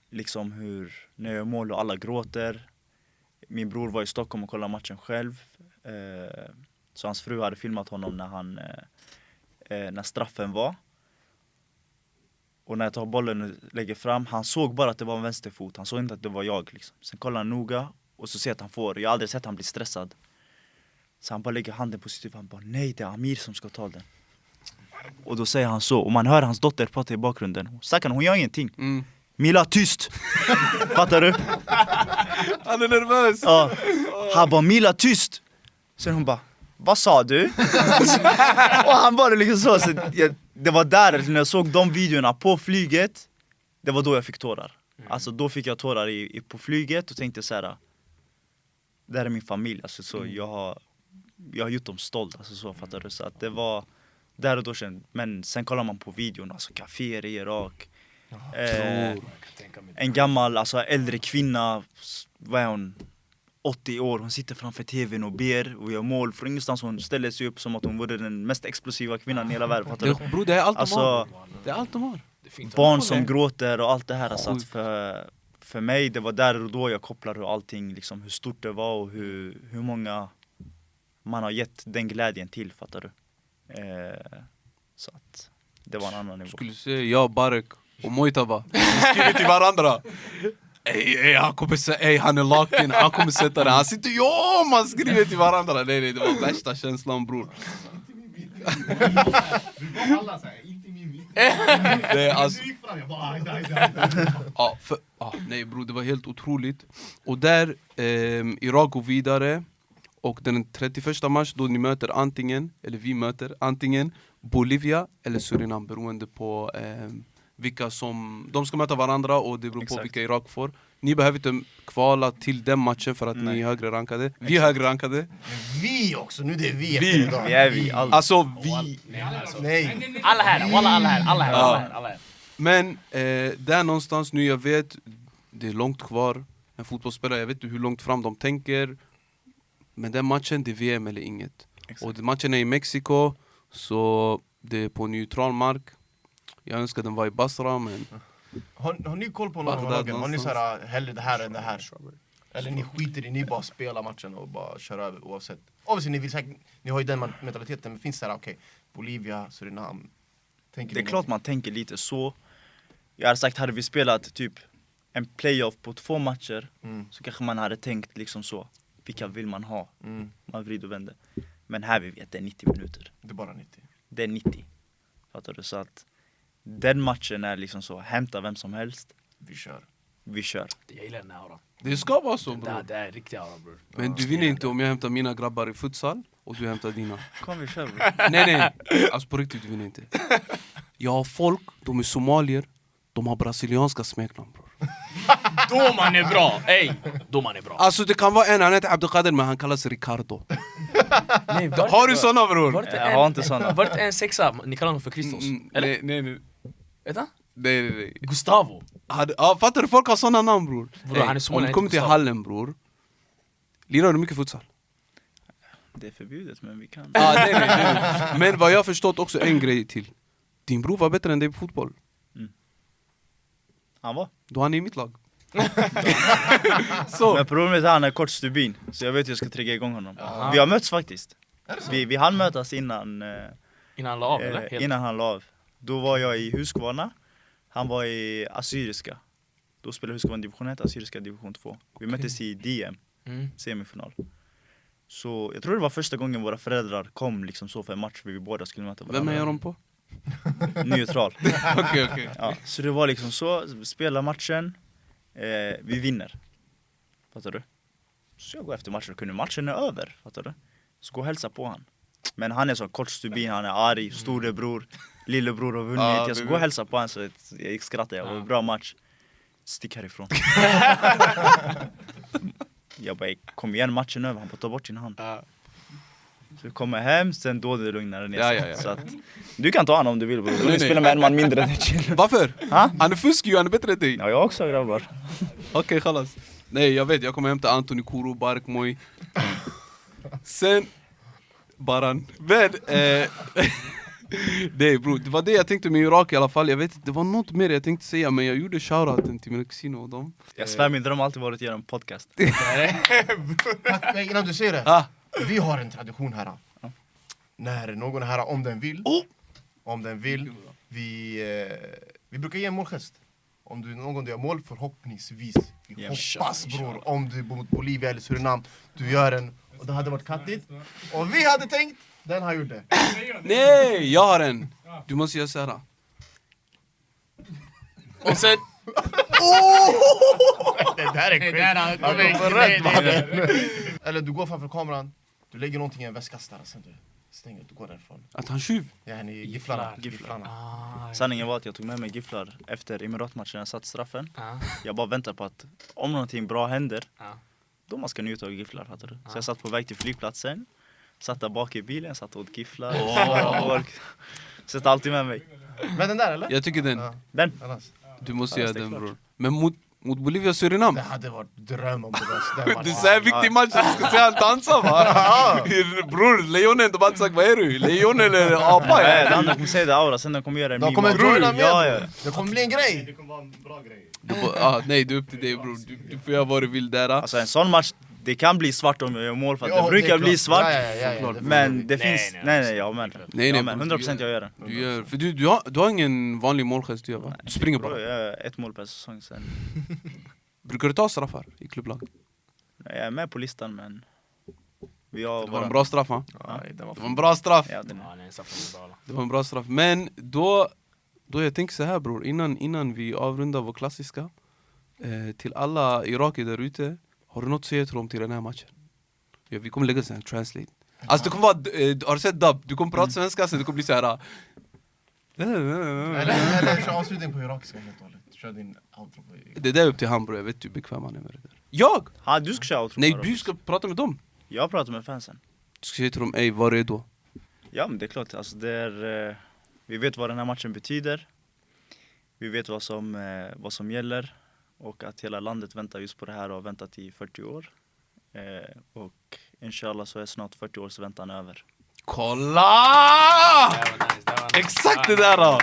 Liksom hur, när jag gör mål och alla gråter. Min bror var i Stockholm och kollade matchen själv. Så hans fru hade filmat honom när straffen var. Och när jag tar bollen och lägger fram, han såg bara att det var en vänsterfot. Han såg inte att det var jag liksom. Sen kollar han noga och så ser att han får. Jag har aldrig sett han bli stressad. Så han bara lägger handen på sitt huvud. Han bara, nej, det är Amir som ska ta den. Och då säger han så. Och man hör hans dotter prata i bakgrunden. Stackarn, hon gör ingenting. Mila, tyst! Fattar du? Han är nervös. Ja. Han bara, Mila, tyst! Sen hon bara, vad sa du? Och han bara liksom så det var där, när jag såg de videorna på flyget, det var då jag fick tårar. Alltså då fick jag tårar på flyget och tänkte så här: det här är min familj, alltså, så jag har gjort dem stolt, alltså, så fattar du? Så att det var där och då sen. Men sen kollar man på videon, alltså kaféer i Irak. En gammal, alltså äldre kvinna, vad är hon? 80 år, hon sitter framför tvn och ber och gör mål från ingenstans. Hon ställer sig upp som att hon vore den mest explosiva kvinnan i hela världen. Bro, det är allt de alltså, har. Det är allt de har. Barn som gråter och allt det här. Alltså, för mig, det var där och då jag kopplade hur allting, liksom, hur stort det var och hur många man har gett den glädjen till, fattar du? Så att det var en annan nivå. Skulle säga jag, Barek och Mojtaba skriver till varandra. Han kommer han är locked in, han kommer sätta det. Han sitter, man skriver till varandra. Nej, det var värsta känslan, bror. Det är alltså... nej bror, det var helt otroligt. Och där, Irak går vidare. Och den 31 mars då ni möter vi möter antingen Bolivia eller Surinam, beroende på vilka som de ska möta varandra, och det beror på vilka Irak får. Ni behöver inte kvala till den matchen för att ni är högre rankade. Vi är högre rankade. Vi också, nu det är vi Vi är vi. Alltså vi. Nej. Alla här. Men där någonstans nu, jag vet det är långt kvar. En fotbollsspelare, jag vet inte hur långt fram de tänker. Men den matchen, det är VM eller inget. Och matchen är i Mexiko, så det är på neutral mark. Jag önskar den var i Basra, men... Har ni koll på någon av lagen? Har ni såhär, hellre det här än det här? Eller ni skiter i, ni bara spelar matchen och bara kör över oavsett? Obviously, ni har ju den mentaliteten, men finns det här, okej, Bolivia, Surinam? Det är klart man tänker lite så. Jag hade sagt, hade vi spelat typ en playoff på 2 matcher, så kanske man hade tänkt liksom så. Vilka vill man ha? Man vrider och vänder. Men här vi vet, det är 90 minuter. Det är bara 90. Det är 90. Fattar du? Så att den matchen är liksom så, hämta vem som helst. Vi kör. Jag gillar den här auran. Det ska vara så, bror. Det är riktigt aura, bror. Men du vinner inte om jag hämtar mina grabbar i futsal och du hämtar dina. Kom vi kör, bror. Nej. Alltså på riktigt, du vinner inte. Jag har folk, de är somalier, de har brasilianska smeknamn, bror. Då man är bra, då man är bra. Alltså det kan vara han heter Abdelkader, men han kallas Ricardo. Nej, Har du såna, bror? Jag har inte såna. Var det en sexa? Ni kallar honom för Kristos? Eller? Nej. Vänta? Nej. Gustavo. Fattar du? Folk har såna namn, bror. Bror, han är om du kommer till hallen, bror. Lirar du mycket futsal? Det är förbjudet, men vi kan. Nej. Men vad jag har förstått också, en grej till. Din bror var bättre än dig på fotboll. Han var? Då han är i mitt lag. Men problemet är att han är kort stubin, så jag vet att jag ska trigga igång honom. Vi har mötts faktiskt. Vi hann mötas innan han la av, eller? Innan han la av. Då var jag i Husqvarna. Han var i Assyriska. Då spelade Husqvarna division 1, Assyriska division 2. Vi möttes i DM, semifinal. Så jag tror det var första gången våra föräldrar kom liksom så för en match, vi båda skulle möta varandra. Vem är de på? Neutral. Okej. Ja, så det var liksom så, spela matchen, vi vinner. Fattar du? Så jag går efter matchen och kunde matchen är över, fattar du? Så gå och hälsa på han. Men han är så kort stubin, han är arg, storebror, lillebror har vunnit. Ja, Jag ska gå och hälsa på han så jag gick skratta, det var en bra match. Stick härifrån. Jag bara, kom igen, matchen över, han får ta bort sin hand. Så vi kommer hem, sen då är det lugnare ner sig. Ja. Så att, du kan ta han om du vill, bror. Du Nej. spelar med en man mindre än chill. Varför? Ha? Han är fuskig, han är bättre än dig. Ja, jag också grabbar. Okej, khalas. Nej, jag vet, jag kommer hämta Antoni Kuro, Barkmoj. Sen... Baran. Men... nej bro, det var det jag tänkte med Irak i alla fall. Jag vet inte, det var något mer jag tänkte säga, men jag gjorde shoutouten till mina kusiner och dem. Jag svär, min dröm har alltid varit att göra en podcast. Nej, innan du säger det. Ah. Vi har en tradition här. När någon är här, om den vill, vi brukar ge en målgest. Om du någon gång gör mål, förhoppningsvis. Vi hoppas bror, om du bor mot Bolivia eller Surinam, du gör en. Och det hade varit kattigt. Och vi hade tänkt, den har gjort det. Nej, jag har en. Du måste göra såhär. Och sen... Det där är skit. Eller du går framför kameran, du lägger någonting i en väskastare, sen du stänger, du går därifrån. Att han tjuv. Ja, ni gifflarna. Sanningen var att jag tog med mig gifflar efter Emiratmatchen, jag satt straffen. Jag bara väntar på att om någonting bra händer, då man ska njuta av gifflar, fattar du? Så jag satt på väg till flygplatsen, satt där bak i bilen, satt och åt gifflar. Så jag alltid med mig. Men den där eller? Jag tycker den. Den? Annars. Du måste göra den bror. Men mot Bolivia och Surinam. Det hade varit dröm om det var Det är så här viktig match, du ska se han dansa va? Bror, lejonen, de har inte sagt vad är du? Lejon eller apa? Nej, den andra kommer säga det aura, sen de kommer göra en De kommer joina med. Ja. Det kommer bli en grej. Det kommer vara en bra grej. Nej, det är upp till dig bror. Du får göra vad du vill där. Alltså en sån match, det kan bli svart om jag gör mål, för att Ja, det brukar är bli klart. svart. Ja, Men det finns, nej, jag med. Nej, Jag med. 100% jag gör den. Du gör, för du har ingen vanlig målgest du gör va? Du springer Bro, bara. jag gör ett mål per säsong sen. Brukar du ta straffar i klubblag? Jag är med på listan, men vi har Det var en bra straff va? Nej, det var Det var en bra straff. Ja, den Ja, nej, så får man bra. Det var en bra straff. Men då jag tänker så här bror, innan vi avrundar vår klassiska, till alla irakier där ute, har du något att säga till dem till den här matchen? Ja, vi kommer lägga sen translate. Alltså det kommer vara, har du sett dub? Du kommer prata svenska, sen det kommer bli så här. Eller kör avslutning på irakiska helt och hållet. Kör din outro på Det där är upp till han bror, jag vet hur bekväm han är med det där. Jag? Ha, du ska köra outro. Nej, bara. du ska prata med dem. Jag pratar med fansen. Du ska säga till dem, ey, vad är det då? Ja, men det är klart. Alltså, det är, vi vet vad den här matchen betyder. Vi vet vad som gäller. Och att hela landet väntar just på det här och har väntat i 40 år. Och inshallah så är snart 40 års väntan över. Kolla! Exakt det där då!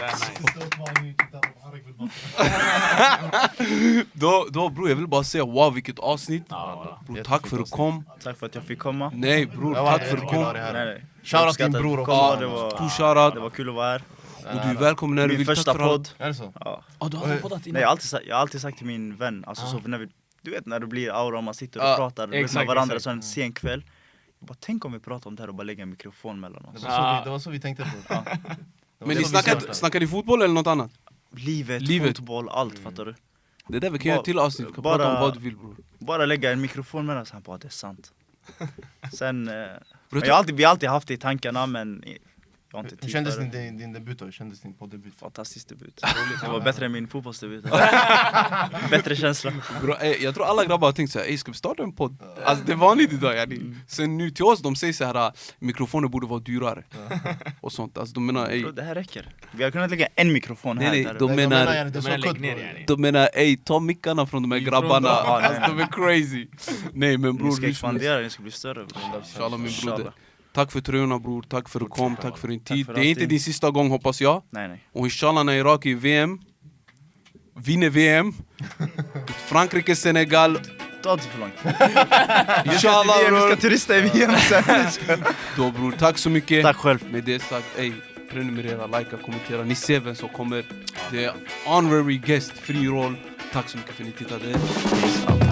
Då bror, jag vill bara säga wow, vilket avsnitt. Bror, tack för att du kom. Tack för att jag fick komma. Nej bror, Det var tack för att du kom. Nej. Shoutout till din bror också. Ja, Shoutout. det var kul att vara här. Och du är välkommen när du Min vill. första Tack för allt. podd. Är det så? Ja. Du har poddat Nej, innan. jag har alltid sagt till min vän, alltså, så när du vet när det blir aura och man sitter och Ja, pratar med exakt, varandra exakt. så en sen kväll. Jag bara, tänk om vi pratar om det här och bara lägger en mikrofon mellan oss. Det var så vi tänkte på. Men ni snackar ni fotboll eller något annat? Livet, fotboll, allt fattar du. Det där vi kan göra till avsnitt, vi kan prata om vad du vill bror. Bara lägga en mikrofon mellan oss, han bara, det är sant. Sen, vi har alltid haft det i tankarna, men jag har inte Hur tid kändes för det. din debut då? Hur kändes din poddebut? Fantastisk debut. Det var bättre än min fotbollsdebut. Bättre känsla. Bro, jag tror alla grabbar har tänkt såhär, ska vi starta en podd? Alltså det är vanligt idag yani. Sen nu till oss, de säger såhär, mikrofoner borde vara dyrare. Och sånt, alltså de menar Bro, det här räcker. Vi har kunnat lägga en mikrofon här. nej, där. de menar, det är så lägg kutt, ner bror. yani. de menar ey, ta mickarna från de här grabbarna. Ja, nej, Alltså de är crazy. Nej men Ni bror, ska expandera, ni ska bli större. Bro. Inshallah min broder. Inshallah. Tack för tröjorna bror, tack för att du kom, tack för din tid. för Det är inte allting. din sista gång hoppas jag. Nej. Och inshallah när Irak är i VM, vinner VM, Frankrike, Senegal, Ta inte för långt. inshallah Vi ska bror. turista i VM sen. Då bror, tack så mycket. Tack själv. Med det sagt, ey, prenumerera, likea, kommentera. Ni ser vem som kommer. Det är honorary guest, fri roll. Tack så mycket för att ni tittade. Peace out.